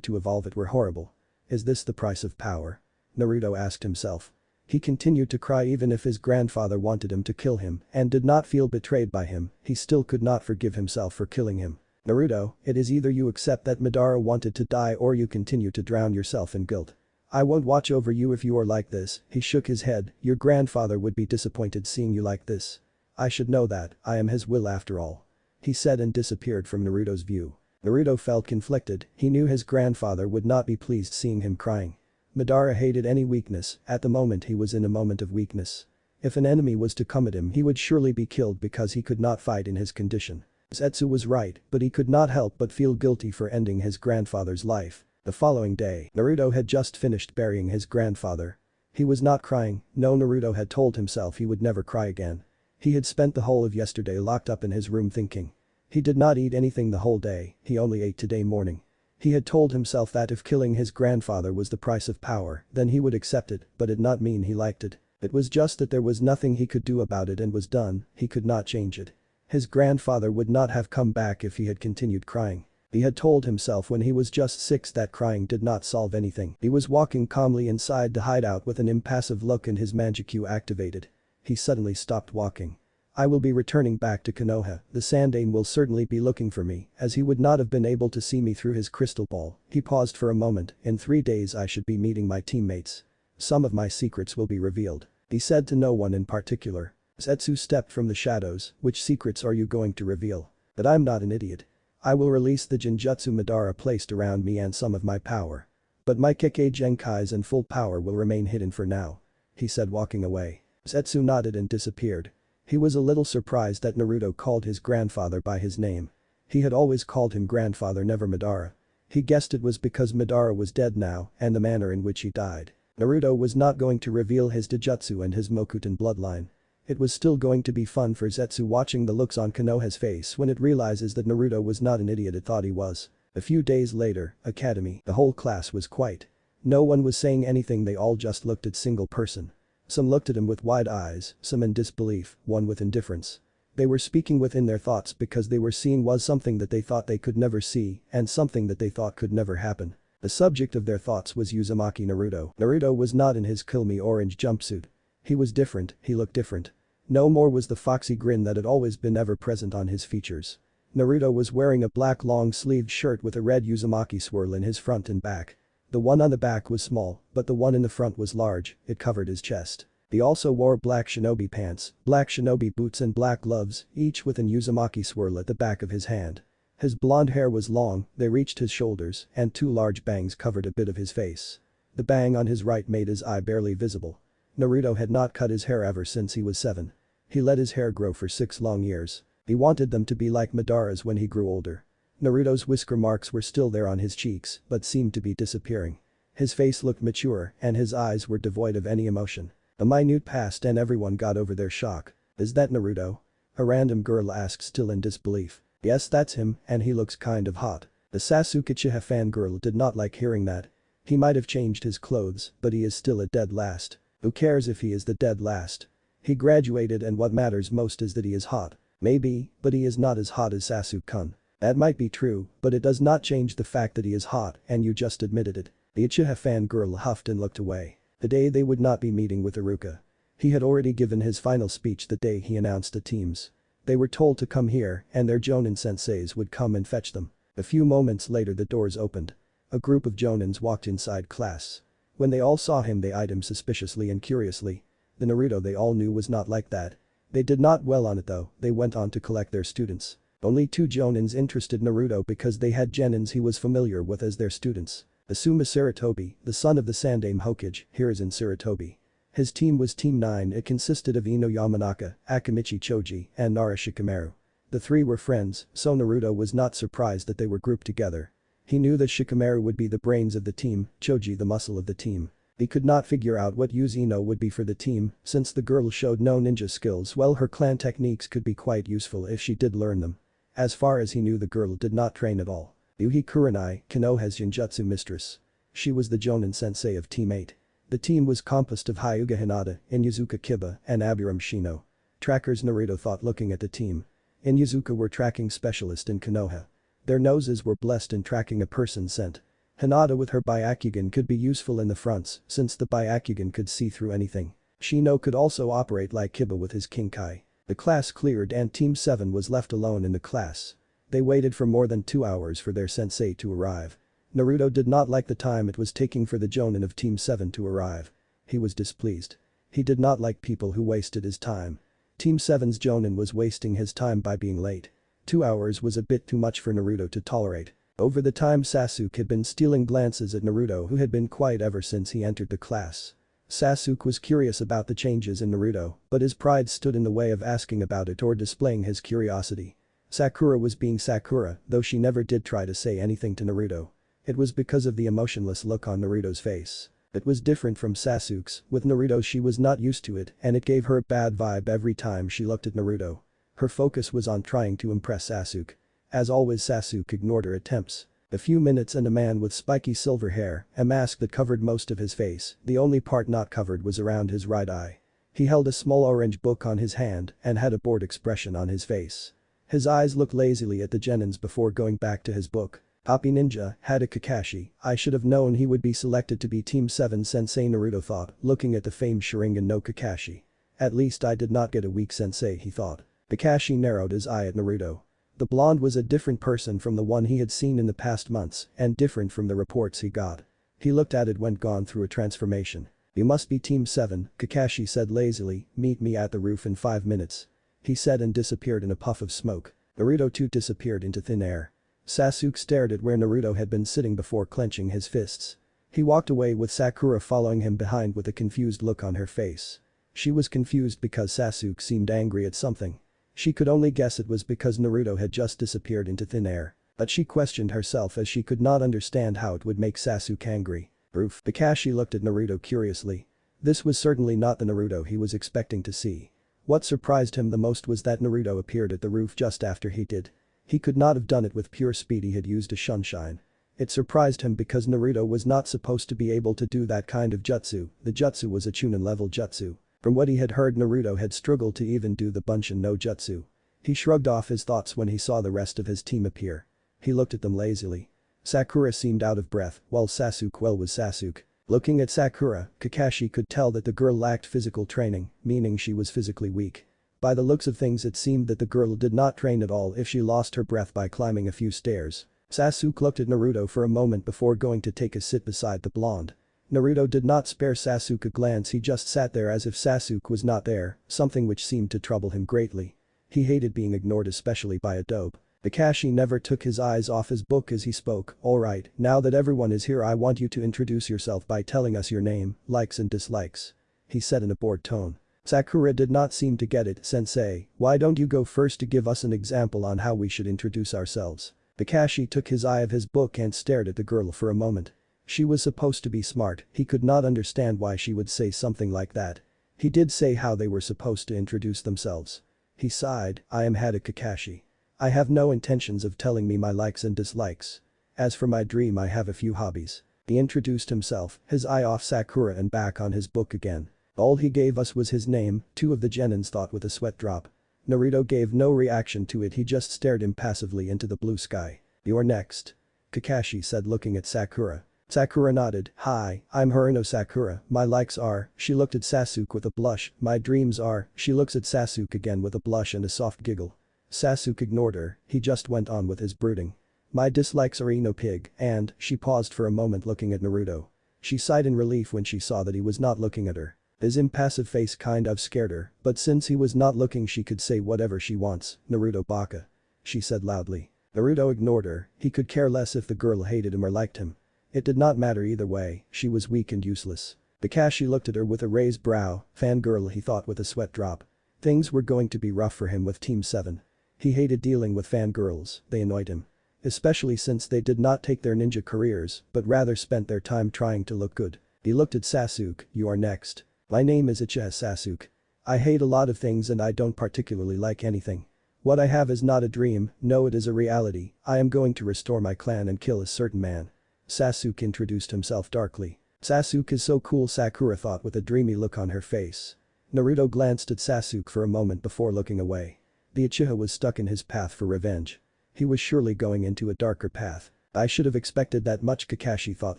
to evolve it were horrible. Is this the price of power? Naruto asked himself. He continued to cry even if his grandfather wanted him to kill him and did not feel betrayed by him, he still could not forgive himself for killing him. Naruto, it is either you accept that Madara wanted to die or you continue to drown yourself in guilt. I won't watch over you if you are like this. He shook his head. Your grandfather would be disappointed seeing you like this. I should know that, I am his will after all. He said and disappeared from Naruto's view. Naruto felt conflicted. He knew his grandfather would not be pleased seeing him crying. Madara hated any weakness. At the moment he was in a moment of weakness. If an enemy was to come at him, he would surely be killed because he could not fight in his condition. Zetsu was right, but he could not help but feel guilty for ending his grandfather's life. The following day, Naruto had just finished burying his grandfather. He was not crying. No, Naruto had told himself he would never cry again. He had spent the whole of yesterday locked up in his room thinking. He did not eat anything the whole day, he only ate today morning. He had told himself that if killing his grandfather was the price of power, then he would accept it, but it did not mean he liked it. It was just that there was nothing he could do about it and was done, he could not change it. His grandfather would not have come back if he had continued crying. He had told himself when he was just 6 that crying did not solve anything. He was walking calmly inside the hideout with an impassive look and his mangekyou activated. He suddenly stopped walking. I will be returning back to Konoha. The Sandaime will certainly be looking for me, as he would not have been able to see me through his crystal ball. He paused for a moment. In 3 days I should be meeting my teammates. Some of my secrets will be revealed. He said to no one in particular. Zetsu stepped from the shadows. Which secrets are you going to reveal? That I'm not an idiot. I will release the Genjutsu Madara placed around me and some of my power. But my Kekkei Genkai's and full power will remain hidden for now. He said, walking away. Zetsu nodded and disappeared. He was a little surprised that Naruto called his grandfather by his name. He had always called him grandfather, never Madara. He guessed it was because Madara was dead now and the manner in which he died. Naruto was not going to reveal his Taijutsu and his Mokuton bloodline. It was still going to be fun for Zetsu watching the looks on Konoha's face when it realizes that Naruto was not an idiot it thought he was. A few days later, academy, the whole class was quiet. No one was saying anything, they all just looked at single person. Some looked at him with wide eyes, some in disbelief, one with indifference. They were speaking within their thoughts because they were seeing was something that they thought they could never see and something that they thought could never happen. The subject of their thoughts was Uzumaki Naruto. Naruto was not in his kill me orange jumpsuit. He was different, he looked different. No more was the foxy grin that had always been ever present on his features. Naruto was wearing a black long-sleeved shirt with a red Uzumaki swirl in his front and back. The one on the back was small, but the one in the front was large, it covered his chest. He also wore black shinobi pants, black shinobi boots and black gloves, each with an Uzumaki swirl at the back of his hand. His blonde hair was long, they reached his shoulders, and 2 large bangs covered a bit of his face. The bang on his right made his eye barely visible. Naruto had not cut his hair ever since he was 7. He let his hair grow for 6 long years. He wanted them to be like Madara's when he grew older. Naruto's whisker marks were still there on his cheeks, but seemed to be disappearing. His face looked mature, and his eyes were devoid of any emotion. A minute passed and everyone got over their shock. Is that Naruto? A random girl asked, still in disbelief. Yes, that's him, and he looks kind of hot. The Sasuke Uchiha fangirl did not like hearing that. He might have changed his clothes, but he is still a dead last. Who cares if he is the dead last? He graduated and what matters most is that he is hot. Maybe, but he is not as hot as Sasuke-kun. That might be true, but it does not change the fact that he is hot and you just admitted it. The Uchiha fangirl huffed and looked away. Today they would not be meeting with Iruka. He had already given his final speech the day he announced the teams. They were told to come here and their Jonin senseis would come and fetch them. A few moments later the doors opened. A group of Jonins walked inside class. When they all saw him they eyed him suspiciously and curiously. The Naruto they all knew was not like that. They did not dwell on it though, they went on to collect their students. Only 2 Jonins interested Naruto because they had genins he was familiar with as their students. Asuma Sarutobi, the son of the Sandaime Hokage, here is in Sarutobi. His team was Team 9, it consisted of Ino Yamanaka, Akamichi Choji, and Nara Shikamaru. The three were friends, so Naruto was not surprised that they were grouped together. He knew that Shikamaru would be the brains of the team, Choji the muscle of the team. He could not figure out what Yuzino would be for the team, since the girl showed no ninja skills while her clan techniques could be quite useful if she did learn them. As far as he knew, the girl did not train at all. Yuhi Kurenai, Konoha's Genjutsu mistress. She was the Jonin sensei of Team 8. The team was composed of Hyuga Hinata, Inyazuka Kiba, and Abiram Shino. Trackers, Naruto thought, looking at the team. Inyazuka were tracking specialist in Konoha. Their noses were blessed in tracking a person's scent. Hinata with her Byakugan could be useful in the fronts since the Byakugan could see through anything. Shino could also operate like Kiba with his Kinkai. The class cleared and Team 7 was left alone in the class. They waited for more than 2 hours for their sensei to arrive. Naruto did not like the time it was taking for the Jonin of Team 7 to arrive. He was displeased. He did not like people who wasted his time. Team 7's Jonin was wasting his time by being late. 2 hours was a bit too much for Naruto to tolerate. Over the time, Sasuke had been stealing glances at Naruto, who had been quiet ever since he entered the class. Sasuke was curious about the changes in Naruto, but his pride stood in the way of asking about it or displaying his curiosity. Sakura was being Sakura, though she never did try to say anything to Naruto. It was because of the emotionless look on Naruto's face. It was different from Sasuke's. With Naruto, she was not used to it, and it gave her a bad vibe every time she looked at Naruto. Her focus was on trying to impress Sasuke. As always, Sasuke ignored her attempts. A few minutes and a man with spiky silver hair, a mask that covered most of his face, the only part not covered was around his right eye. He held a small orange book on his hand and had a bored expression on his face. His eyes looked lazily at the Genins before going back to his book. Happy Ninja, had a Kakashi, I should have known he would be selected to be Team 7 sensei, Naruto thought, looking at the famed Sharingan no Kakashi. At least I did not get a weak sensei, he thought. Kakashi narrowed his eye at Naruto. The blonde was a different person from the one he had seen in the past months and different from the reports he got. He looked at it when gone through a transformation. You must be Team 7, Kakashi said lazily, meet me at the roof in 5 minutes. He said and disappeared in a puff of smoke. Naruto too disappeared into thin air. Sasuke stared at where Naruto had been sitting before clenching his fists. He walked away with Sakura following him behind with a confused look on her face. She was confused because Sasuke seemed angry at something. She could only guess it was because Naruto had just disappeared into thin air, but she questioned herself as she could not understand how it would make Sasuke angry. Roof. Kakashi looked at Naruto curiously. This was certainly not the Naruto he was expecting to see. What surprised him the most was that Naruto appeared at the roof just after he did. He could not have done it with pure speed, he had used a shunshine. It surprised him because Naruto was not supposed to be able to do that kind of jutsu. The jutsu was a chunin level jutsu. From what he had heard, Naruto had struggled to even do the Bunshin no Jutsu. He shrugged off his thoughts when he saw the rest of his team appear. He looked at them lazily. Sakura seemed out of breath, while Sasuke was Sasuke. Looking at Sakura, Kakashi could tell that the girl lacked physical training, meaning she was physically weak. By the looks of things, it seemed that the girl did not train at all if she lost her breath by climbing a few stairs. Sasuke looked at Naruto for a moment before going to take a sit beside the blonde. Naruto did not spare Sasuke a glance, he just sat there as if Sasuke was not there, something which seemed to trouble him greatly. He hated being ignored, especially by a dope. Kakashi never took his eyes off his book as he spoke. Alright, now that everyone is here, I want you to introduce yourself by telling us your name, likes and dislikes. He said in a bored tone. Sakura did not seem to get it. Sensei, why don't you go first to give us an example on how we should introduce ourselves? Kakashi took his eye of his book and stared at the girl for a moment. She was supposed to be smart, he could not understand why she would say something like that. He did say how they were supposed to introduce themselves. He sighed, I am Hada Kakashi. I have no intentions of telling me my likes and dislikes. As for my dream, I have a few hobbies. He introduced himself, his eye off Sakura and back on his book again. All he gave us was his name, 2 of the Genins thought with a sweat drop. Naruto gave no reaction to it, he just stared impassively into the blue sky. You're next. Kakashi said looking at Sakura. Sakura nodded, hi, I'm Haruno Sakura, my likes are, she looked at Sasuke with a blush, my dreams are, she looks at Sasuke again with a blush and a soft giggle. Sasuke ignored her, he just went on with his brooding. My dislikes are Ino Pig, and, she paused for a moment looking at Naruto. She sighed in relief when she saw that he was not looking at her. His impassive face kind of scared her, but since he was not looking she could say whatever she wants, Naruto baka. She said loudly. Naruto ignored her, he could care less if the girl hated him or liked him. It did not matter either way, she was weak and useless. Kakashi looked at her with a raised brow, fangirl he thought with a sweat drop. Things were going to be rough for him with Team 7. He hated dealing with fangirls, they annoyed him. Especially since they did not take their ninja careers, but rather spent their time trying to look good. He looked at Sasuke, you are next. My name is Sasuke. I hate a lot of things and I don't particularly like anything. What I have is not a dream, no it is a reality, I am going to restore my clan and kill a certain man. Sasuke introduced himself darkly. Sasuke is so cool, Sakura thought with a dreamy look on her face. Naruto glanced at Sasuke for a moment before looking away. The Uchiha was stuck in his path for revenge. He was surely going into a darker path. I should have expected that much, Kakashi thought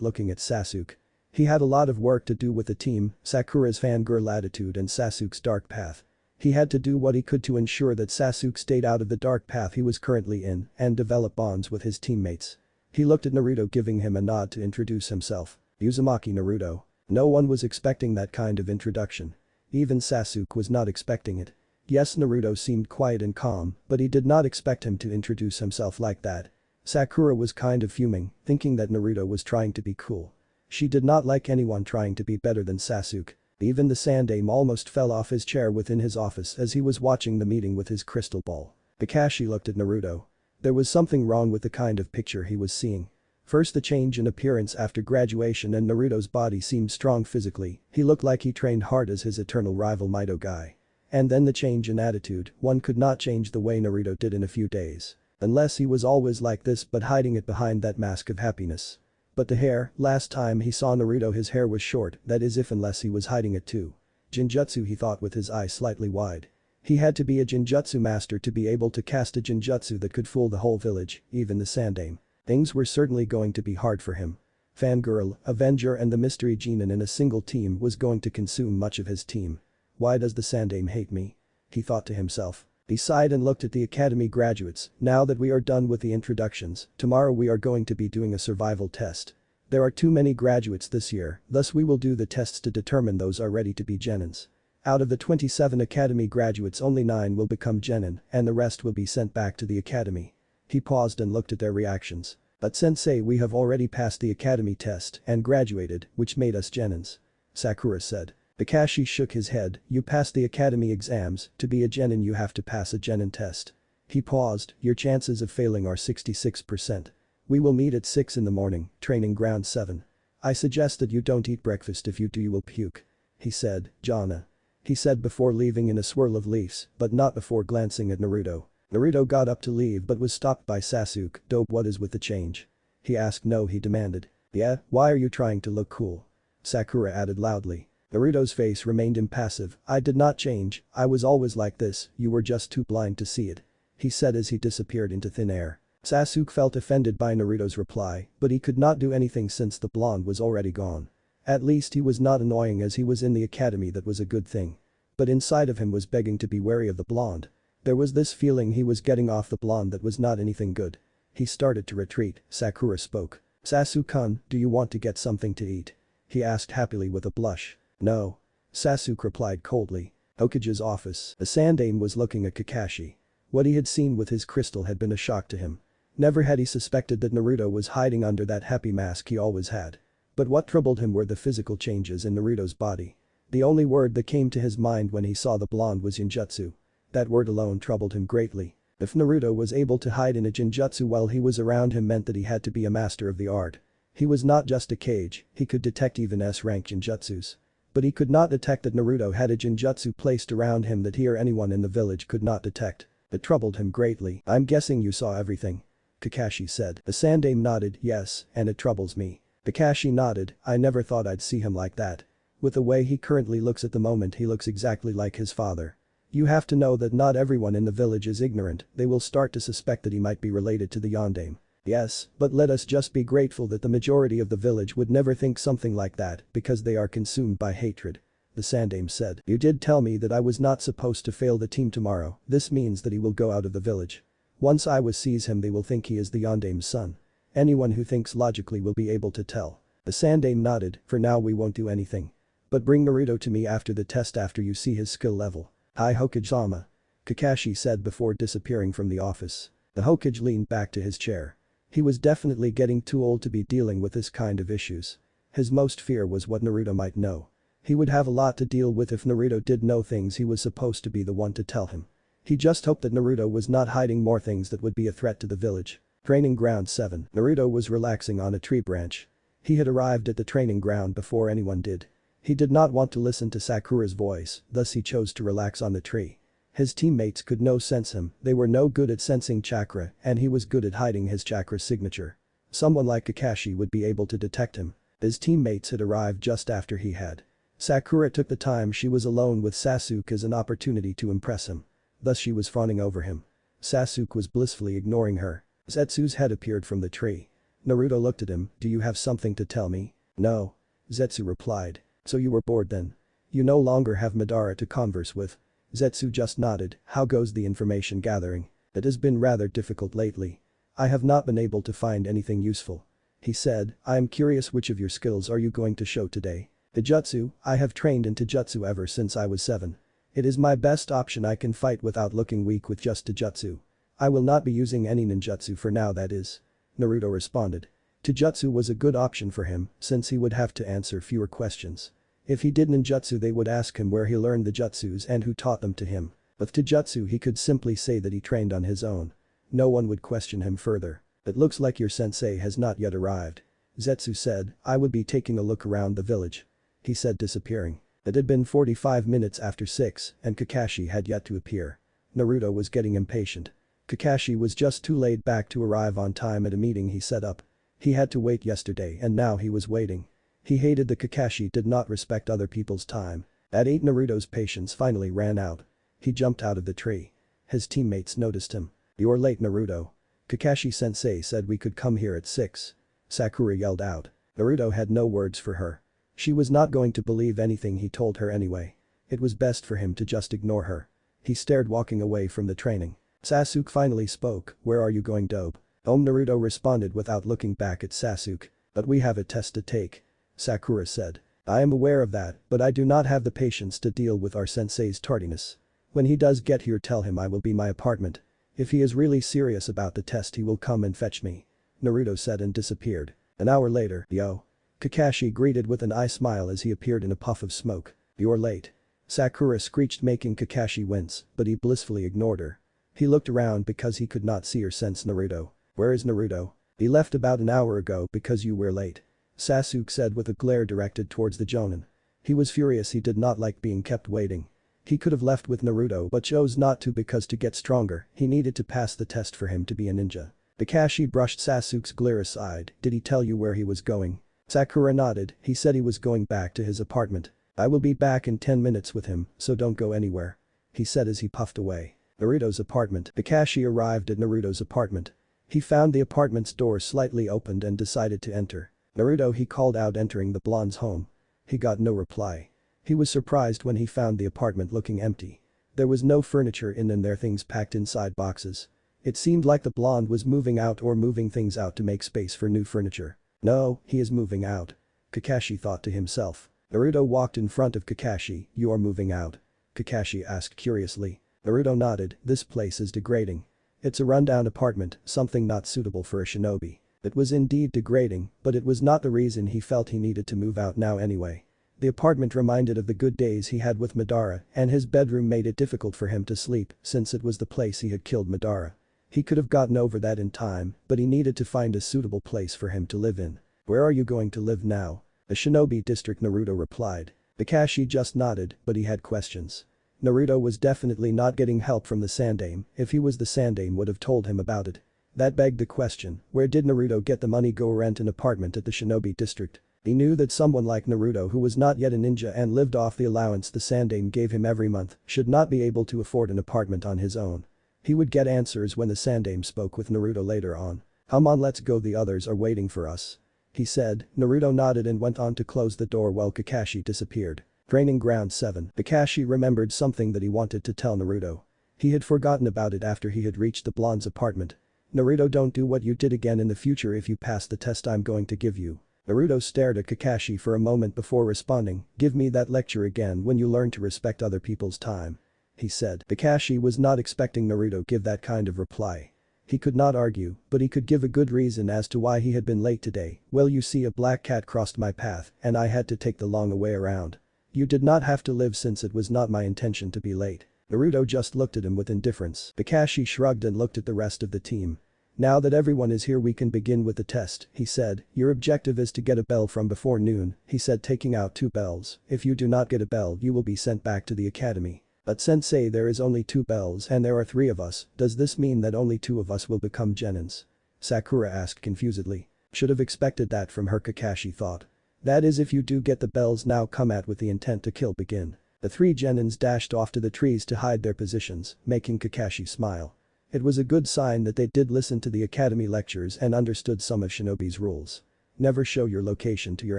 looking at Sasuke. He had a lot of work to do with the team, Sakura's fangirl attitude and Sasuke's dark path. He had to do what he could to ensure that Sasuke stayed out of the dark path he was currently in and develop bonds with his teammates. He looked at Naruto giving him a nod to introduce himself. Uzumaki Naruto. No one was expecting that kind of introduction. Even Sasuke was not expecting it. Yes, Naruto seemed quiet and calm, but he did not expect him to introduce himself like that. Sakura was kind of fuming, thinking that Naruto was trying to be cool. She did not like anyone trying to be better than Sasuke. Even the Sandaime almost fell off his chair within his office as he was watching the meeting with his crystal ball. Kakashi looked at Naruto. There was something wrong with the kind of picture he was seeing. First the change in appearance after graduation and Naruto's body seemed strong physically, he looked like he trained hard as his eternal rival Mito guy. And then the change in attitude, one could not change the way Naruto did in a few days. Unless he was always like this but hiding it behind that mask of happiness. But the hair, last time he saw Naruto his hair was short, that is if unless he was hiding it too. Jinjutsu, he thought with his eyes slightly wide. He had to be a Jinjutsu master to be able to cast a Jinjutsu that could fool the whole village, even the Sandaime. Things were certainly going to be hard for him. Fangirl, Avenger and the Mystery Genin in a single team was going to consume much of his team. Why does the Sandaime hate me? He thought to himself. He sighed and looked at the academy graduates. Now that we are done with the introductions, tomorrow we are going to be doing a survival test. There are too many graduates this year, thus we will do the tests to determine those are ready to be genins. Out of the 27 academy graduates only 9 will become genin and the rest will be sent back to the academy. He paused and looked at their reactions. But sensei, we have already passed the academy test and graduated, which made us genins. Sakura said. Kakashi shook his head, you passed the academy exams, to be a genin you have to pass a genin test. He paused, your chances of failing are 66%. We will meet at 6 in the morning, training ground 7. I suggest that you don't eat breakfast, if you do you will puke. He said, Jana. He said before leaving in a swirl of leaves, but not before glancing at Naruto. Naruto got up to leave but was stopped by Sasuke. Dope, what is with the change? He asked. No, he demanded. Yeah, why are you trying to look cool? Sakura added loudly. Naruto's face remained impassive. I did not change, I was always like this, you were just too blind to see it. He said as he disappeared into thin air. Sasuke felt offended by Naruto's reply, but he could not do anything since the blonde was already gone. At least he was not annoying as he was in the academy, that was a good thing. But inside of him was begging to be wary of the blonde. There was this feeling he was getting off the blonde that was not anything good. He started to retreat. Sakura spoke. Sasuke-kun, do you want to get something to eat? He asked happily with a blush. No. Sasuke replied coldly. Hokage's office. The Sandaime was looking at Kakashi. What he had seen with his crystal had been a shock to him. Never had he suspected that Naruto was hiding under that happy mask he always had. But what troubled him were the physical changes in Naruto's body. The only word that came to his mind when he saw the blonde was Jinjutsu. That word alone troubled him greatly. If Naruto was able to hide in a Jinjutsu while he was around him meant that he had to be a master of the art. He was not just a Kage, he could detect even S-rank Jinjutsus. But he could not detect that Naruto had a Jinjutsu placed around him that he or anyone in the village could not detect. It troubled him greatly. I'm guessing you saw everything. Kakashi said. The Sandaime nodded, yes, and it troubles me. Kakashi nodded, I never thought I'd see him like that. With the way he currently looks at the moment, he looks exactly like his father. You have to know that not everyone in the village is ignorant, they will start to suspect that he might be related to the Yondaime. Yes, but let us just be grateful that the majority of the village would never think something like that because they are consumed by hatred. The Sandaime said. You did tell me that I was not supposed to fail the team tomorrow, this means that he will go out of the village. Once Iwa sees him they will think he is the Yondaime's son. Anyone who thinks logically will be able to tell. The Sandaime nodded, for now we won't do anything. But bring Naruto to me after the test after you see his skill level. Hi Hokage-sama. Kakashi said before disappearing from the office. The Hokage leaned back to his chair. He was definitely getting too old to be dealing with this kind of issues. His most fear was what Naruto might know. He would have a lot to deal with if Naruto did know things he was supposed to be the one to tell him. He just hoped that Naruto was not hiding more things that would be a threat to the village. Training Ground 7. Naruto was relaxing on a tree branch. He had arrived at the training ground before anyone did. He did not want to listen to Sakura's voice, thus he chose to relax on the tree. His teammates could no sense him, they were no good at sensing chakra and he was good at hiding his chakra signature. Someone like Kakashi would be able to detect him. His teammates had arrived just after he had. Sakura took the time she was alone with Sasuke as an opportunity to impress him. Thus she was fawning over him. Sasuke was blissfully ignoring her. Zetsu's head appeared from the tree. Naruto looked at him, "Do you have something to tell me?" "No." Zetsu replied. "So you were bored then? You no longer have Madara to converse with?" Zetsu just nodded. "How goes the information gathering?" "It has been rather difficult lately. I have not been able to find anything useful." He said, "I am curious which of your skills are you going to show today?" "The jutsu, I have trained in Taijutsu ever since I was 7. It is my best option. I can fight without looking weak with just Taijutsu. I will not be using any ninjutsu for now, that is." Naruto responded. Taijutsu was a good option for him since he would have to answer fewer questions. If he did ninjutsu they would ask him where he learned the jutsus and who taught them to him. With Taijutsu he could simply say that he trained on his own. No one would question him further. "It looks like your sensei has not yet arrived." Zetsu said, "I would be taking a look around the village." He said, disappearing. It had been 45 minutes after 6 and Kakashi had yet to appear. Naruto was getting impatient. Kakashi was just too laid back to arrive on time at a meeting he set up. He had to wait yesterday and now he was waiting. He hated that Kakashi did not respect other people's time. At 8 Naruto's patience finally ran out. He jumped out of the tree. His teammates noticed him. "You're late, Naruto." "Kakashi-sensei said we could come here at 6. Sakura yelled out. Naruto had no words for her. She was not going to believe anything he told her anyway. It was best for him to just ignore her. He stared walking away from the training. Sasuke finally spoke, "Where are you going, dope?" Naruto responded without looking back at Sasuke. "But we have a test to take." Sakura said. "I am aware of that, but I do not have the patience to deal with our sensei's tardiness. When he does get here tell him I will be my apartment. If he is really serious about the test he will come and fetch me." Naruto said and disappeared. An hour later, "Yo." Kakashi greeted with an eye smile as he appeared in a puff of smoke. "You're late." Sakura screeched, making Kakashi wince, but he blissfully ignored her. He looked around because he could not see or sense Naruto. "Where is Naruto?" "He left about an hour ago because you were late." Sasuke said with a glare directed towards the Jonin. He was furious, he did not like being kept waiting. He could have left with Naruto but chose not to because to get stronger, he needed to pass the test for him to be a ninja. Kakashi brushed Sasuke's glare aside. "Did he tell you where he was going?" Sakura nodded. "He said he was going back to his apartment. I will be back in 10 minutes with him, so don't go anywhere," he said as he puffed away. Naruto's apartment. Kakashi arrived at Naruto's apartment. He found the apartment's door slightly opened and decided to enter. "Naruto," he called out, entering the blonde's home. He got no reply. He was surprised when he found the apartment looking empty. There was no furniture in and their things packed inside boxes. It seemed like the blonde was moving out or moving things out to make space for new furniture. "No, he is moving out," Kakashi thought to himself. Naruto walked in front of Kakashi. "You are moving out?" Kakashi asked curiously. Naruto nodded. "This place is degrading. It's a rundown apartment, something not suitable for a shinobi." It was indeed degrading, but it was not the reason he felt he needed to move out now anyway. The apartment reminded of the good days he had with Madara and his bedroom made it difficult for him to sleep since it was the place he had killed Madara. He could have gotten over that in time, but he needed to find a suitable place for him to live in. "Where are you going to live now?" "The shinobi district," Naruto replied. Kakashi just nodded, but he had questions. Naruto was definitely not getting help from the Sandaime. If he was the Sandaime would have told him about it. That begged the question, where did Naruto get the money go rent an apartment at the shinobi district? He knew that someone like Naruto, who was not yet a ninja and lived off the allowance the Sandaime gave him every month, should not be able to afford an apartment on his own. He would get answers when the Sandaime spoke with Naruto later on. "Come on, let's go, the others are waiting for us," he said. Naruto nodded and went on to close the door while Kakashi disappeared. Training Ground 7. Kakashi remembered something that he wanted to tell Naruto. He had forgotten about it after he had reached the blonde's apartment. "Naruto, don't do what you did again in the future if you pass the test I'm going to give you." Naruto stared at Kakashi for a moment before responding. "Give me that lecture again when you learn to respect other people's time," he said. Kakashi was not expecting Naruto give that kind of reply. He could not argue, but he could give a good reason as to why he had been late today. "Well, you see, a black cat crossed my path and I had to take the long way around. You did not have to live since it was not my intention to be late." Naruto just looked at him with indifference. Kakashi shrugged and looked at the rest of the team. "Now that everyone is here we can begin with the test," he said. "Your objective is to get a bell from before noon," he said, taking out 2 bells. "If you do not get a bell you will be sent back to the academy." "But sensei, there is only 2 bells and there are 3 of us, does this mean that only 2 of us will become genins?" Sakura asked confusedly. Should have expected that from her, Kakashi thought. "That is if you do get the bells now come at with the intent to kill begin." The 3 genins dashed off to the trees to hide their positions, making Kakashi smile. It was a good sign that they did listen to the academy lectures and understood some of Shinobi's rules. Never show your location to your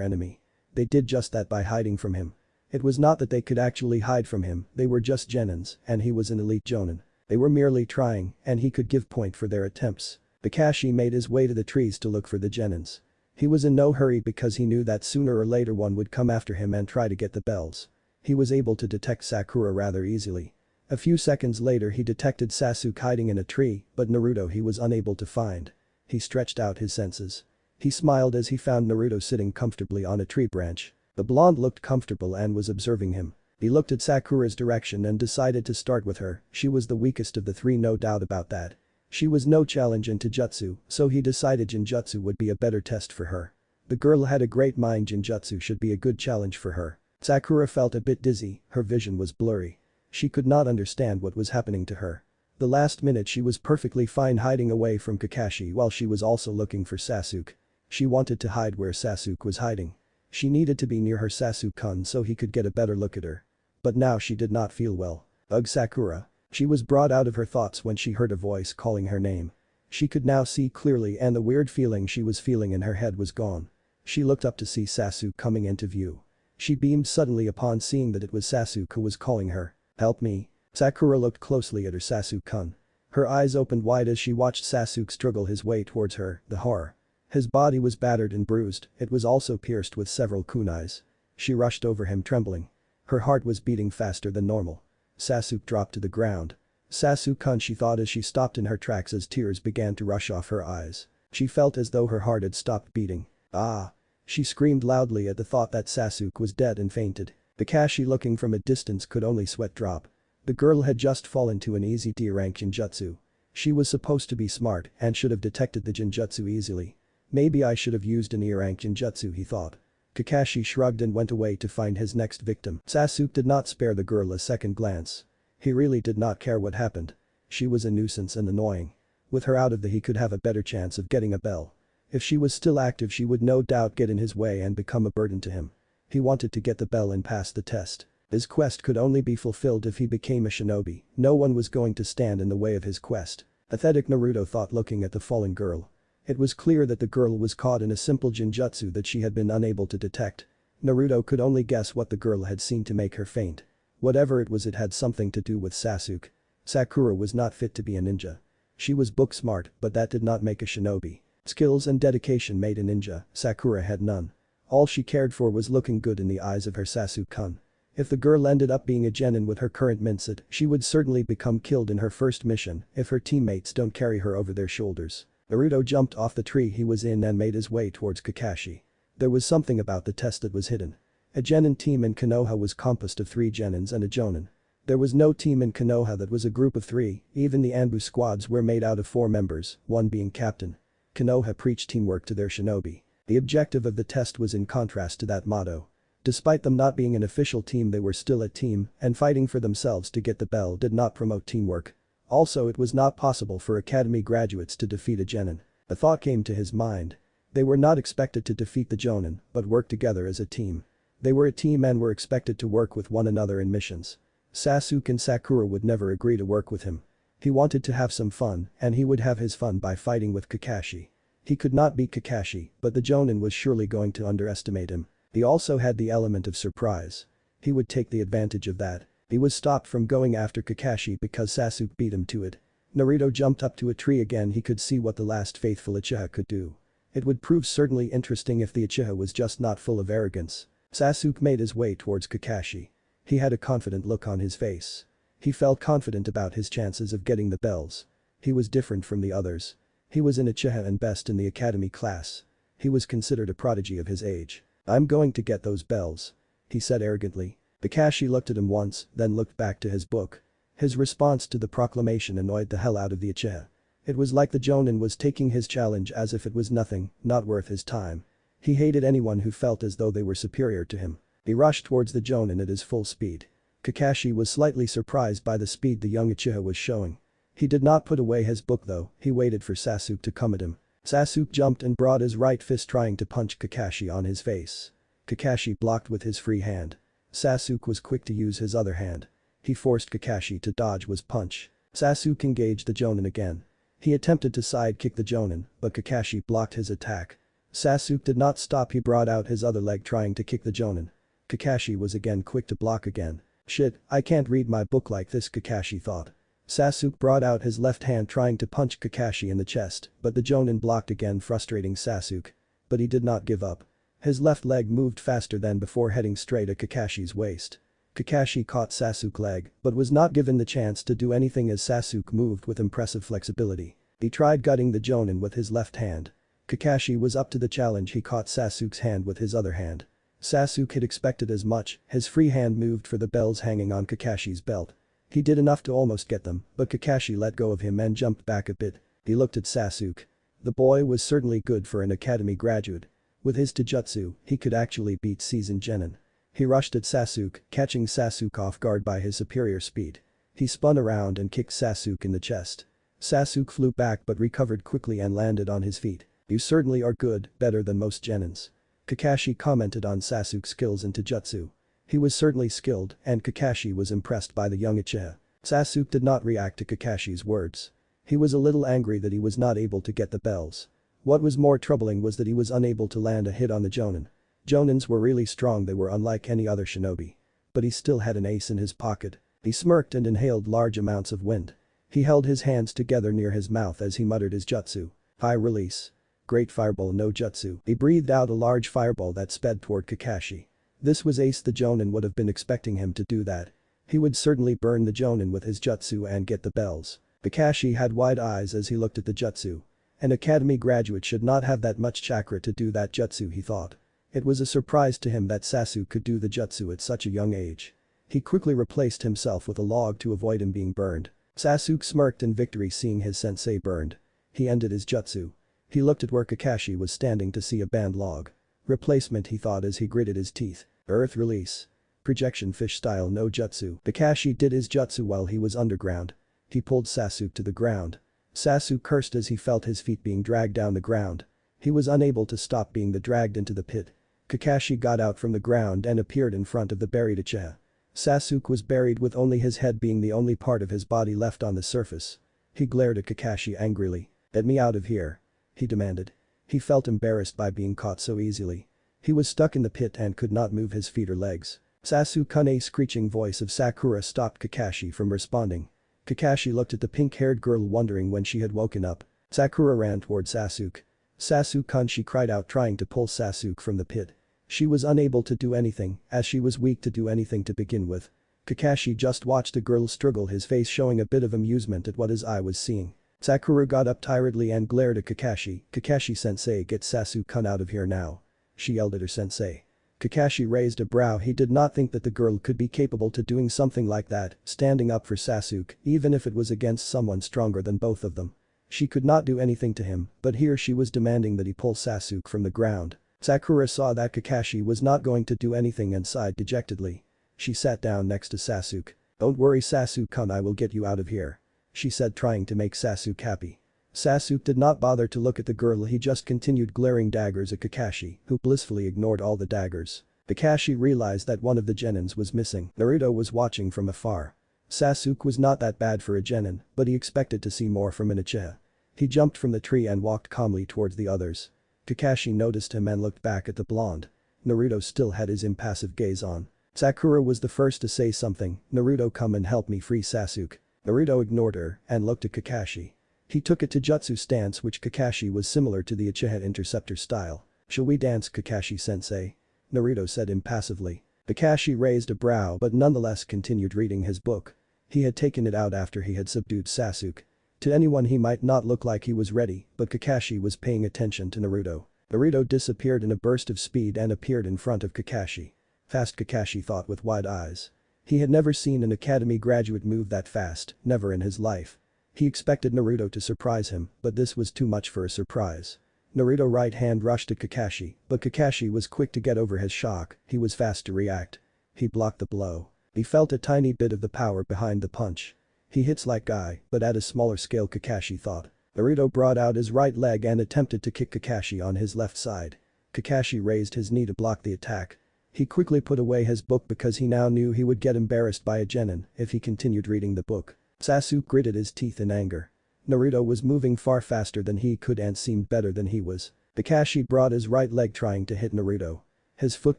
enemy. They did just that by hiding from him. It was not that they could actually hide from him, they were just genins, and he was an elite jonin. They were merely trying, and he could give point for their attempts. Kakashi made his way to the trees to look for the genins. He was in no hurry because he knew that sooner or later one would come after him and try to get the bells. He was able to detect Sakura rather easily. A few seconds later he detected Sasuke hiding in a tree, but Naruto he was unable to find. He stretched out his senses. He smiled as he found Naruto sitting comfortably on a tree branch. The blonde looked comfortable and was observing him. He looked at Sakura's direction and decided to start with her. She was the weakest of the 3, no doubt about that. She was no challenge in Taijutsu, so he decided Jinjutsu would be a better test for her. The girl had a great mind, Jinjutsu should be a good challenge for her. Sakura felt a bit dizzy, her vision was blurry. She could not understand what was happening to her. The last minute she was perfectly fine hiding away from Kakashi while she was also looking for Sasuke. She wanted to hide where Sasuke was hiding. She needed to be near her Sasuke-kun so he could get a better look at her. But now she did not feel well. "Ugh, Sakura." She was brought out of her thoughts when she heard a voice calling her name. She could now see clearly and the weird feeling she was feeling in her head was gone. She looked up to see Sasuke coming into view. She beamed suddenly upon seeing that it was Sasuke who was calling her. "Help me." Sakura looked closely at her Sasuke-kun. Her eyes opened wide as she watched Sasuke struggle his way towards her, the horror. His body was battered and bruised, it was also pierced with several kunais. She rushed over him trembling. Her heart was beating faster than normal. Sasuke dropped to the ground. "Sasuke-kun," she thought as she stopped in her tracks as tears began to rush off her eyes. She felt as though her heart had stopped beating. "Ah!" She screamed loudly at the thought that Sasuke was dead and fainted. Kakashi looking from a distance could only sweat drop. The girl had just fallen to an easy D-rank Jinjutsu. She was supposed to be smart and should have detected the Jinjutsu easily. Maybe I should have used an E-rank Jinjutsu, he thought. Kakashi shrugged and went away to find his next victim. Sasuke did not spare the girl a second glance. He really did not care what happened. She was a nuisance and annoying. With her out of the he could have a better chance of getting a bell. If she was still active she would no doubt get in his way and become a burden to him. He wanted to get the bell and pass the test. His quest could only be fulfilled if he became a shinobi. No one was going to stand in the way of his quest. Pathetic, Naruto thought looking at the fallen girl. It was clear that the girl was caught in a simple Jinjutsu that she had been unable to detect. Naruto could only guess what the girl had seen to make her faint. Whatever it was, it had something to do with Sasuke. Sakura was not fit to be a ninja. She was book smart, but that did not make a shinobi. Skills and dedication made a ninja, Sakura had none. All she cared for was looking good in the eyes of her Sasuke-kun. If the girl ended up being a genin with her current mindset, she would certainly become killed in her first mission if her teammates don't carry her over their shoulders. Naruto jumped off the tree he was in and made his way towards Kakashi. There was something about the test that was hidden. A genin team in Konoha was composed of 3 genins and a jonin. There was no team in Konoha that was a group of 3, even the Anbu squads were made out of 4 members, 1 being captain. Konoha preached teamwork to their shinobi. The objective of the test was in contrast to that motto. Despite them not being an official team, they were still a team, and fighting for themselves to get the bell did not promote teamwork. Also, it was not possible for academy graduates to defeat a genin. A thought came to his mind. They were not expected to defeat the jonin, but work together as a team. They were a team and were expected to work with one another in missions. Sasuke and Sakura would never agree to work with him. He wanted to have some fun, and he would have his fun by fighting with Kakashi. He could not beat Kakashi, but the jonin was surely going to underestimate him. He also had the element of surprise. He would take the advantage of that. He was stopped from going after Kakashi because Sasuke beat him to it. Naruto jumped up to a tree again. He could see what the last faithful Uchiha could do. It would prove certainly interesting if the Uchiha was just not full of arrogance. Sasuke made his way towards Kakashi. He had a confident look on his face. He felt confident about his chances of getting the bells. He was different from the others. He was an Uchiha and best in the academy class. He was considered a prodigy of his age. "I'm going to get those bells," he said arrogantly. Kakashi looked at him once, then looked back to his book. His response to the proclamation annoyed the hell out of the Uchiha. It was like the Jonin was taking his challenge as if it was nothing, not worth his time. He hated anyone who felt as though they were superior to him. He rushed towards the Jonin at his full speed. Kakashi was slightly surprised by the speed the young Uchiha was showing. He did not put away his book though, he waited for Sasuke to come at him. Sasuke jumped and brought his right fist trying to punch Kakashi on his face. Kakashi blocked with his free hand. Sasuke was quick to use his other hand. He forced Kakashi to dodge his punch. Sasuke engaged the Jonin again. He attempted to side-kick the Jonin, but Kakashi blocked his attack. Sasuke did not stop, he brought out his other leg trying to kick the Jonin. Kakashi was again quick to block again. Shit, I can't read my book like this, Kakashi thought. Sasuke brought out his left hand trying to punch Kakashi in the chest, but the Jonin blocked again, frustrating Sasuke. But he did not give up. His left leg moved faster than before, heading straight at Kakashi's waist. Kakashi caught Sasuke's leg, but was not given the chance to do anything as Sasuke moved with impressive flexibility. He tried gutting the Jonin with his left hand. Kakashi was up to the challenge, he caught Sasuke's hand with his other hand. Sasuke had expected as much, his free hand moved for the bells hanging on Kakashi's belt. He did enough to almost get them, but Kakashi let go of him and jumped back a bit. He looked at Sasuke. The boy was certainly good for an academy graduate. With his taijutsu, he could actually beat seasoned genin. He rushed at Sasuke, catching Sasuke off guard by his superior speed. He spun around and kicked Sasuke in the chest. Sasuke flew back but recovered quickly and landed on his feet. You certainly are good, better than most genins. Kakashi commented on Sasuke's skills in taijutsu. He was certainly skilled, and Kakashi was impressed by the young Uchiha. Sasuke did not react to Kakashi's words. He was a little angry that he was not able to get the bells. What was more troubling was that he was unable to land a hit on the Jonin. Jonins were really strong, they were unlike any other shinobi. But he still had an ace in his pocket. He smirked and inhaled large amounts of wind. He held his hands together near his mouth as he muttered his jutsu. High release. Great fireball no jutsu. He breathed out a large fireball that sped toward Kakashi. This was ace, the Jonin would have been expecting him to do that. He would certainly burn the Jonin with his jutsu and get the bells. Kakashi had wide eyes as he looked at the jutsu. An academy graduate should not have that much chakra to do that jutsu, he thought. It was a surprise to him that Sasuke could do the jutsu at such a young age. He quickly replaced himself with a log to avoid him being burned. Sasuke smirked in victory seeing his sensei burned. He ended his jutsu. He looked at where Kakashi was standing to see a banned log. Replacement, he thought as he gritted his teeth. Earth release. Projection fish style no jutsu. Kakashi did his jutsu while he was underground. He pulled Sasuke to the ground. Sasuke cursed as he felt his feet being dragged down the ground. He was unable to stop being dragged into the pit. Kakashi got out from the ground and appeared in front of the buried Uchiha. Sasuke was buried with only his head being the only part of his body left on the surface. He glared at Kakashi angrily. "Get me out of here," he demanded. He felt embarrassed by being caught so easily. He was stuck in the pit and could not move his feet or legs. Sasuke, screeching voice of Sakura stopped Kakashi from responding. Kakashi looked at the pink-haired girl wondering when she had woken up. Sakura ran toward Sasuke. "Sasuke," she cried out trying to pull Sasuke from the pit. She was unable to do anything as she was weak to do anything to begin with. Kakashi just watched the girl struggle, his face showing a bit of amusement at what his eye was seeing. Sakura got up tiredly and glared at Kakashi. "Kakashi-sensei, get Sasuke out of here now," she yelled at her sensei. Kakashi raised a brow. He did not think that the girl could be capable to doing something like that, standing up for Sasuke, even if it was against someone stronger than both of them. She could not do anything to him, but here she was demanding that he pull Sasuke from the ground. Sakura saw that Kakashi was not going to do anything and sighed dejectedly. She sat down next to Sasuke. "Don't worry Sasuke, I will get you out of here," she said, trying to make Sasuke happy. Sasuke did not bother to look at the girl, he just continued glaring daggers at Kakashi, who blissfully ignored all the daggers. Kakashi realized that one of the genins was missing. Naruto was watching from afar. Sasuke was not that bad for a genin, but he expected to see more from an Uchiha. He jumped from the tree and walked calmly towards the others. Kakashi noticed him and looked back at the blonde. Naruto still had his impassive gaze on. Sakura was the first to say something. "Naruto, come and help me free Sasuke." Naruto ignored her and looked at Kakashi. He took a taijutsu stance which Kakashi was similar to the Uchiha interceptor style. "Shall we dance, Kakashi-sensei?" Naruto said impassively. Kakashi raised a brow but nonetheless continued reading his book. He had taken it out after he had subdued Sasuke. To anyone he might not look like he was ready, but Kakashi was paying attention to Naruto. Naruto disappeared in a burst of speed and appeared in front of Kakashi. Fast, Kakashi thought with wide eyes. He had never seen an academy graduate move that fast, never in his life. He expected Naruto to surprise him, but this was too much for a surprise. Naruto's right hand rushed at Kakashi, but Kakashi was quick to get over his shock, he was fast to react. He blocked the blow. He felt a tiny bit of the power behind the punch. He hits like Guy, but at a smaller scale, Kakashi thought. Naruto brought out his right leg and attempted to kick Kakashi on his left side. Kakashi raised his knee to block the attack. He quickly put away his book because he now knew he would get embarrassed by a genin if he continued reading the book. Sasuke gritted his teeth in anger. Naruto was moving far faster than he could and seemed better than he was. Kakashi brought his right leg trying to hit Naruto. His foot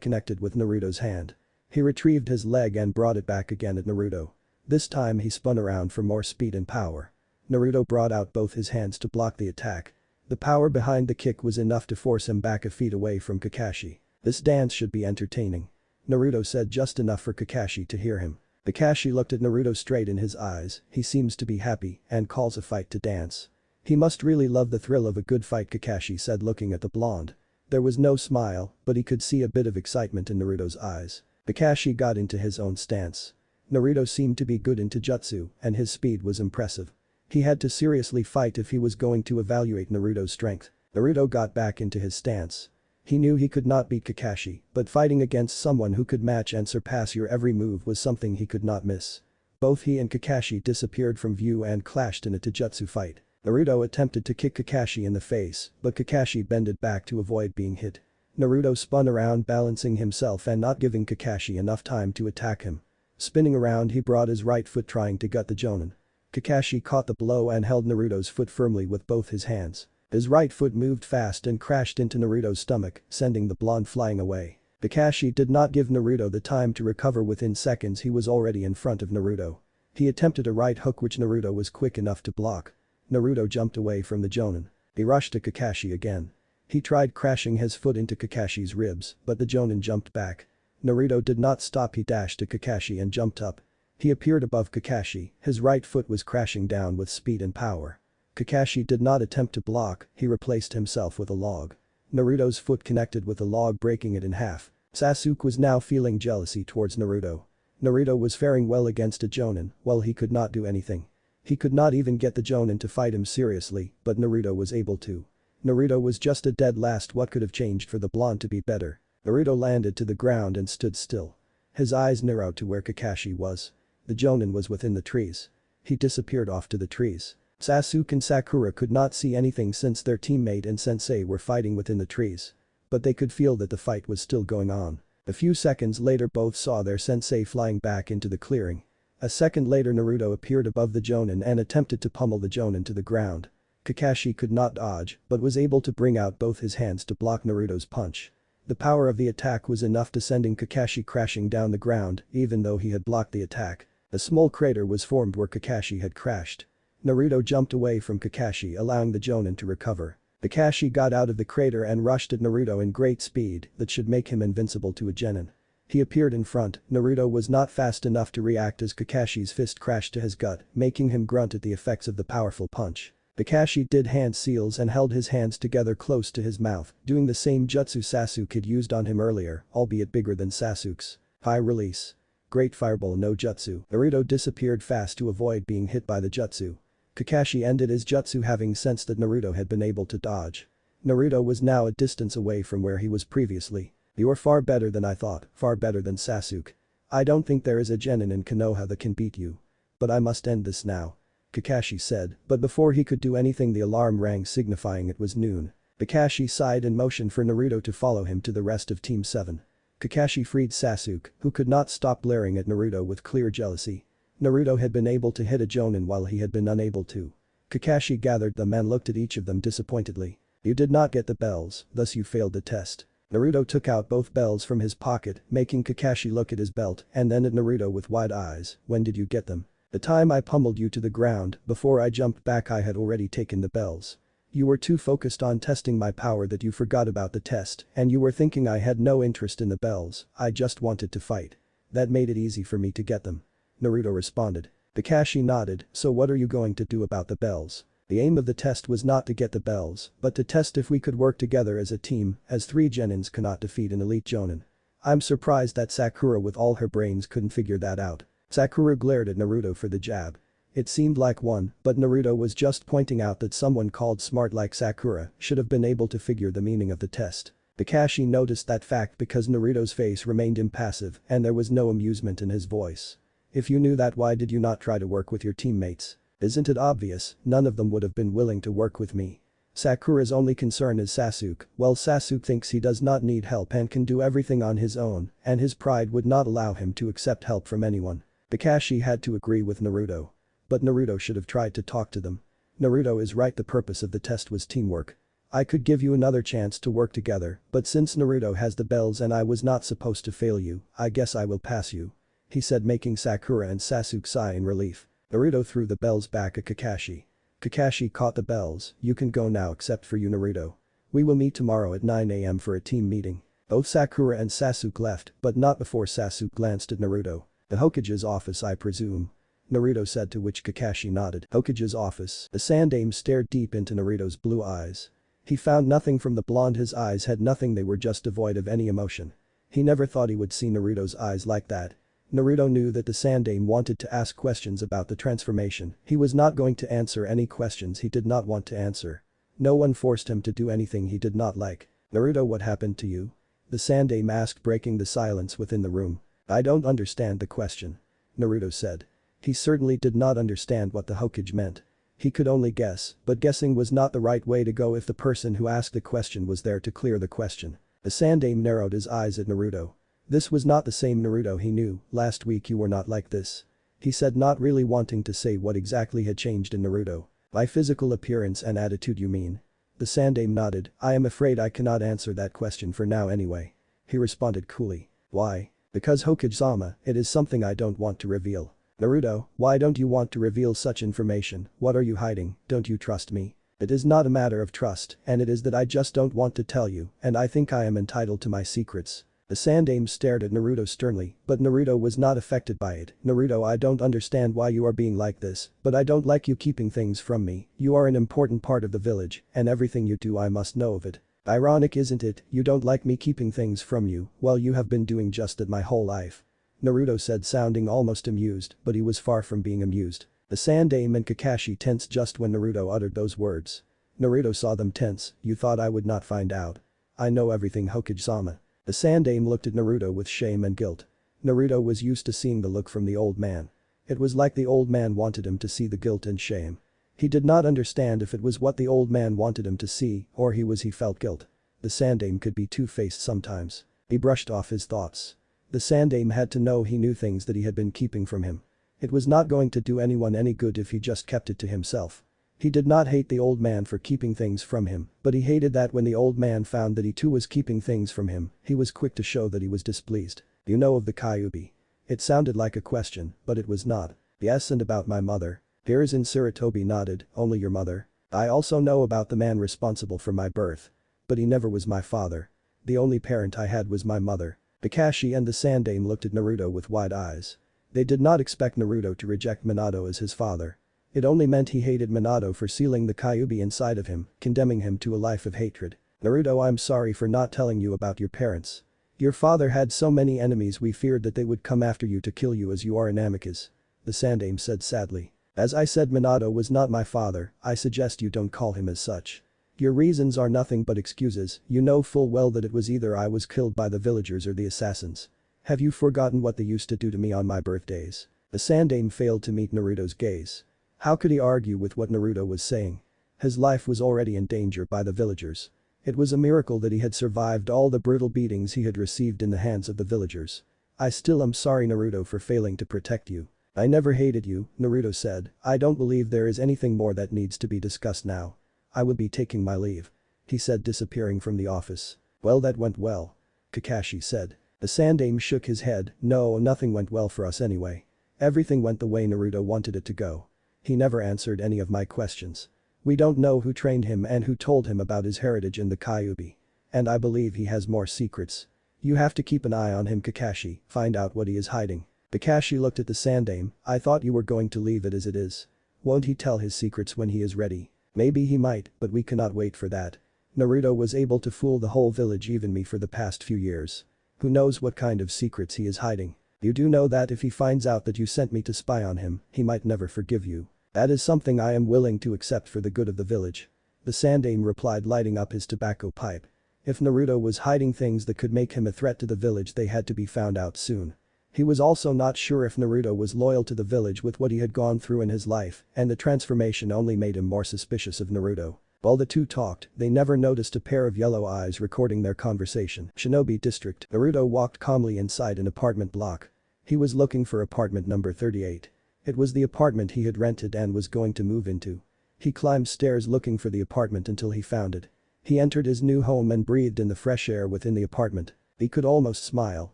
connected with Naruto's hand. He retrieved his leg and brought it back again at Naruto. This time he spun around for more speed and power. Naruto brought out both his hands to block the attack. The power behind the kick was enough to force him back a feet away from Kakashi. This dance should be entertaining. Naruto said just enough for Kakashi to hear him. Kakashi looked at Naruto straight in his eyes, he seems to be happy and calls a fight to dance. He must really love the thrill of a good fight, Kakashi said looking at the blonde. There was no smile, but he could see a bit of excitement in Naruto's eyes. Kakashi got into his own stance. Naruto seemed to be good in jutsu, and his speed was impressive. He had to seriously fight if he was going to evaluate Naruto's strength. Naruto got back into his stance. He knew he could not beat Kakashi, but fighting against someone who could match and surpass your every move was something he could not miss. Both he and Kakashi disappeared from view and clashed in a taijutsu fight. Naruto attempted to kick Kakashi in the face, but Kakashi bended back to avoid being hit. Naruto spun around balancing himself and not giving Kakashi enough time to attack him. Spinning around, he brought his right foot trying to gut the jonin. Kakashi caught the blow and held Naruto's foot firmly with both his hands. His right foot moved fast and crashed into Naruto's stomach, sending the blonde flying away. Kakashi did not give Naruto the time to recover. Within seconds he was already in front of Naruto. He attempted a right hook which Naruto was quick enough to block. Naruto jumped away from the jonin. He rushed to Kakashi again. He tried crashing his foot into Kakashi's ribs, but the jonin jumped back. Naruto did not stop, he dashed to Kakashi and jumped up. He appeared above Kakashi, his right foot was crashing down with speed and power. Kakashi did not attempt to block, he replaced himself with a log. Naruto's foot connected with the log, breaking it in half. Sasuke was now feeling jealousy towards Naruto. Naruto was faring well against a jonin, while he could not do anything. He could not even get the jonin to fight him seriously, but Naruto was able to. Naruto was just a dead last. What could have changed for the blonde to be better? Naruto landed to the ground and stood still. His eyes narrowed to where Kakashi was. The jonin was within the trees. He disappeared off to the trees. Sasuke and Sakura could not see anything since their teammate and sensei were fighting within the trees. But they could feel that the fight was still going on. A few seconds later both saw their sensei flying back into the clearing. A second later Naruto appeared above the jonin and attempted to pummel the jonin to the ground. Kakashi could not dodge, but was able to bring out both his hands to block Naruto's punch. The power of the attack was enough to sending Kakashi crashing down the ground, even though he had blocked the attack. A small crater was formed where Kakashi had crashed. Naruto jumped away from Kakashi, allowing the jonin to recover. Kakashi got out of the crater and rushed at Naruto in great speed that should make him invincible to a genin. He appeared in front. Naruto was not fast enough to react as Kakashi's fist crashed to his gut, making him grunt at the effects of the powerful punch. Kakashi did hand seals and held his hands together close to his mouth, doing the same jutsu Sasuke had used on him earlier, albeit bigger than Sasuke's. High release. Great fireball no jutsu. Naruto disappeared fast to avoid being hit by the jutsu. Kakashi ended his jutsu having sensed that Naruto had been able to dodge. Naruto was now a distance away from where he was previously. "You're far better than I thought, far better than Sasuke. I don't think there is a genin in Konoha that can beat you. But I must end this now," Kakashi said, but before he could do anything the alarm rang signifying it was noon. Kakashi sighed and motioned for Naruto to follow him to the rest of Team 7. Kakashi freed Sasuke, who could not stop glaring at Naruto with clear jealousy. Naruto had been able to hit a jonin while he had been unable to. Kakashi gathered them and looked at each of them disappointedly. "You did not get the bells, thus you failed the test." Naruto took out both bells from his pocket, making Kakashi look at his belt and then at Naruto with wide eyes. "When did you get them?" "The time I pummeled you to the ground, before I jumped back I had already taken the bells. You were too focused on testing my power that you forgot about the test, and you were thinking I had no interest in the bells, I just wanted to fight. That made it easy for me to get them," Naruto responded. Kakashi nodded, "So what are you going to do about the bells?" "The aim of the test was not to get the bells, but to test if we could work together as a team, as 3 genins cannot defeat an elite jonin. I'm surprised that Sakura with all her brains couldn't figure that out. Sakura glared at Naruto for the jab. It seemed like one, but Naruto was just pointing out that someone called smart like Sakura should have been able to figure the meaning of the test. Kakashi noticed that fact because Naruto's face remained impassive and there was no amusement in his voice. If you knew that, why did you not try to work with your teammates? Isn't it obvious? None of them would have been willing to work with me. Sakura's only concern is Sasuke. Well, Sasuke thinks he does not need help and can do everything on his own, and his pride would not allow him to accept help from anyone. Kakashi had to agree with Naruto. But Naruto should have tried to talk to them. Naruto is right, the purpose of the test was teamwork. I could give you another chance to work together, but since Naruto has the bells and I was not supposed to fail you, I guess I will pass you. He said, making Sakura and Sasuke sigh in relief. Naruto threw the bells back at Kakashi. Kakashi caught the bells. You can go now except for you, Naruto. We will meet tomorrow at 9 AM for a team meeting. Both Sakura and Sasuke left, but not before Sasuke glanced at Naruto. The Hokage's office, I presume. Naruto said, to which Kakashi nodded. Hokage's office. The Sandaime stared deep into Naruto's blue eyes. He found nothing from the blonde, his eyes had nothing, they were just devoid of any emotion. He never thought he would see Naruto's eyes like that. Naruto knew that the Sandaime wanted to ask questions about the transformation. He was not going to answer any questions he did not want to answer. No one forced him to do anything he did not like. Naruto, what happened to you? The Sandaime asked, breaking the silence within the room. I don't understand the question. Naruto said. He certainly did not understand what the Hokage meant. He could only guess, but guessing was not the right way to go if the person who asked the question was there to clear the question. The Sandaime narrowed his eyes at Naruto. This was not the same Naruto he knew. Last week you were not like this. He said, not really wanting to say what exactly had changed in Naruto. By physical appearance and attitude, you mean? The Sandaime nodded. I am afraid I cannot answer that question for now anyway. He responded coolly. Why? Because Hokage-sama, it is something I don't want to reveal. Naruto, why don't you want to reveal such information? What are you hiding? Don't you trust me? It is not a matter of trust, and it is that I just don't want to tell you, and I think I am entitled to my secrets. The Sandaime stared at Naruto sternly, but Naruto was not affected by it. Naruto, I don't understand why you are being like this, but I don't like you keeping things from me. You are an important part of the village, and everything you do I must know of it. Ironic, isn't it? You don't like me keeping things from you, well, you have been doing just that my whole life. Naruto said, sounding almost amused, but he was far from being amused. The Sandaime and Kakashi tensed just when Naruto uttered those words. Naruto saw them tense. You thought I would not find out? I know everything, Hokage-sama. The Sandaime looked at Naruto with shame and guilt. Naruto was used to seeing the look from the old man. It was like the old man wanted him to see the guilt and shame. He did not understand if it was what the old man wanted him to see or he felt guilt. The Sandaime could be two-faced sometimes. He brushed off his thoughts. The Sandaime had to know he knew things that he had been keeping from him. It was not going to do anyone any good if he just kept it to himself. He did not hate the old man for keeping things from him, but he hated that when the old man found that he too was keeping things from him, he was quick to show that he was displeased. You know of the Kyuubi? It sounded like a question, but it was not. Yes, and about my mother. Hiruzen Sarutobi nodded, only your mother? I also know about the man responsible for my birth. But he never was my father. The only parent I had was my mother. Kakashi and the Sandaime looked at Naruto with wide eyes. They did not expect Naruto to reject Minato as his father. It only meant he hated Minato for sealing the Kyuubi inside of him, condemning him to a life of hatred. Naruto, I'm sorry for not telling you about your parents. Your father had so many enemies, we feared that they would come after you to kill you as you are an amicus. The Sandaime said sadly. As I said, Minato was not my father. I suggest you don't call him as such. Your reasons are nothing but excuses. You know full well that it was either I was killed by the villagers or the assassins. Have you forgotten what they used to do to me on my birthdays? The Sandaime failed to meet Naruto's gaze. How could he argue with what Naruto was saying? His life was already in danger by the villagers. It was a miracle that he had survived all the brutal beatings he had received in the hands of the villagers. I still am sorry, Naruto, for failing to protect you. I never hated you, Naruto said. I don't believe there is anything more that needs to be discussed now. I will be taking my leave. He said, disappearing from the office. Well, that went well. Kakashi said. The Sandaime shook his head. No, nothing went well for us anyway. Everything went the way Naruto wanted it to go. He never answered any of my questions. We don't know who trained him and who told him about his heritage in the Kyuubi. And I believe he has more secrets. You have to keep an eye on him, Kakashi, find out what he is hiding. Kakashi looked at the Sandaime. I thought you were going to leave it as it is. Won't he tell his secrets when he is ready? Maybe he might, but we cannot wait for that. Naruto was able to fool the whole village, even me, for the past few years. Who knows what kind of secrets he is hiding. You do know that if he finds out that you sent me to spy on him, he might never forgive you. That is something I am willing to accept for the good of the village. The Sandaime replied, lighting up his tobacco pipe. If Naruto was hiding things that could make him a threat to the village, they had to be found out soon. He was also not sure if Naruto was loyal to the village with what he had gone through in his life, and the transformation only made him more suspicious of Naruto. While the two talked, they never noticed a pair of yellow eyes recording their conversation. Shinobi District. Naruto walked calmly inside an apartment block. He was looking for apartment number 38. It was the apartment he had rented and was going to move into. He climbed stairs looking for the apartment until he found it. He entered his new home and breathed in the fresh air within the apartment. He could almost smile,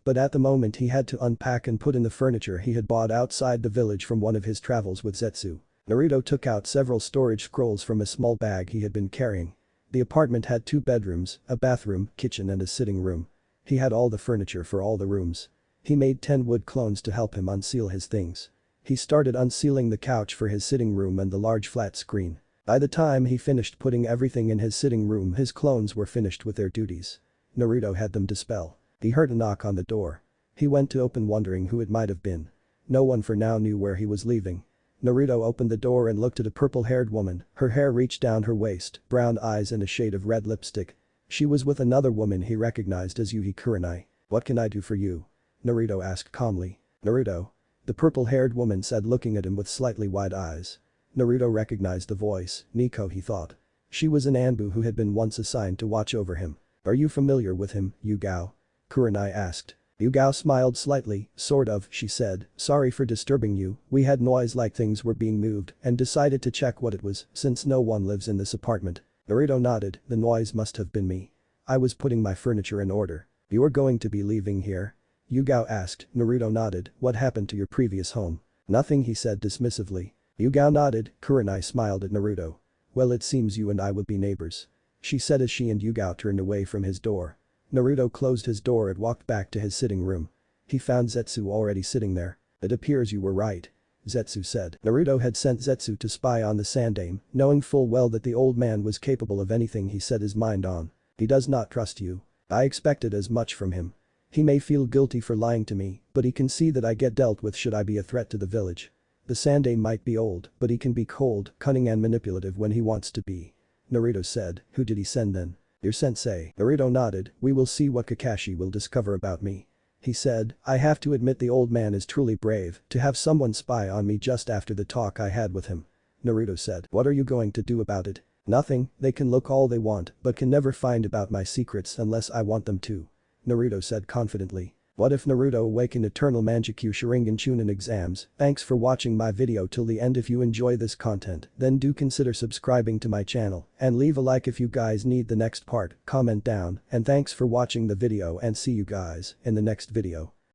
but at the moment he had to unpack and put in the furniture he had bought outside the village from one of his travels with Zetsu. Naruto took out several storage scrolls from a small bag he had been carrying. The apartment had 2 bedrooms, a bathroom, kitchen and a sitting room. He had all the furniture for all the rooms. He made 10 wood clones to help him unseal his things. He started unsealing the couch for his sitting room and the large flat screen. By the time he finished putting everything in his sitting room, his clones were finished with their duties. Naruto had them dispel. He heard a knock on the door. He went to open, wondering who it might have been. No one for now knew where he was leaving. Naruto opened the door and looked at a purple-haired woman. Her hair reached down her waist, brown eyes and a shade of red lipstick. She was with another woman he recognized as Yuhi Kurenai. "What can I do for you?" Naruto asked calmly. "Naruto?" the purple-haired woman said, looking at him with slightly wide eyes. Naruto recognized the voice. Nico, he thought. She was an Anbu who had been once assigned to watch over him. "Are you familiar with him, Yugao?" Kurenai asked. Yugao smiled slightly. "Sort of," she said. "Sorry for disturbing you, we had noise like things were being moved and decided to check what it was since no one lives in this apartment." Naruto nodded. "The noise must have been me. I was putting my furniture in order." "You are going to be leaving here?" Yugao asked. Naruto nodded. "What happened to your previous home?" "Nothing," he said dismissively. Yugao nodded. Kurenai smiled at Naruto. "Well, it seems you and I will be neighbors," she said as she and Yugao turned away from his door. Naruto closed his door and walked back to his sitting room. He found Zetsu already sitting there. "It appears you were right," Zetsu said. Naruto had sent Zetsu to spy on the Sandaime, knowing full well that the old man was capable of anything he set his mind on. "He does not trust you. I expected as much from him. He may feel guilty for lying to me, but he can see that I get dealt with should I be a threat to the village. The Sandaime might be old, but he can be cold, cunning and manipulative when he wants to be." Naruto said. "Who did he send then?" "Your sensei." Naruto nodded. "We will see what Kakashi will discover about me." He said, "I have to admit the old man is truly brave to have someone spy on me just after the talk I had with him." Naruto said. "What are you going to do about it?" "Nothing, they can look all they want but can never find about my secrets unless I want them to," Naruto said confidently. What if Naruto awakened eternal mangekyou sharingan chunin exams? Thanks for watching my video till the end. If you enjoy this content, then do consider subscribing to my channel and leave a like if you guys need the next part, comment down, and thanks for watching the video and see you guys in the next video.